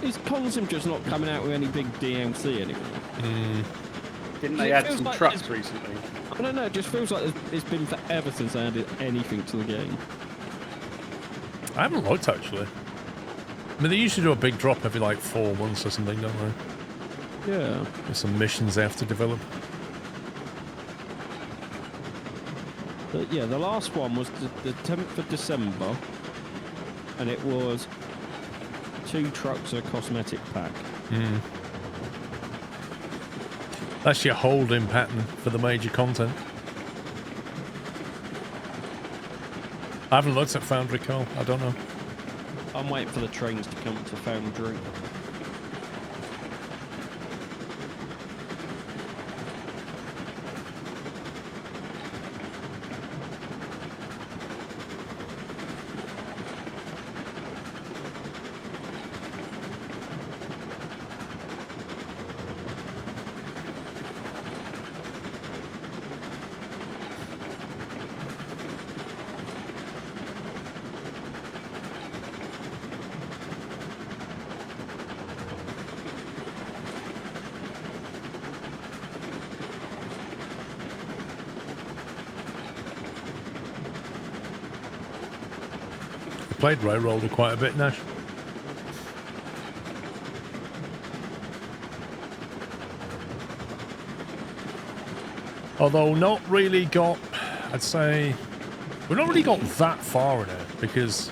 Is Consum just not coming out with any big DLC anymore? Didn't they add some trucks recently? I don't know, it just feels like it's been forever since I added anything to the game. I haven't looked, actually. I mean, they usually do a big drop every, like, 4 months or something, don't they? Yeah. There's some missions they have to develop. But yeah, the last one was the 10th of December, and it was 2 trucks and a cosmetic pack. That's your holding pattern for the major content. I haven't looked at Foundry, Cole. I don't know. I'm waiting for the trains to come to Foundry. Played Railroader quite a bit, Nash. Although not really got, I'd say, we've not really got that far in it because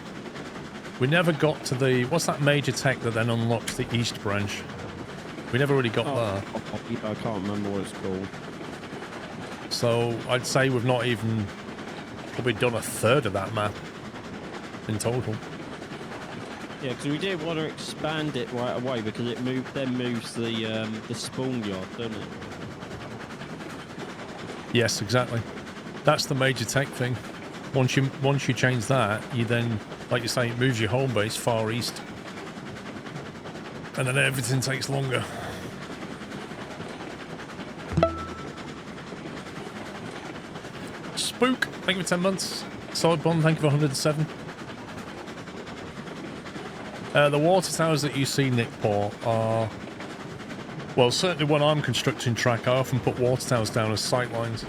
we never got to the, what's that major tech that then unlocks the East branch? We never really got there. I can't remember what it's called. So I'd say we've not even probably done a third of that map in total. Yeah, because we did want to expand it right away because it then moves the spawn yard, doesn't it? Yes, exactly. That's the major tech thing. Once you change that, you then, like you say, it moves your home base far east, and then everything takes longer. Spook, thank you for 10 months. Solid Bond, thank you for 107. The water towers that you see, Nick Paul, are... Well, certainly when I'm constructing track, I often put water towers down as sight lines.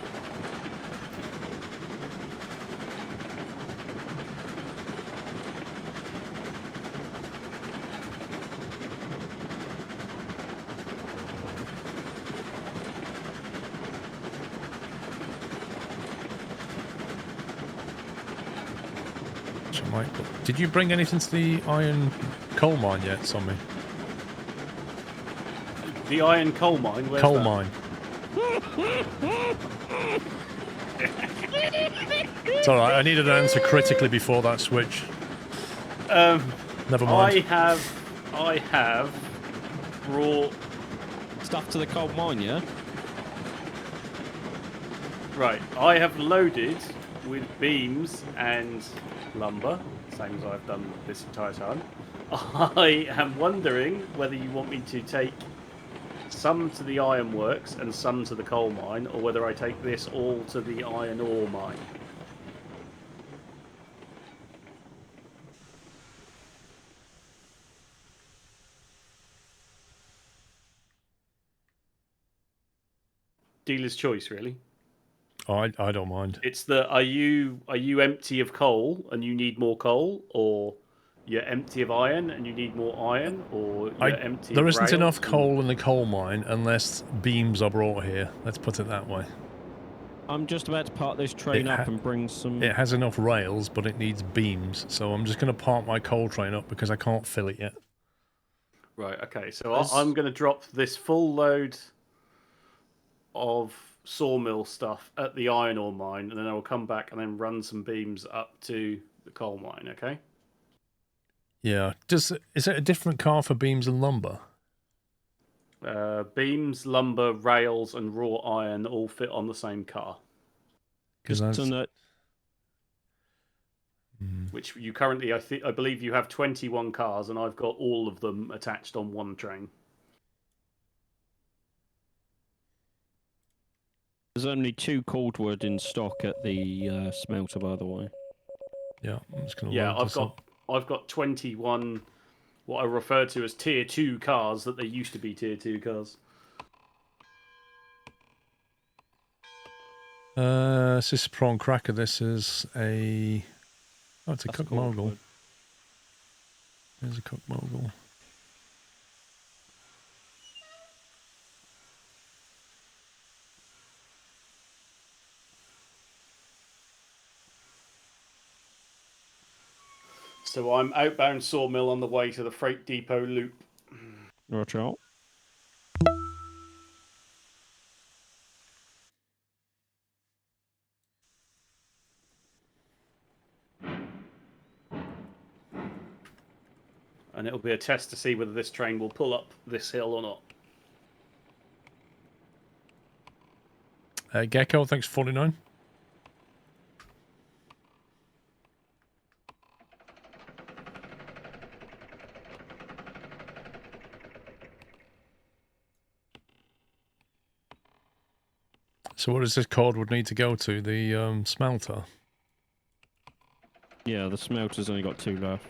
Did you bring anything to the iron coal mine yet, Sommy? The iron coal mine? Where's coal that? Mine. It's alright, I needed an answer critically before that switch. Never mind. I have brought stuff to the coal mine, yeah? Right, I have loaded with beams and lumber, same as I've done this entire time. I am wondering whether you want me to take some to the ironworks and some to the coal mine, or whether I take this all to the iron ore mine. Dealer's choice, really. Oh, I don't mind. It's the are you empty of coal and you need more coal, or you're empty of iron and you need more iron, or you're empty there of isn't rails enough coal in the coal mine unless beams are brought here. Let's put it that way. I'm just about to park this train up and bring some... It has enough rails, but it needs beams, so I'm just going to park my coal train up because I can't fill it yet. Right, okay, so I'm going to drop this full load of sawmill stuff at the iron ore mine, and then I will come back and then run some beams up to the coal mine. Okay. Yeah. Is it a different car for beams and lumber? Beams, lumber, rails, and raw iron all fit on the same car. Because Which you currently, I believe you have 21 cars, and I've got all of them attached on one train. There's only 2 cordwood in stock at the smelter, by the way. Yeah, I'm just gonna Yeah, load this up. I've got 21, what I refer to as tier 2 cars that they used to be tier 2 cars. This is prawn cracker. This is a. Oh, it's a cook mogul. There's a cook mogul. So I'm outbound sawmill on the way to the freight depot loop. Watch out. And it'll be a test to see whether this train will pull up this hill or not. Gecko, thanks for 49. So what does this cordwood need to go to? The smelter? Yeah, the smelter's only got 2 left.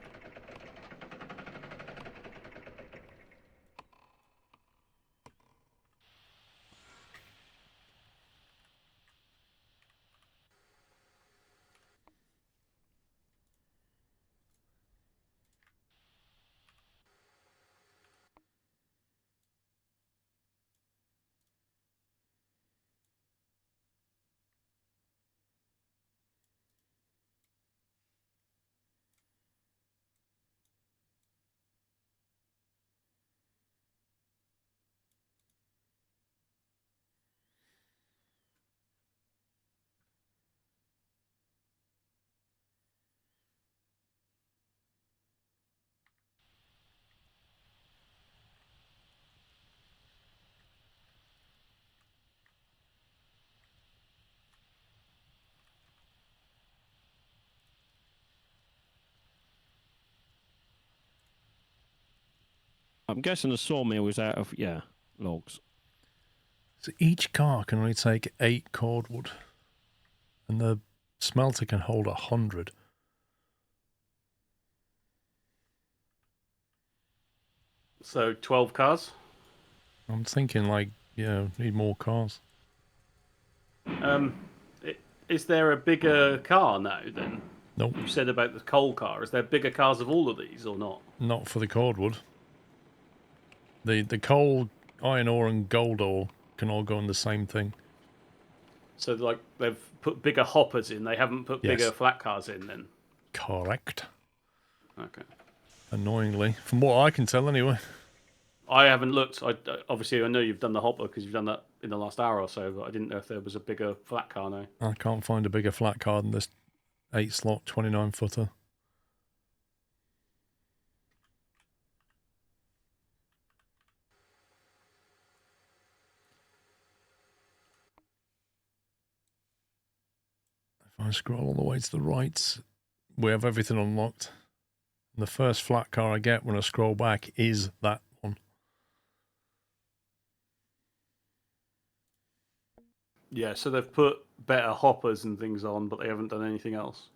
I'm guessing the sawmill is out of, logs. So each car can only take 8 cordwood. And the smelter can hold 100. So 12 cars? I'm thinking need more cars. Is there a bigger car now then? Nope. You said about the coal car. Is there bigger cars of all of these or not? Not for the cordwood. The coal, iron ore and gold ore can all go in the same thing. So like they've put bigger hoppers in, they haven't put bigger flat cars in then? Correct. Okay. Annoyingly. From what I can tell anyway. I haven't looked. Obviously I know you've done the hopper because you've done that in the last hour or so, but I didn't know if there was a bigger flat car now. I can't find a bigger flat car than this 8-slot 29-footer. If I scroll all the way to the right, we have everything unlocked. And the first flat car I get when I scroll back is that one. Yeah, so they've put better hoppers and things on, but they haven't done anything else.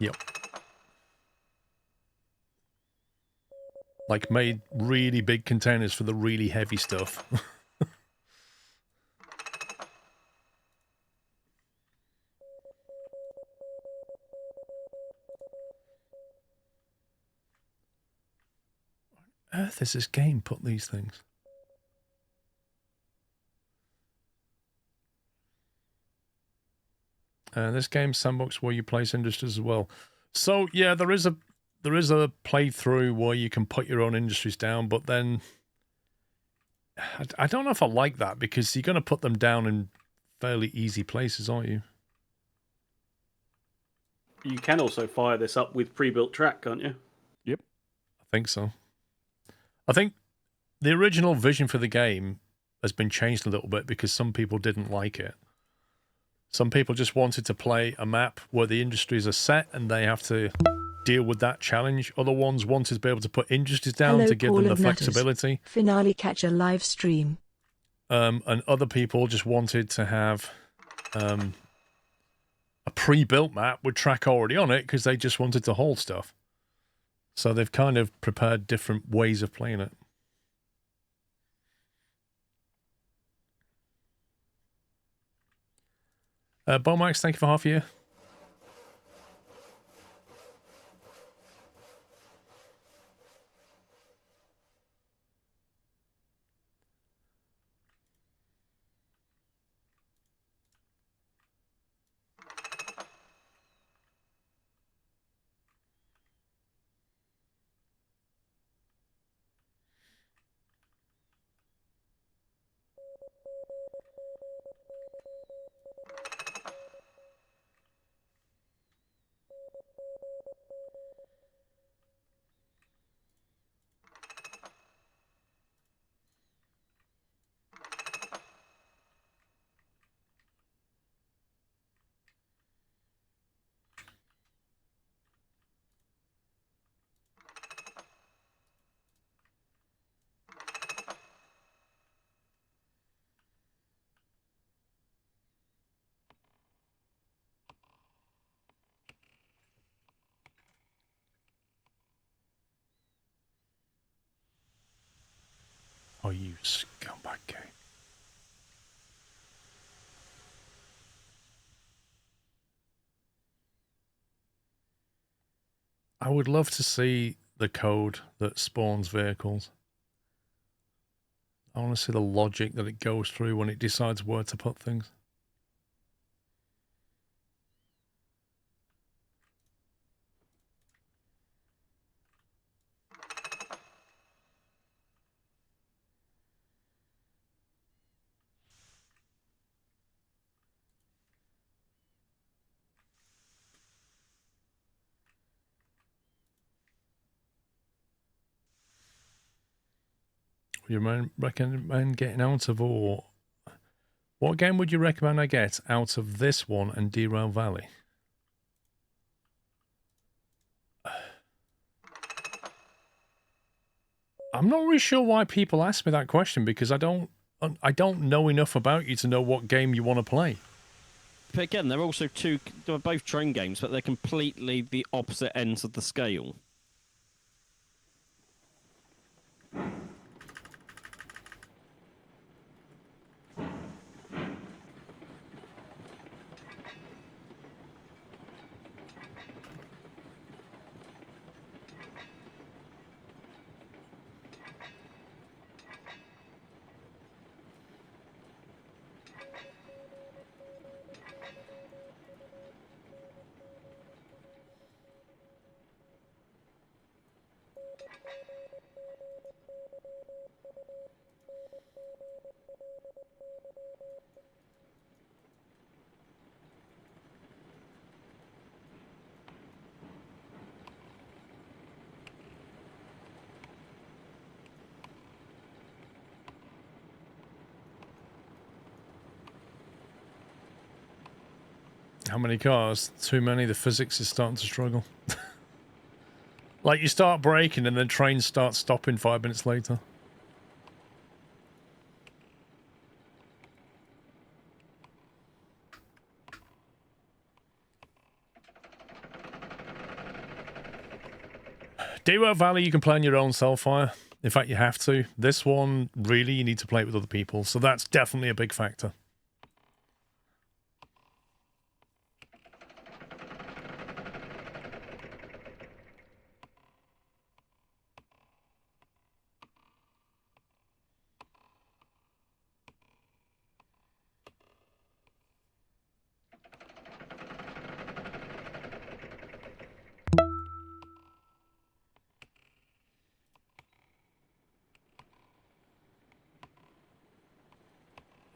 Yep. Like made really big containers for the really heavy stuff. What on earth has this game put these things? This game sandbox where you place industries as well. So yeah, there is a playthrough where you can put your own industries down, but then I don't know if I like that because you're going to put them down in fairly easy places, aren't you? You can also fire this up with pre-built track, can't you? Yep. I think so. I think the original vision for the game has been changed a little bit because some people didn't like it. Some people just wanted to play a map where the industries are set and they have to deal with that challenge. Other ones wanted to be able to put industries down to give them the flexibility. Finale catch a live stream. And other people just wanted to have a pre-built map with track already on it because they just wanted to hold stuff. So they've kind of prepared different ways of playing it. Bomax, thank you for half a year. Oh, you scumbag game. I would love to see the code that spawns vehicles. I want to see the logic that it goes through when it decides where to put things. You recommend getting out of, or what game would you recommend I get out of this one and Derail Valley? I'm not really sure why people ask me that question because I don't know enough about you to know what game you want to play. But again, they're both train games, but they're completely the opposite ends of the scale. How many cars? Too many. The physics is starting to struggle. Like you start braking and then trains start stopping 5 minutes later. Derail Valley you can play on your own Cellfire. In fact, you have to. This one, really, you need to play it with other people. So that's definitely a big factor.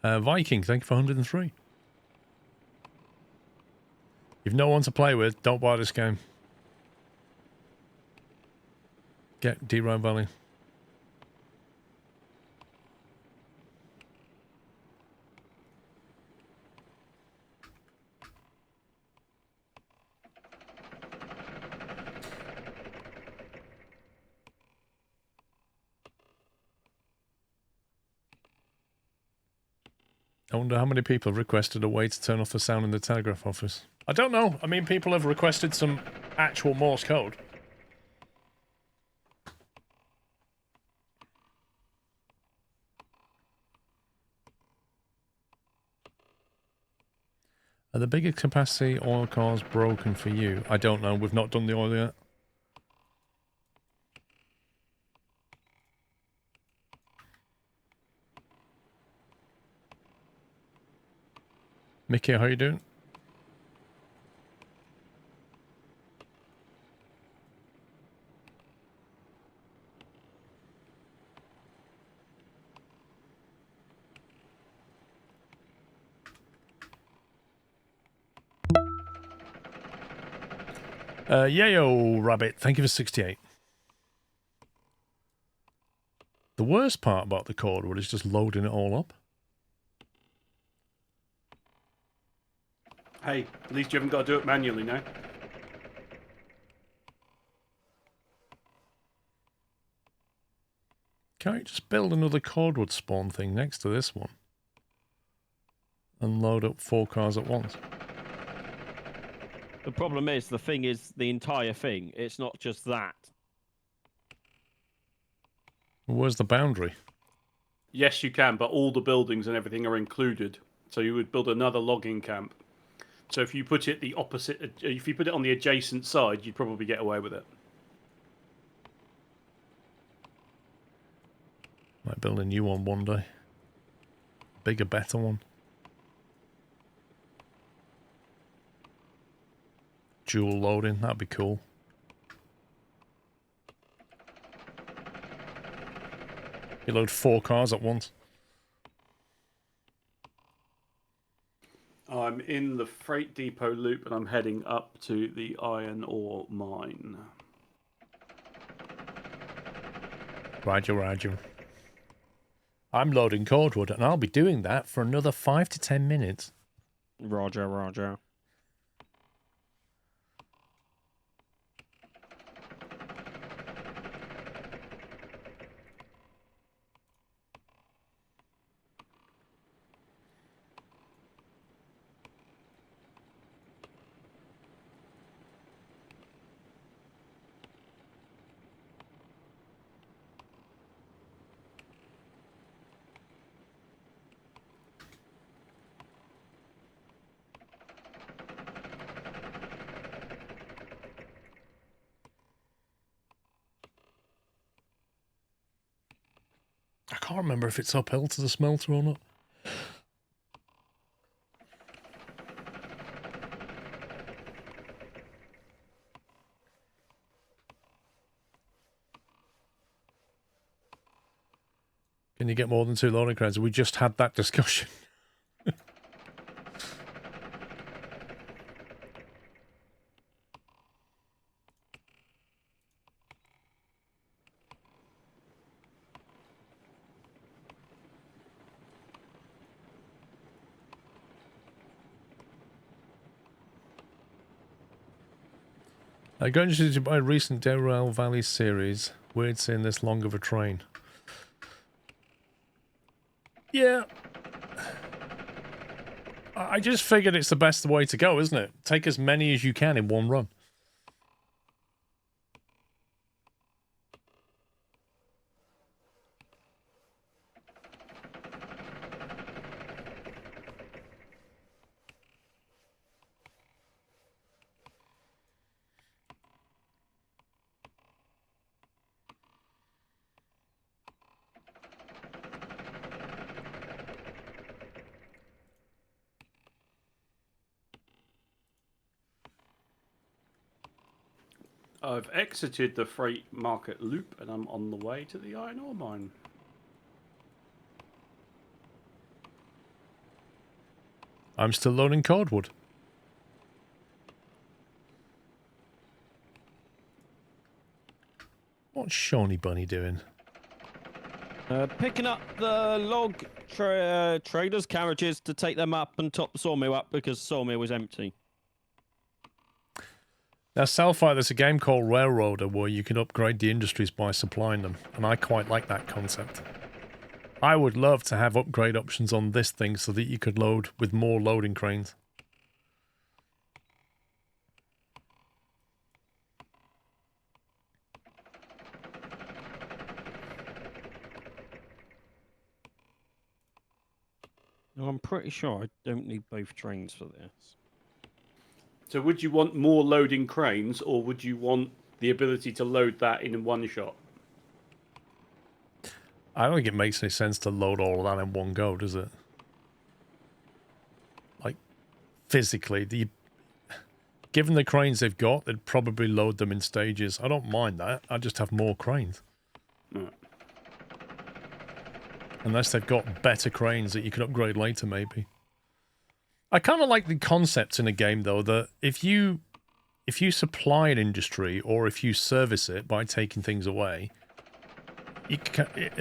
Viking, thank you for 103. You've no one to play with, don't buy this game. Get D-Ride Valley. I wonder how many people have requested a way to turn off the sound in the telegraph office. I don't know. I mean, people have requested some actual Morse code. Are the bigger capacity oil cars broken for you? I don't know. We've not done the oil yet. Mickey, how you doing? Yayo Rabbit, thank you for 68. The worst part about the cordwood is just loading it all up. Hey, at least you haven't got to do it manually now. Can't you just build another cordwood spawn thing next to this one? And load up 4 cars at once? The problem is, the thing is the entire thing. It's not just that. Where's the boundary? Yes, you can, but all the buildings and everything are included. So you would build another logging camp. So if you put it the opposite, if you put it on the adjacent side, you'd probably get away with it. Might build a new one day. Bigger, better one. Dual loading, that'd be cool. You load 4 cars at once. I'm in the freight depot loop and I'm heading up to the iron ore mine. Roger, Roger. I'm loading cordwood and I'll be doing that for another 5 to 10 minutes. Roger, Roger. I can't remember if it's uphill to the smelter or not. Can you get more than 2 loading cranes? We just had that discussion. Going to buy a recent Derail Valley series. Weird seeing this long of a train. Yeah. I just figured it's the best way to go, isn't it? Take as many as you can in one run. I've exited the freight market loop and I'm on the way to the iron ore mine. I'm still loading cordwood. What's Shawnee Bunny doing? Picking up the log traders' carriages to take them up and top the sawmill up because the sawmill was empty. Now, Salfire, there's a game called Railroader where you can upgrade the industries by supplying them, and I quite like that concept. I would love to have upgrade options on this thing so that you could load with more loading cranes. No, I'm pretty sure I don't need both trains for this. So would you want more loading cranes, or would you want the ability to load that in one shot? I don't think it makes any sense to load all of that in one go, does it? Like, physically, given the cranes they've got, they'd probably load them in stages. I don't mind that. I just have more cranes. Right. Unless they've got better cranes that you can upgrade later, maybe. I kind of like the concept in a game, though, that if you supply an industry or if you service it by taking things away,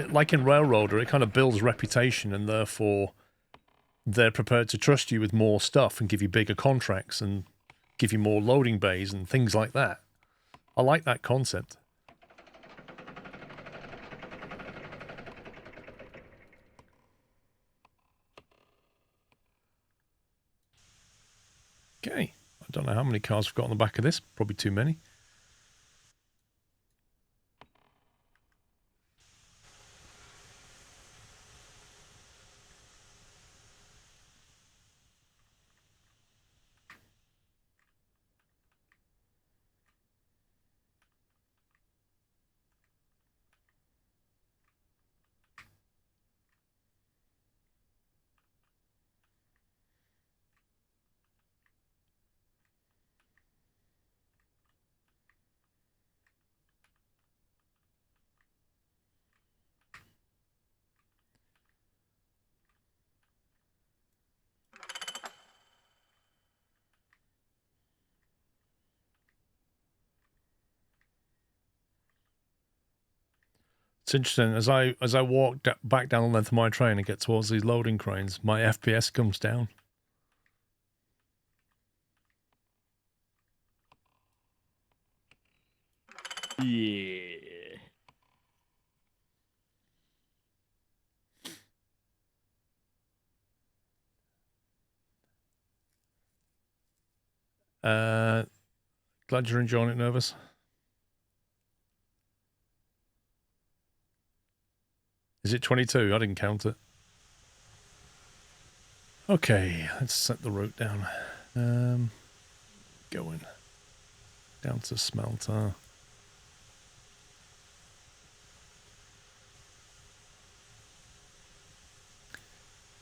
like in Railroader, it kind of builds reputation, and therefore they're prepared to trust you with more stuff and give you bigger contracts and give you more loading bays and things like that. I like that concept. Okay, I don't know how many cars we've got on the back of this. Probably too many. It's interesting, as I walk back down the length of my train and get towards these loading cranes, my FPS comes down. Yeah. Glad you're enjoying it, Nervous. Is it 22? I didn't count it. Okay, let's set the route down. Going down to smelter.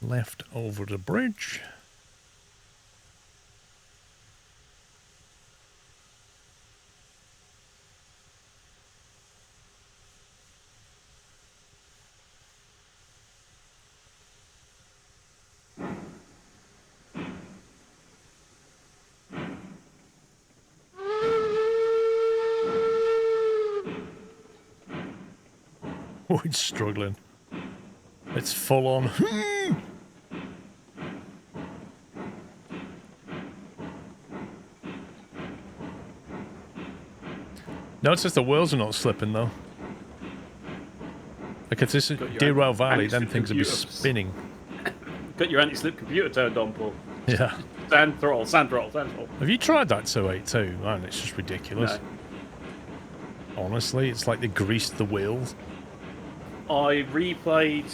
Left over the bridge. Oh, it's struggling. It's full on. Notice the wheels are not slipping, though. Like, if this is Derail Valley, then things would be spinning. Got your anti-slip computer turned on, Paul. Yeah. Sand throttle, sand throttle, sand throttle. Have you tried that 282? Man, it's just ridiculous. No. Honestly, it's like they greased the wheels. I replayed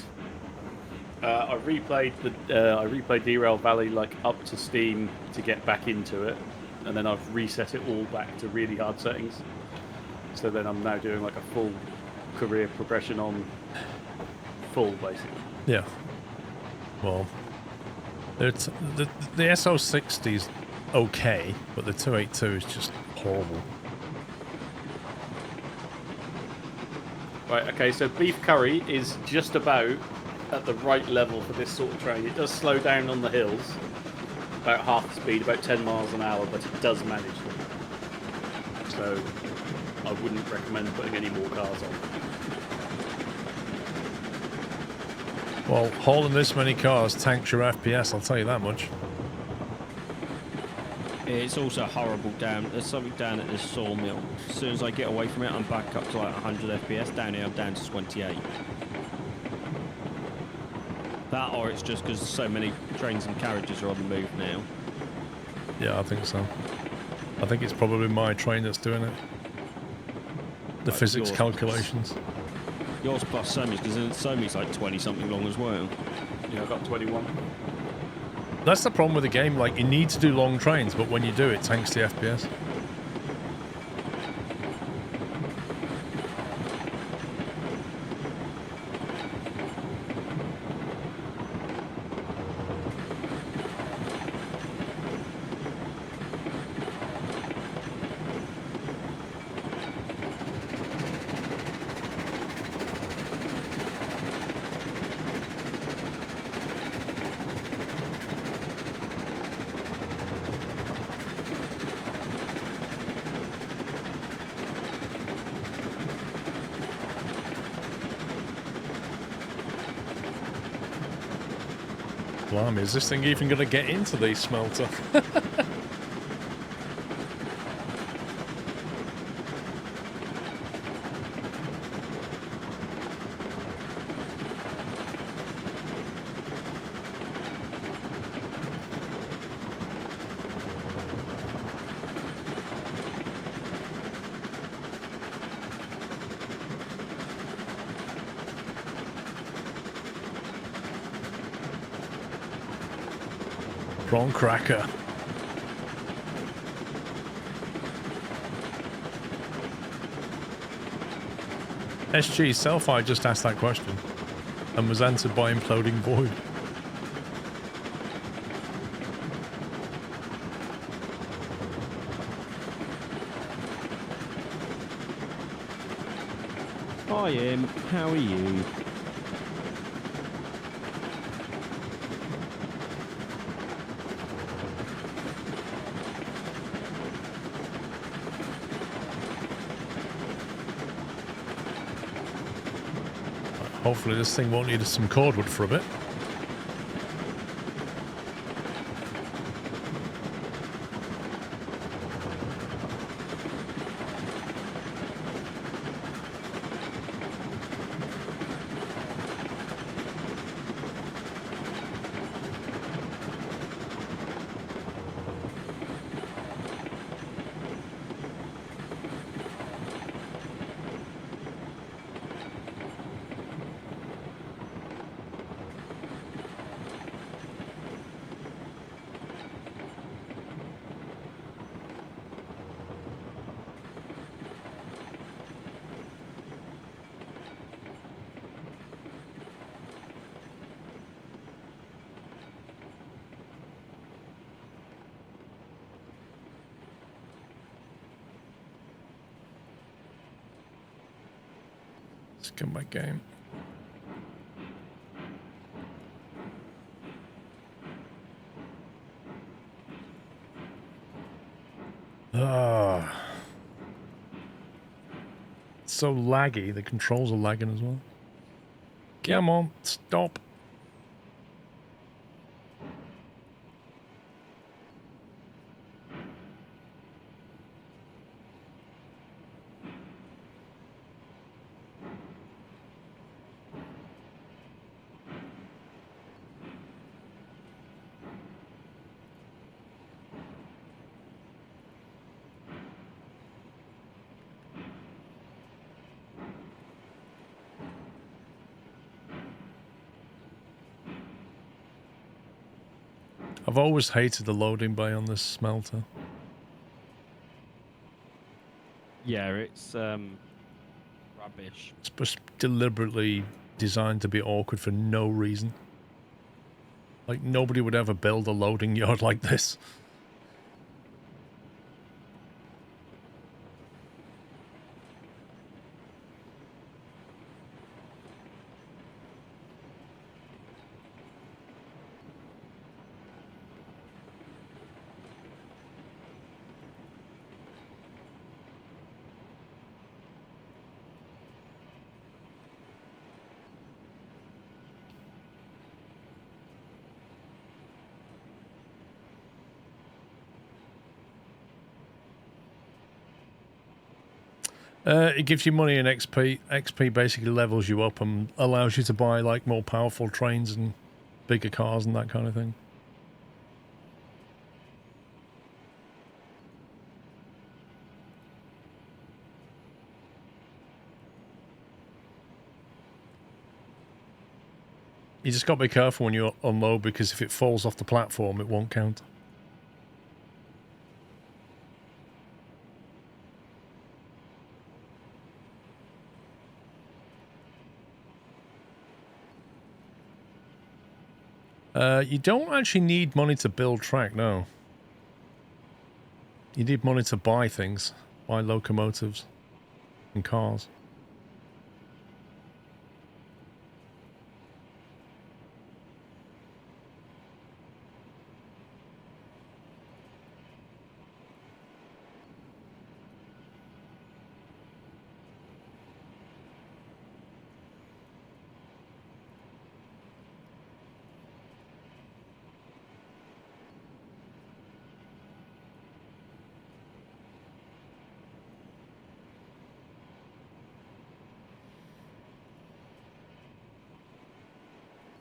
Derail Valley like up to Steam to get back into it, and then I've reset it all back to really hard settings. So then I'm now doing like a full career progression on full, basically. Yeah. Well, it's the SO60 is okay, but the 282 is just horrible. Right, okay, so beef curry is just about at the right level for this sort of train. It does slow down on the hills, about half the speed, about 10 miles an hour, but it does manage them. So I wouldn't recommend putting any more cars on. Well, hauling this many cars tanks your FPS, I'll tell you that much. It's also horrible down. There's something down at this sawmill. As soon as I get away from it, I'm back up to like 100 FPS. Down here, I'm down to 28. That, or it's just because so many trains and carriages are on the move now. Yeah, I think so. I think it's probably my train that's doing it. The Like physics yours calculations. Yours plus Somi's, because Somi's like 20 something long as well. Yeah, I got 21. That's the problem with the game. Like, you need to do long trains, but when you do, it tanks the FPS. Blimey, is this thing even going to get into the smelter? Prawn cracker. SG Selfie just asked that question and was answered by imploding void. Hi, Im. How are you? Hopefully this thing won't need some cordwood for a bit. Scumbag game. So laggy. The controls are lagging as well. Come on, stop. I've always hated the loading bay on this smelter. Yeah, it's rubbish. It's just deliberately designed to be awkward for no reason. Like, nobody would ever build a loading yard like this. It gives you money and XP. XP basically levels you up and allows you to buy like more powerful trains and bigger cars and that kind of thing. You just got to be careful when you unload, because if it falls off the platform, it won't count. You don't actually need money to build track, no. You need money to buy things, buy locomotives and cars.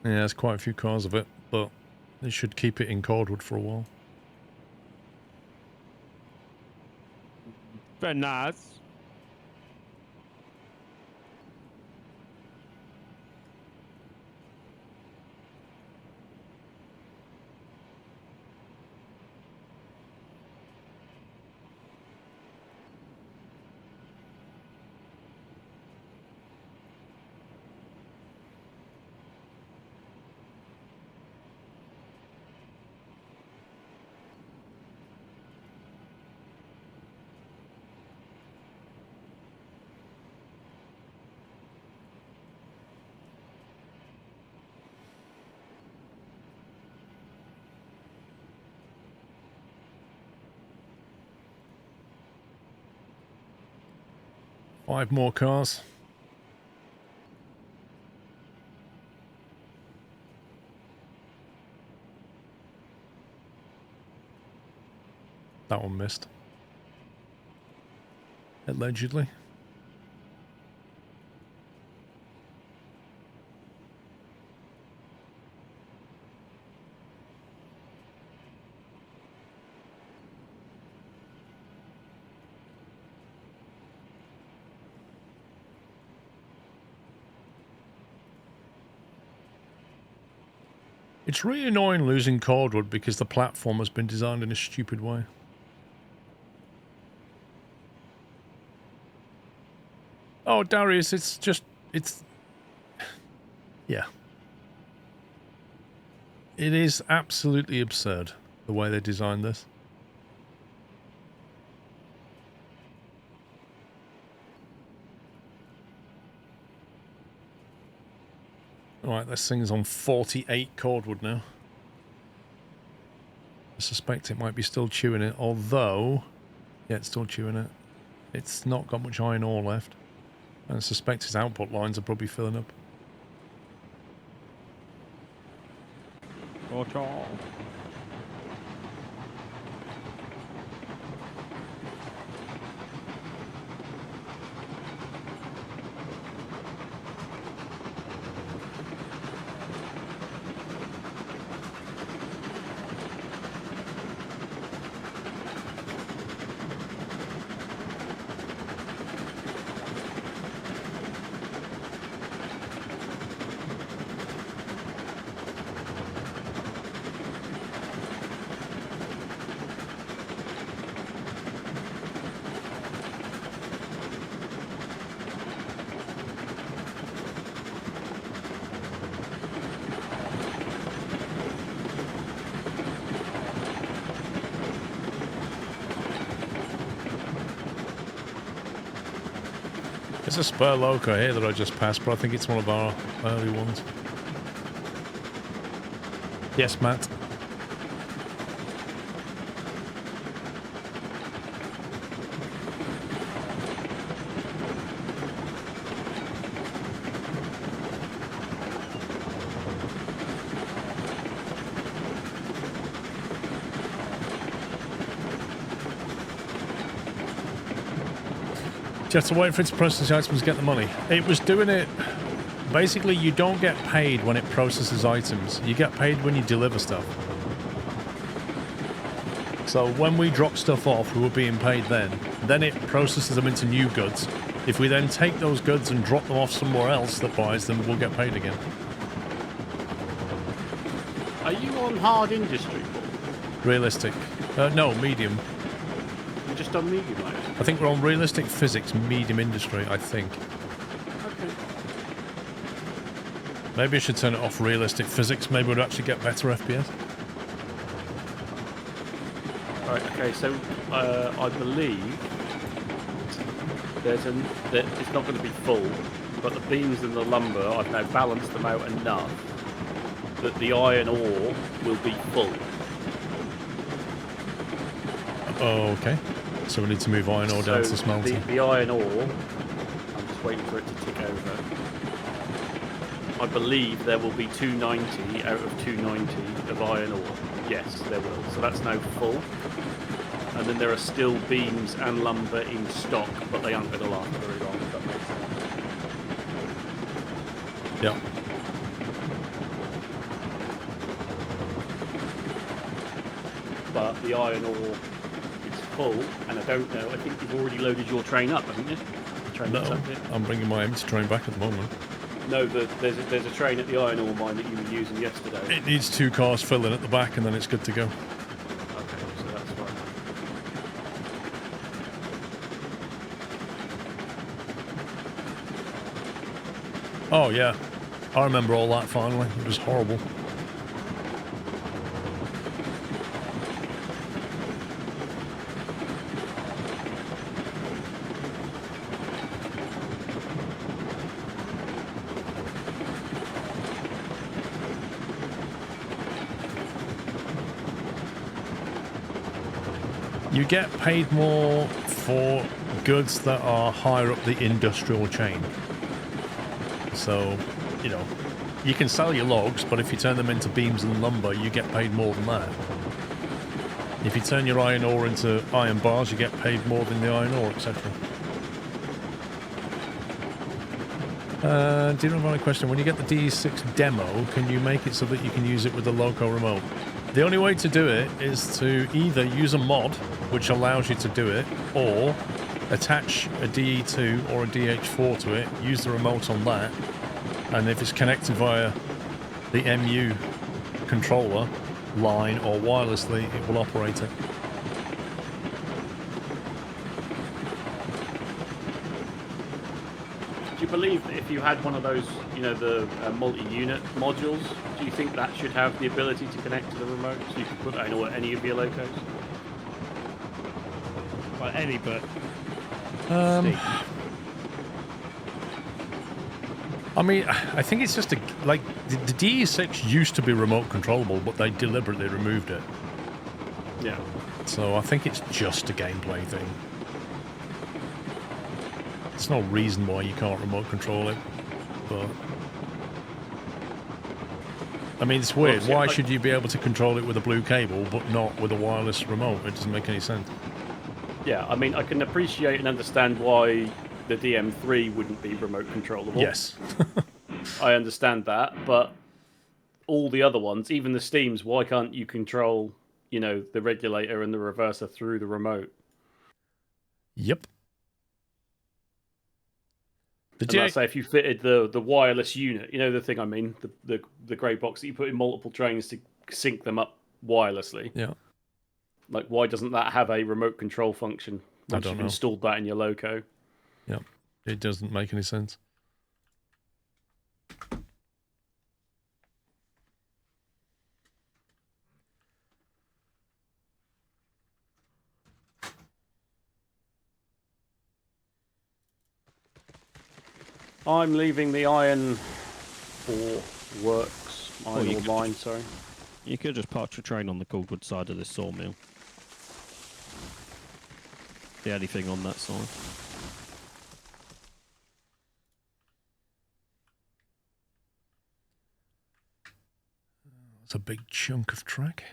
Yeah, there's quite a few cars of it, but they should keep it in Cordwood for a while. Very nice. Five more cars. That one missed. Allegedly. It's really annoying losing Cordwood because the platform has been designed in a stupid way. Oh, Darius, it's... Yeah. It is absolutely absurd, the way they designed this. Alright, this thing's on 48 Cordwood now. I suspect it might be still chewing it, although... Yeah, it's still chewing it. It's not got much iron ore left. And I suspect its output lines are probably filling up. Gotcha. There's a spur loco here that I just passed, but I think it's one of our early ones. Yes, Matt. you have to wait for it to process the items to get the money? It was doing it... Basically, you don't get paid when it processes items. You get paid when you deliver stuff. So when we drop stuff off, we were being paid then. Then it processes them into new goods. If we then take those goods and drop them off somewhere else that buys them, we'll get paid again. Are you on hard industry, Paul? Realistic. No, medium. You're just on medium mode? I think we're on realistic physics, medium industry, I think. Okay. Maybe I should turn it off realistic physics. Maybe we'd actually get better FPS. Right, okay, so I believe it's not going to be full, but the beams and the lumber, I've now balanced them out enough that the iron ore will be full. Oh, okay. So we need to move iron ore down to smelting. The iron ore, I'm just waiting for it to tick over. I believe there will be 290 out of 290 of iron ore. Yes, there will. So that's now full. And then there are still beams and lumber in stock, but they aren't going to last very long, if that makes sense. Yeah. But the iron ore is full, and I don't know, I think you've already loaded your train up, haven't you? The train that's No, up here. I'm bringing my empty train back at the moment. No, there's a train at the iron ore mine that you were using yesterday. It needs 2 cars filling at the back and then it's good to go. Okay, so that's fine. Oh, yeah. I remember all that finally. It was horrible. You get paid more for goods that are higher up the industrial chain. So, you know, you can sell your logs, but if you turn them into beams and lumber, you get paid more than that. If you turn your iron ore into iron bars, you get paid more than the iron ore, etc. Do you have a question? When you get the D6 demo, can you make it so that you can use it with the local remote? The only way to do it is to either use a mod, which allows you to do it, or attach a DE2 or a DH4 to it, use the remote on that, and if it's connected via the MU controller line or wirelessly, it will operate it. Do you believe that if you had one of those, you know, the multi-unit modules, do you think that should have the ability to connect to the remote so you can put that in any of your locos? Well, any but. I mean, I think it's just like the DE6 used to be remote controllable, but they deliberately removed it. Yeah. So I think it's just a gameplay thing. There's no reason why you can't remote control it, but I mean, it's weird. Why should you be able to control it with a blue cable, but not with a wireless remote? It doesn't make any sense. Yeah, I mean, I can appreciate and understand why the DM3 wouldn't be remote controllable. Yes. I understand that, but all the other ones, even the Steams, why can't you control, you know, the regulator and the reverser through the remote? Yep. And let's say if you fitted the wireless unit, you know the thing I mean, the grey box that you put in multiple trains to sync them up wirelessly. Yeah. Like, why doesn't that have a remote control function once you've installed that in your loco? Yeah, it doesn't make any sense. I'm leaving the iron ore works, iron ore mine, sorry. You could just park your train on the Goldwood side of this sawmill. The only thing on that side. It's a big chunk of track.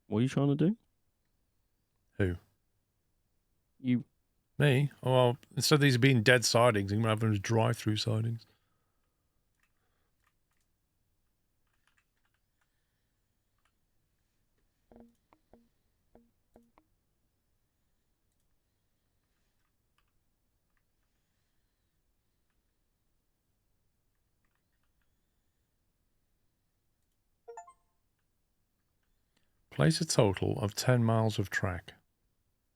What are you trying to do? Who? You. Me? Oh, well, instead of these being dead sidings, I'm going to have them as drive-through sidings. Place a total of 10 miles of track.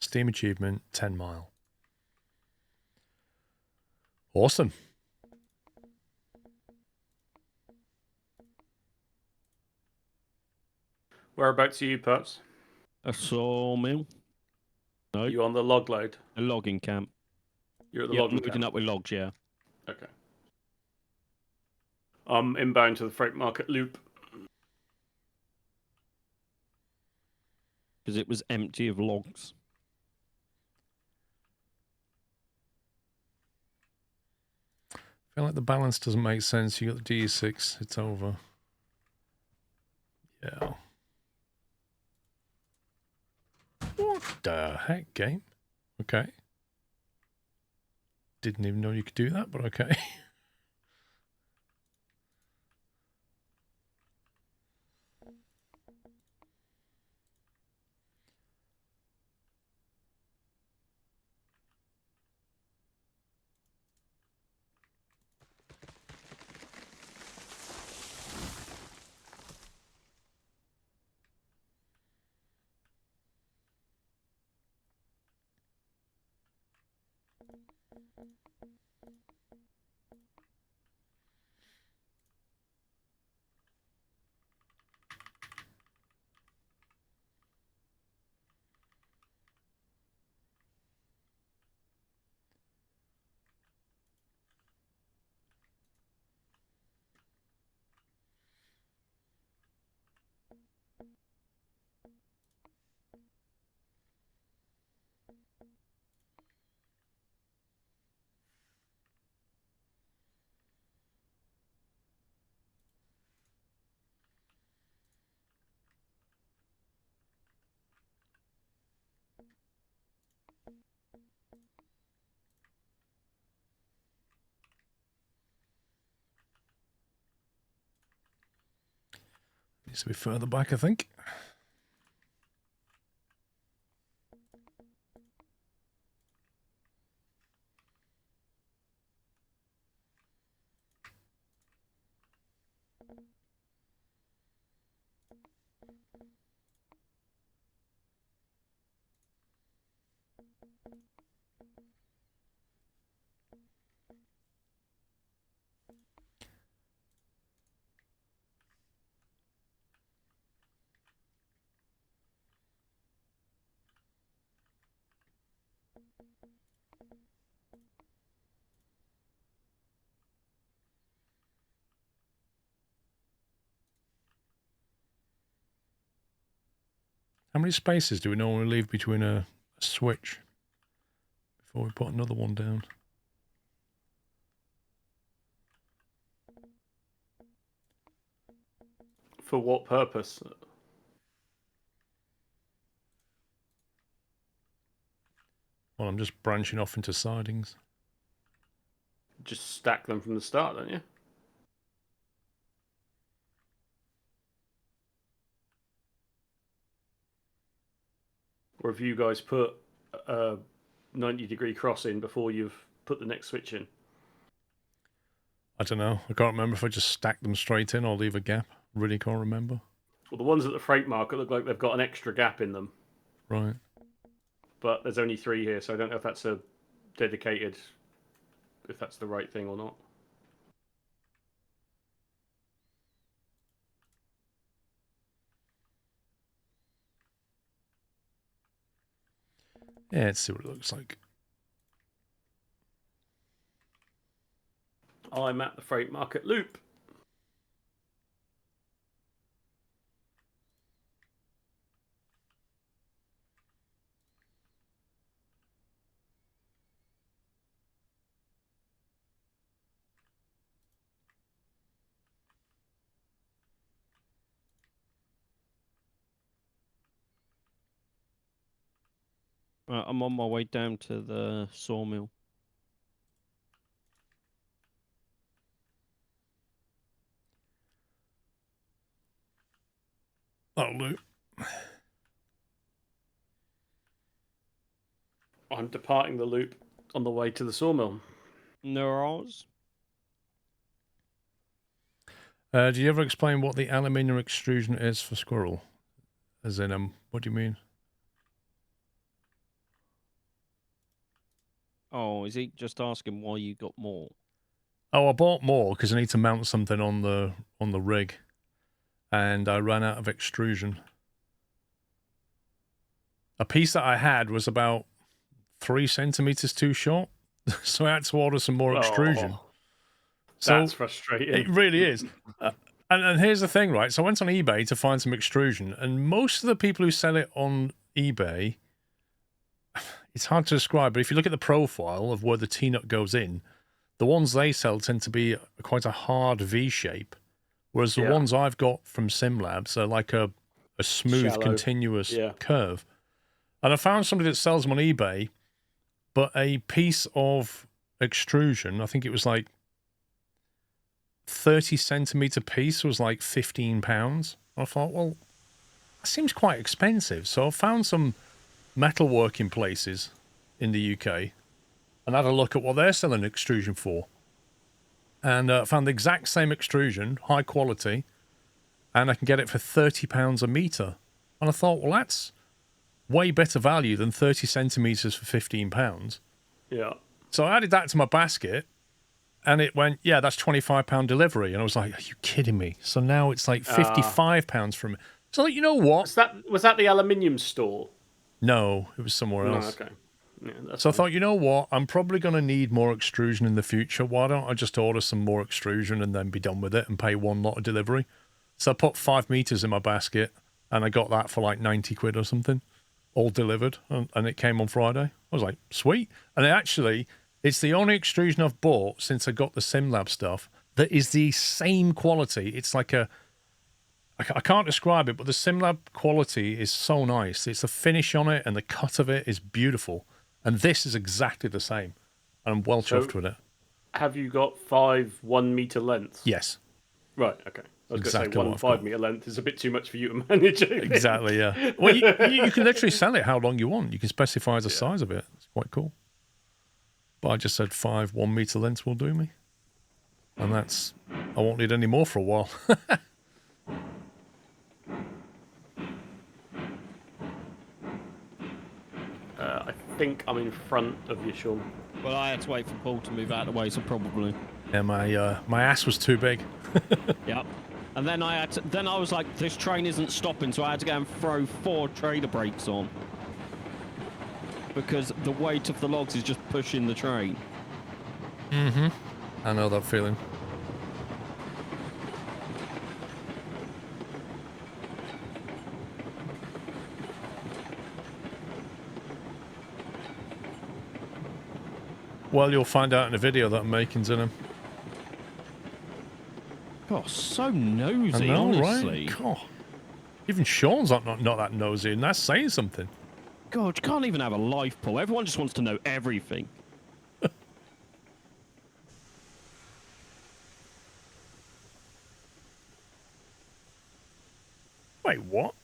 Steam achievement, 10 mile. Awesome. Whereabouts are you, Pups? A sawmill. No. You on the log load? A logging camp. You're at the Yeah, logging loading camp. up with logs, yeah. Okay. I'm inbound to the freight market loop. Because it was empty of logs. I feel like the balance doesn't make sense. You got the D6, it's over. Yeah. What the heck, game? Okay. Didn't even know you could do that, but okay. Needs to be further back, I think. How many spaces do we normally leave between a switch before we put another one down? For what purpose? Well, I'm just branching off into sidings. Just stack them from the start, don't you? Or have you guys put a 90-degree cross in before you've put the next switch in? I don't know. I can't remember if I just stack them straight in or leave a gap. Really can't remember. Well, the ones at the freight market look like they've got an extra gap in them. Right. But there's only 3 here, so I don't know if that's a dedicated, if that's the right thing or not. Yeah, let's see what it looks like. I'm at the freight market loop. I'm on my way down to the sawmill. That'll do. I'm departing the loop on the way to the sawmill. Neuros. Do you ever explain what the aluminium extrusion is for Squirrel? As in, what do you mean? Oh, is he just asking why you got more? Oh, I bought more because I need to mount something on the rig, and I ran out of extrusion. A piece that I had was about 3 centimeters too short, so I had to order some more extrusion. That's frustrating. It really is. And here's the thing, right? So I went on eBay to find some extrusion, and most of the people who sell it on eBay, it's hard to describe, but if you look at the profile of where the T-nut goes in, the ones they sell tend to be quite a hard V shape, whereas the ones I've got from SimLabs are like a smooth, shallow, continuous curve. And I found somebody that sells them on eBay, but a piece of extrusion, I think it was like 30 centimeter piece, was like £15. I thought, well, that seems quite expensive. So I found some metalworking places in the UK and had a look at what they're selling extrusion for. And found the exact same extrusion, high quality, and I can get it for £30 a meter. And I thought, well, that's way better value than 30 centimeters for £15. Yeah. So I added that to my basket, and it went, yeah, that's £25 delivery. And I was like, are you kidding me? So now it's like £55 from it. So, like, you know what? Was that the aluminium store? No, it was somewhere else. Okay. Yeah, so I thought, you know what? I'm probably going to need more extrusion in the future. Why don't I just order some more extrusion and then be done with it and pay one lot of delivery? So I put 5 meters in my basket, and I got that for like 90 quid or something, all delivered, and it came on Friday. I was like, sweet. And it's the only extrusion I've bought since I got the SimLab stuff that is the same quality. It's like I can't describe it, but the SimLab quality is so nice. It's the finish on it and the cut of it is beautiful. And this is exactly the same. And I'm well chuffed with it. Have you got 5 1 meter lengths? Yes. Right, okay. I was exactly going to say 1 5 meter length is a bit too much for you to manage. Exactly, yeah. Well, you can literally sell it how long you want. You can specify the size of it. It's quite cool. But I just said 5 1 meter lengths will do me. And I won't need any more for a while. I think I'm in front of you, Sean. Well, I had to wait for Paul to move out of the way, so probably. Yeah, my ass was too big. Yep. And then I was like, this train isn't stopping, so I had to go and throw 4 trailer brakes on. Because the weight of the logs is just pushing the train. Mm-hmm. I know that feeling. Well, you'll find out in a video that I'm making, Zinham. Oh, so nosy, I know, honestly. Right? God. Even Sean's not that nosy, and that's saying something. God, you can't even have a life, Paul. Everyone just wants to know everything. Wait, what?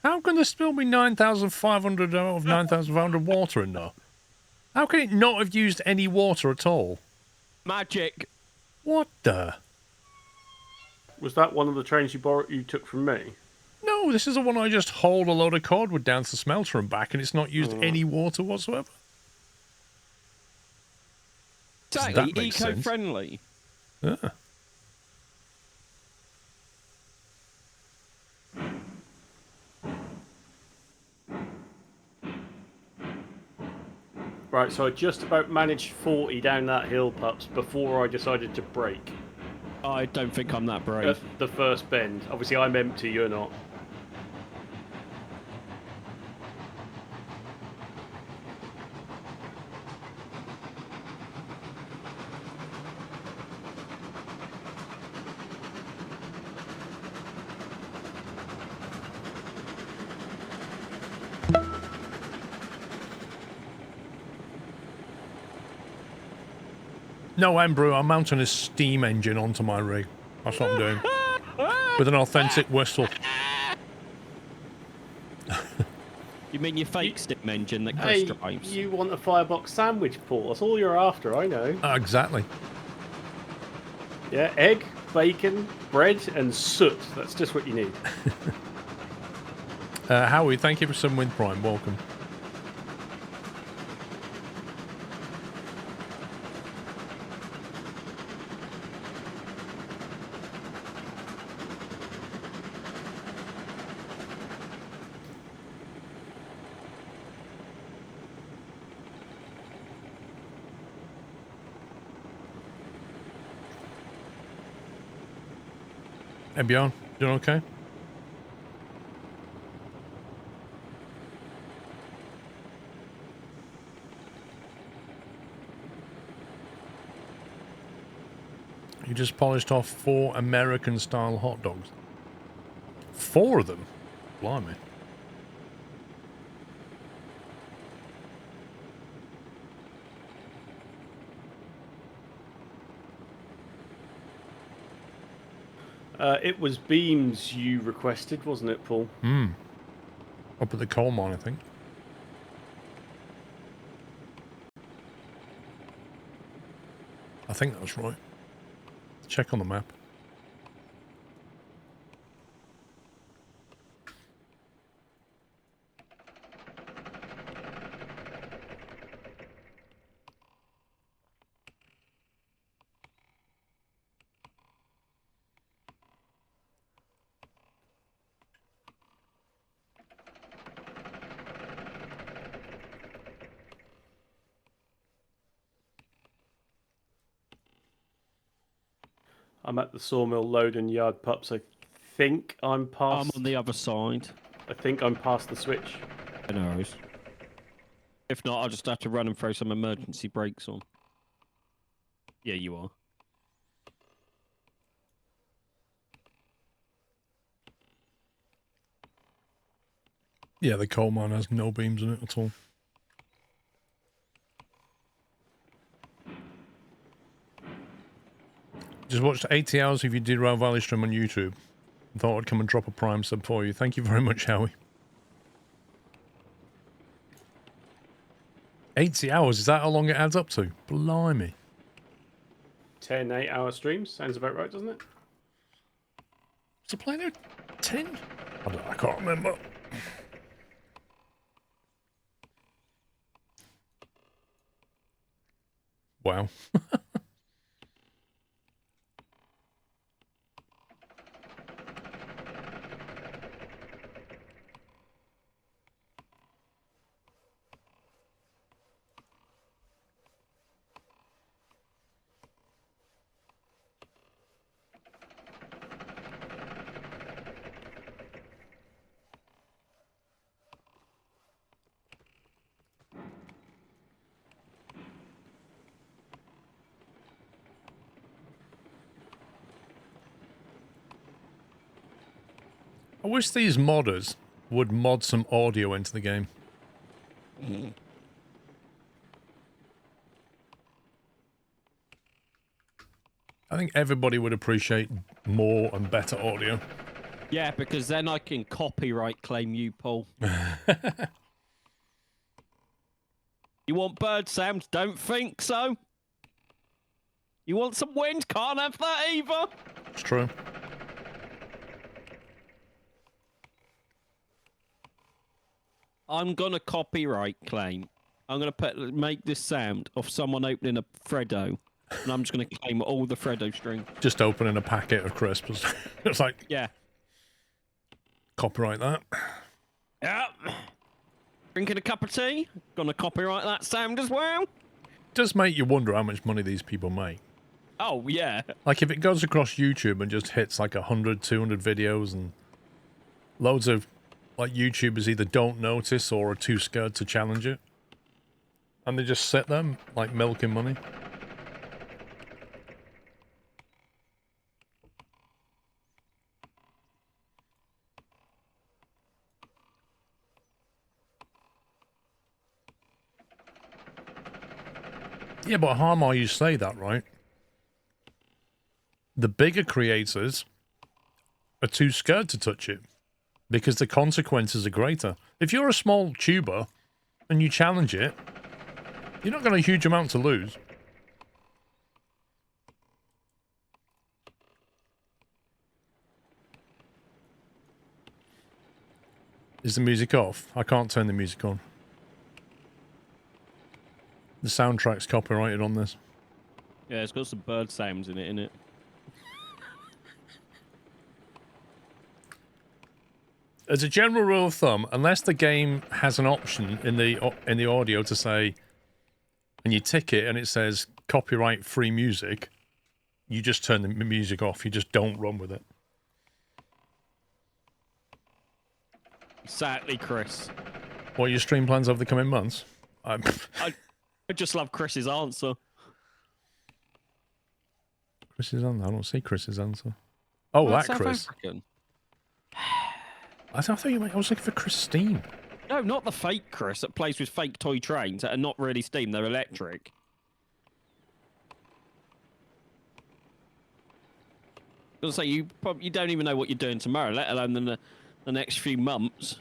How can there still be 9,500 out of 9,500 water in there? How can it not have used any water at all? Magic. What the? Was that one of the trains you took from me? No, this is the one I just hauled a load of cordwood down to the smelter and back, and it's not used any water whatsoever. Exactly, eco-friendly. Yeah. Right, so I just about managed 40 down that hill, pups, before I decided to brake. I don't think I'm that brave. At the first bend. Obviously, I'm empty, you're not. No, Embrew, I'm mounting a steam engine onto my rig. That's what I'm doing. With an authentic whistle. You mean your fake steam engine that Chris Hey, drives? you want a firebox sandwich, Paul? That's all you're after, I know. Exactly. Yeah, egg, bacon, bread, and soot. That's just what you need. Howie, thank you for some Wind Prime. Welcome. Hey, Bjorn, doing okay? You just polished off 4 American-style hot dogs. 4 of them? Blimey. It was beams you requested, wasn't it, Paul? Hmm. Up at the coal mine, I think. I think that's right. Check on the map. I'm at the sawmill loading yard pups. I think I'm past. I'm on the other side. I think I'm past the switch. No worries. If not, I'll just have to run and throw some emergency brakes on. Yeah, you are. Yeah, the coal mine has no beams in it at all. Just watched 80 hours of your Derail Valley stream on YouTube. Thought I'd come and drop a Prime sub for you. Thank you very much, Howie. 80 hours, is that how long it adds up to? Blimey. 10 8-hour streams. Sounds about right, doesn't it? Was it playing there 10? I can't remember. Wow. I wish these modders would mod some audio into the game. I think everybody would appreciate more and better audio. Yeah, because then I can copyright claim you, Paul. You want bird sounds? Don't think so. You want some wind? Can't have that either. It's true. I'm gonna copyright claim. I'm gonna make this sound of someone opening a Freddo, and I'm just gonna claim all the Freddo string. Just opening a packet of crisps. It's like, Yeah. copyright that. Yeah. Drinking a cup of tea. Gonna copyright that sound as well. Does make you wonder how much money these people make. Oh yeah. Like if it goes across YouTube and just hits like 100, 200 videos and loads of like YouTubers either don't notice or are too scared to challenge it. And they just sit there like milking money. Yeah, but Harmar, you say that, right? The bigger creators are too scared to touch it because the consequences are greater. If you're a small tuber and you challenge it, you're not got a huge amount to lose. Is the music off? I can't turn the music on. The soundtrack's copyrighted on this. Yeah, it's got some bird sounds in it, innit? As a general rule of thumb, unless the game has an option in the audio to say, and you tick it and it says copyright free music, you just turn the music off. You just don't run with it. Exactly, Chris. What are your stream plans over the coming months? I just love Chris's answer. Chris's answer? I don't see Chris's answer. Oh, Well, that South Chris. African. I thought you meant I was looking for Chris Steam. No, not the fake Chris that plays with fake toy trains that are not really steam, they're electric. I was gonna say, you don't even know what you're doing tomorrow, let alone the next few months.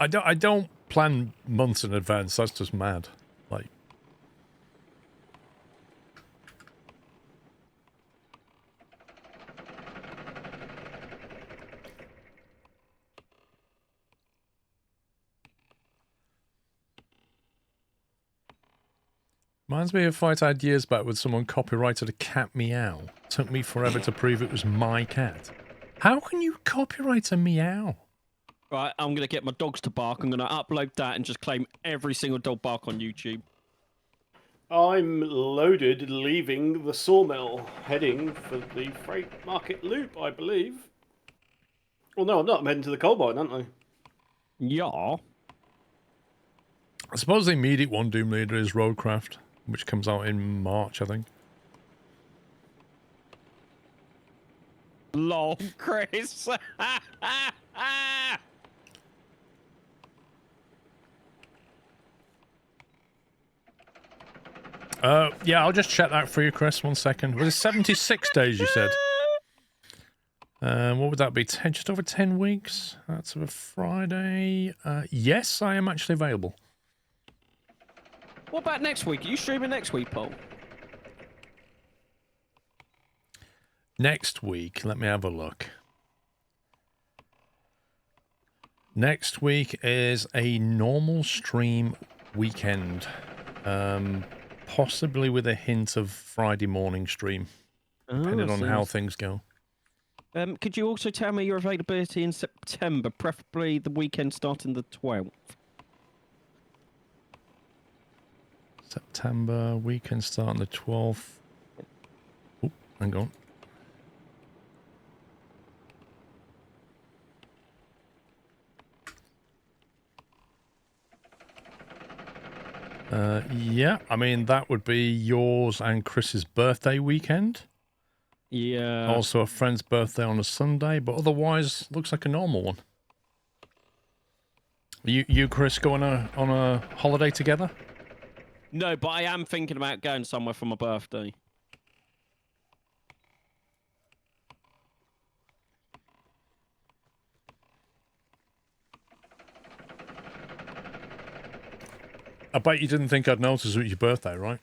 I don't plan months in advance. That's just mad. Like, reminds me of a fight I had years back with someone copyrighted a cat meow. Took me forever to prove it was my cat. How can you copyright a meow? Right, I'm going to get my dogs to bark. I'm going to upload that and just claim every single dog bark on YouTube. I'm loaded, leaving the sawmill, heading for the freight market loop, I believe. Well, no, I'm not. I'm heading to the coal mine, aren't I? Yeah. I suppose the immediate one, Doom Leader, is Roadcraft, which comes out in March, I think. Lol, Chris. Yeah, I'll just check that for you, Chris. 1 second. Was it 76 days, you said? What would that be? Just over 10 weeks? That's a Friday. Yes, I am actually available. What about next week? Are you streaming next week, Paul? Next week, let me have a look. Next week is a normal stream weekend. Possibly with a hint of Friday morning stream, depending on how things go. Could you also tell me your availability in September, preferably the weekend starting the 12th? September, weekend starting the 12th. Oh, hang on. Yeah, I mean, that would be yours and Chris's birthday weekend. Yeah. Also a friend's birthday on a Sunday, but otherwise, looks like a normal one. You Chris, go on a holiday together? No, but I am thinking about going somewhere for my birthday. I bet you didn't think I'd notice it was your birthday, right?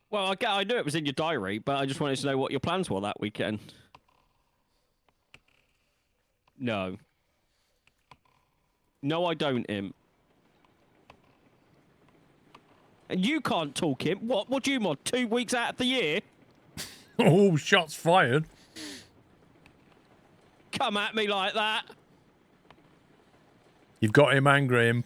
Well, I knew it was in your diary, but I just wanted to know what your plans were that weekend. No. No, I don't, Imp. And you can't talk, Imp. What do you mod? 2 weeks out of the year? Oh, shots fired. Come at me like that. You've got him angry, Imp.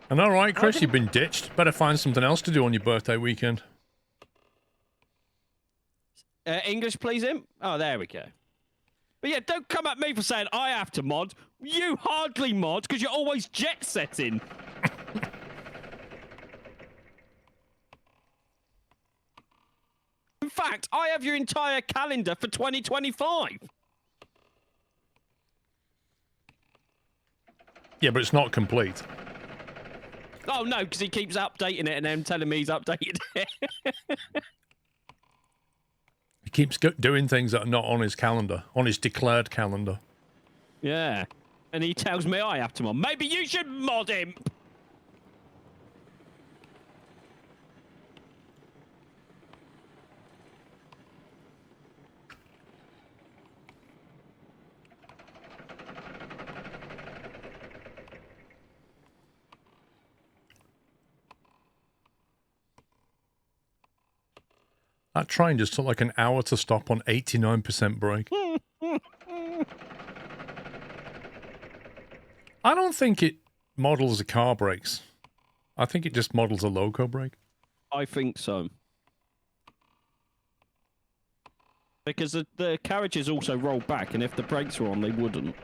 And all right, Chris, you've been ditched. Better find something else to do on your birthday weekend. English, please, Imp? Oh, there we go. But yeah, don't come at me for saying I have to mod. You hardly mod because you're always jet setting. In fact, I have your entire calendar for 2025. Yeah, but it's not complete. Oh no, because he keeps updating it and then telling me he's updated it. He keeps doing things that are not on his calendar, on his declared calendar. Yeah. And he tells me I have to mod. Maybe you should mod him. That train just took like an hour to stop on 89% brake. I don't think it models the car brakes. I think it just models a loco brake. I think so. Because the carriages also roll back, and if the brakes were on, they wouldn't.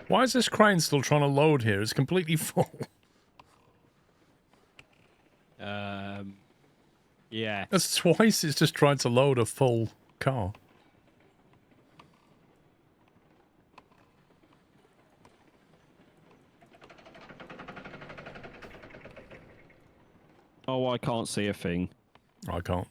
Why is this crane still trying to load here? It's completely full. Yeah. That's twice it's just tried to load a full car. Oh, I can't see a thing. I can't.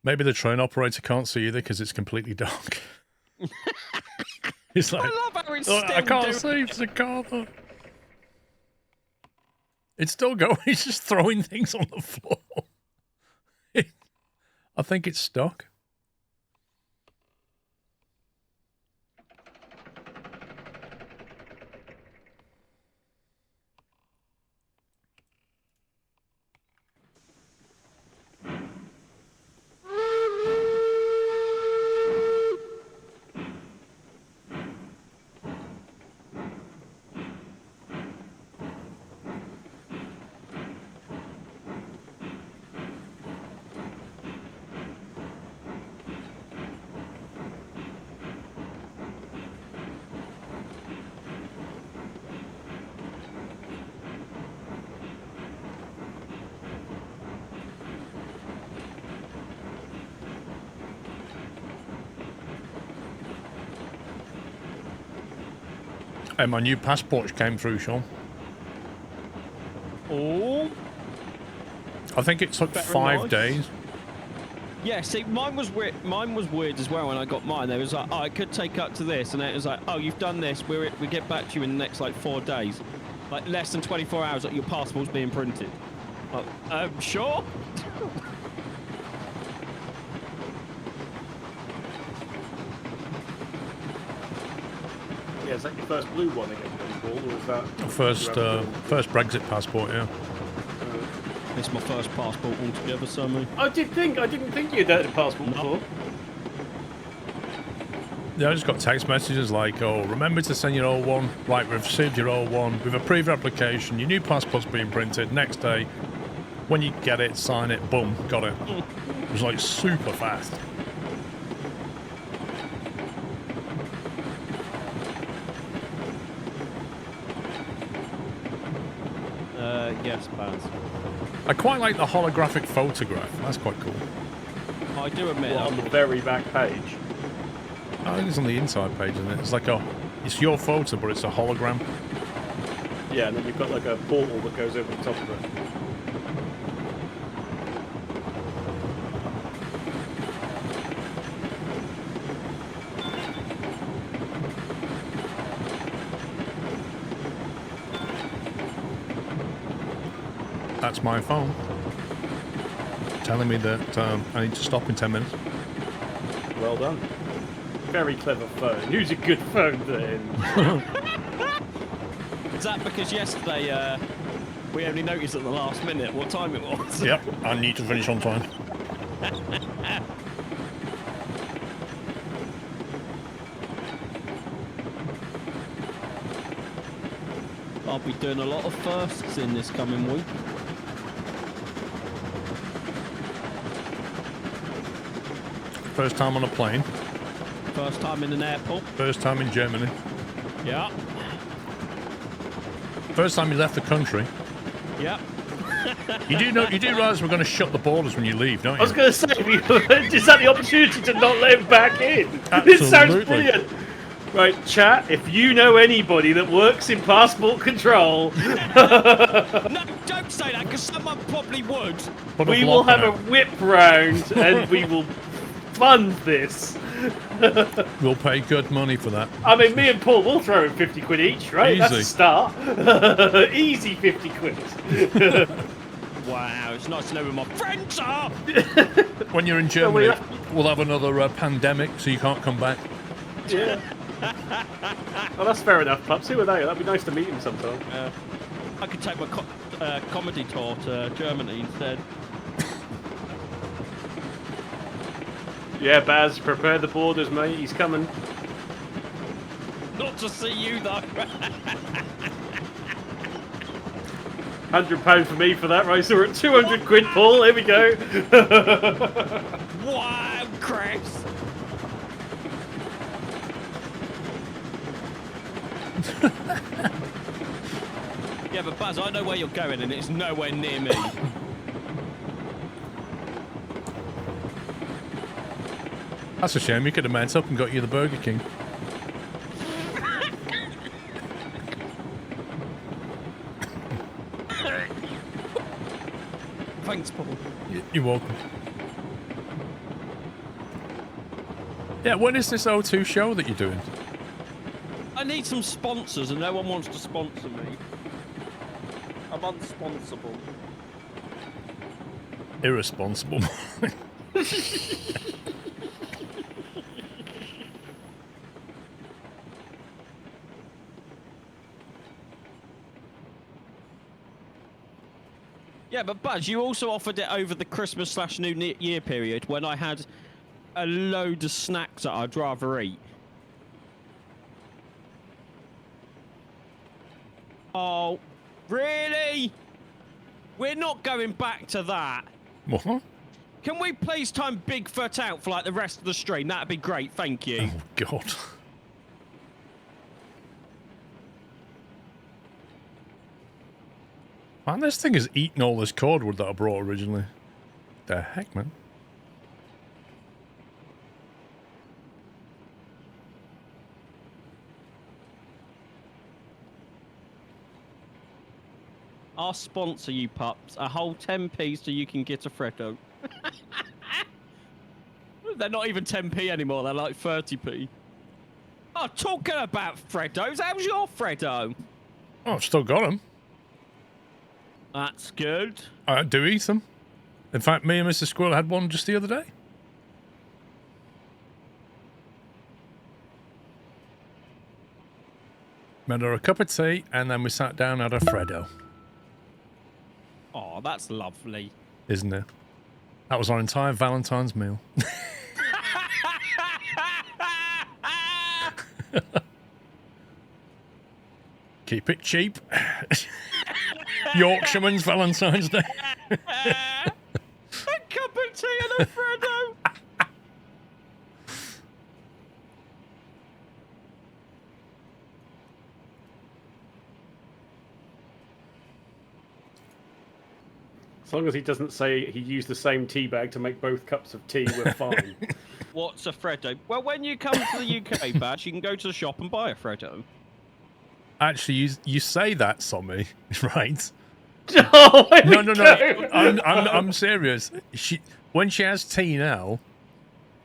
Maybe the train operator can't see either because it's completely dark. He's like, I love how it's "Oh, still I can't doing... see, it's a car though." It's still going, he's just throwing things on the floor. I think it's stuck. Hey, my new passport came through, Sean. Oh. I think it took Very 5 nice. days. Yeah, see, mine was weird. Mine was weird as well when I got mine. They was like, oh, it could take up to this, and it was like, oh, you've done this. We get back to you in the next like 4 days, like less than 24 hours. Like your passport's being printed. Like, sure. Yeah, is that your first blue one again, Paul, or is that First Brexit passport, yeah. It's my first passport altogether, Sammy. I didn't think you'd had a passport before. Yeah, I just got text messages like, oh, remember to send your old one. Right, we've received your old one. We've approved your application. Your new passport's being printed. Next day, when you get it, sign it. Boom, got it. It was like super fast. Yes, Baz. I quite like the holographic photograph. That's quite cool. I do admit Well, on that. the very back page. I think it's on the inside page, isn't it? It's like it's your photo, but it's a hologram. Yeah, and then you've got like a portal that goes over the top of it. That's my phone. Telling me that I need to stop in 10 minutes. Well done. Very clever phone. Who's a good phone then? Is that because yesterday we only noticed at the last minute what time it was? Yep, I need to finish on time. I'll be doing a lot of firsts in this coming week. First time on a plane. First time in an airport. First time in Germany. Yeah. First time you left the country. Yeah. You do realise we're going to shut the borders when you leave, don't you? I was going to say, is that the opportunity to not let him back in? Absolutely. This sounds brilliant. Right, chat, if you know anybody that works in passport control... No, don't say that, because someone probably would. We will have a whip round and we will fund this. We'll pay good money for that. I mean, me and Paul will throw in 50 quid each, right? Easy. That's a start. Easy 50 quid. Wow, it's nice to know where my friends are. When you're in Germany, we'll have another pandemic, so you can't come back. Yeah. Well, that's fair enough, Pups. Who are they? That'd be nice to meet him sometime. I could take my comedy tour to Germany instead. Yeah, Baz, prepare the borders, mate. He's coming. Not to see you, though. £100 for me for that, right? So we're at 200 quid, Paul. Here we go. Wow, Chris. Yeah, but Baz, I know where you're going, and it's nowhere near me. That's a shame. You could have met up and got you the Burger King. Thanks, Paul. You're welcome. Yeah, when is this O2 show that you're doing? I need some sponsors, and no one wants to sponsor me. I'm unsponsible. Irresponsible. Yeah, but Buzz, you also offered it over the Christmas/New Year period when I had a load of snacks that I'd rather eat. Oh, really? We're not going back to that. What? Can we please time Bigfoot out for like the rest of the stream? That'd be great, thank you. Oh, God. Man, this thing has eaten all this cordwood that I brought originally. The heck, man? I'll sponsor you, pups. A whole 10p so you can get a Freddo. They're not even 10p anymore. They're like 30p. Oh, talking about Freddos, how's your Freddo? Oh, I've still got them. That's good. I do eat them. In fact, me and Mr. Squirrel had one just the other day. Made her a cup of tea, and then we sat down and had a Freddo. Oh, that's lovely. Isn't it? That was our entire Valentine's meal. Keep it cheap. Yorkshireman's Valentine's Day. A cup of tea and a Freddo. As long as he doesn't say he used the same tea bag to make both cups of tea, we're fine. What's a Freddo? Well, when you come to the UK, Bash, you can go to the shop and buy a Freddo. Actually, you say that, Sommy, right? Oh, No. I'm serious. When she has tea now,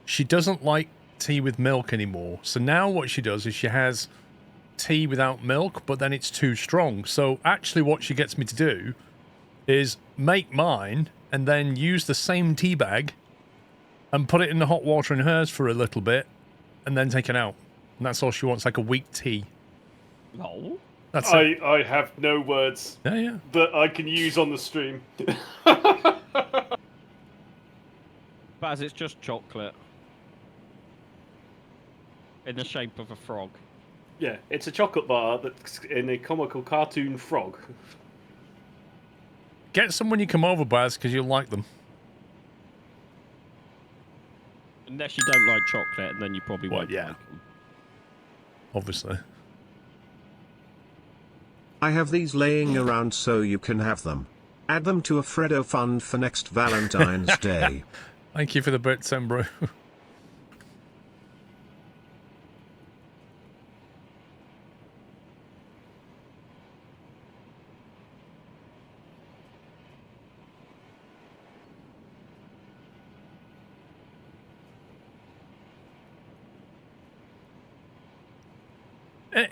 she doesn't like tea with milk anymore. So now what she does is she has tea without milk, but then it's too strong. So actually what she gets me to do is make mine and then use the same tea bag and put it in the hot water in hers for a little bit and then take it out. And that's all she wants, like a weak tea. No. That's it. I have no words Yeah. that I can use on the stream. Baz, it's just chocolate. In the shape of a frog. Yeah, it's a chocolate bar that's in a comical cartoon frog. Get some when you come over, Baz, because you'll like them. Unless you don't like chocolate, and then you probably won't yeah. like them. Obviously. I have these laying around so you can have them. Add them to a Freddo fund for next Valentine's Day. Thank you for the bits, Embro.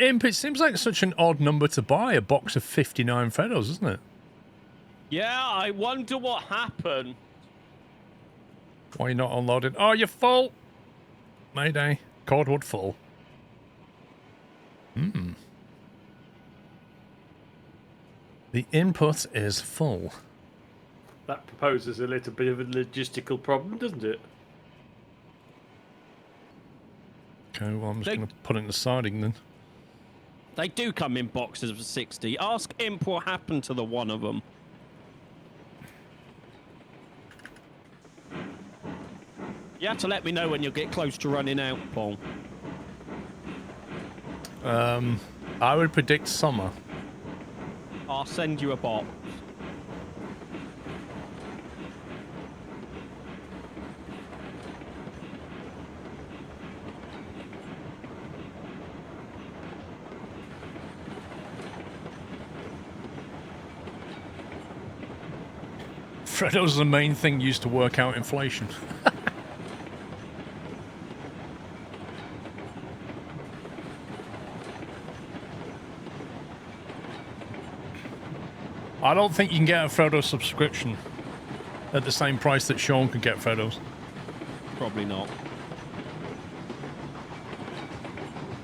Imp, it seems like such an odd number to buy, a box of 59 Freddos, isn't it? Yeah, I wonder what happened. Why are you not unloaded? Oh, you're full! Mayday. Cordwood full. The input is full. That proposes a little bit of a logistical problem, doesn't it? Okay, well, I'm just going to put it in the siding then. They do come in boxes of 60. Ask Imp what happened to the one of them. You have to let me know when you get close to running out, Paul. I would predict summer. I'll send you a box. Freddo's the main thing used to work out inflation. I don't think you can get a Freddo subscription at the same price that Sean could get Freddos. Probably not.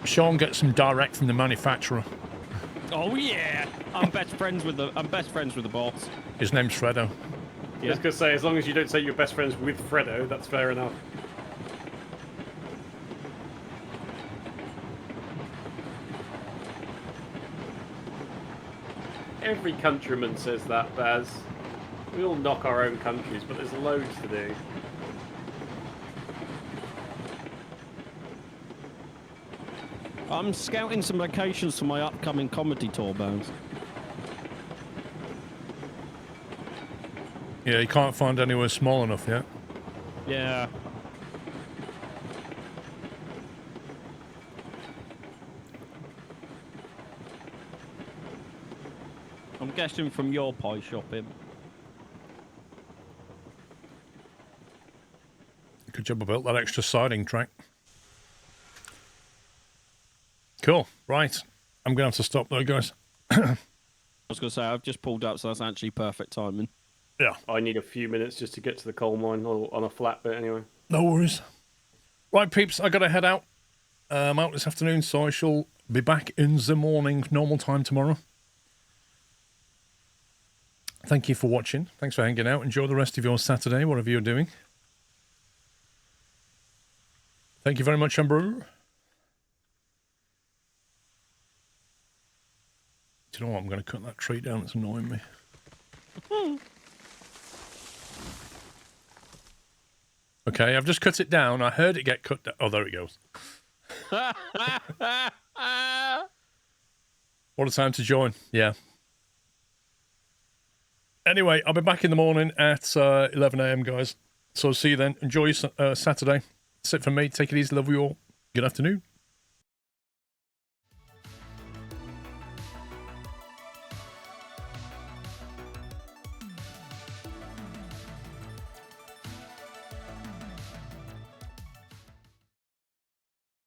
Sean gets them direct from the manufacturer. Oh yeah, I'm best friends with the boss. His name's Freddo. I was going to say, as long as you don't say you're best friends with Freddo, that's fair enough. Every countryman says that, Baz. We all knock our own countries, but there's loads to do. I'm scouting some locations for my upcoming comedy tour, Bones. Yeah, you can't find anywhere small enough yet. Yeah. I'm guessing from your pie shopping. Good job about that extra siding track. Cool. Right. I'm going to have to stop though, guys. I was going to say, I've just pulled up, so that's actually perfect timing. Yeah. I need a few minutes just to get to the coal mine, or on a flat bit anyway. No worries. Right, peeps, I got to head out. I'm out this afternoon, so I shall be back in the morning, normal time tomorrow. Thank you for watching. Thanks for hanging out. Enjoy the rest of your Saturday, whatever you're doing. Thank you very much, Amber. Do you know what? I'm going to cut that tree down. It's annoying me. Okay, I've just cut it down. I heard it get cut down. Oh, there it goes. What a time to join. Yeah. Anyway, I'll be back in the morning at 11 a.m., guys. So see you then. Enjoy your Saturday. That's it from me. Take it easy. Love you all. Good afternoon.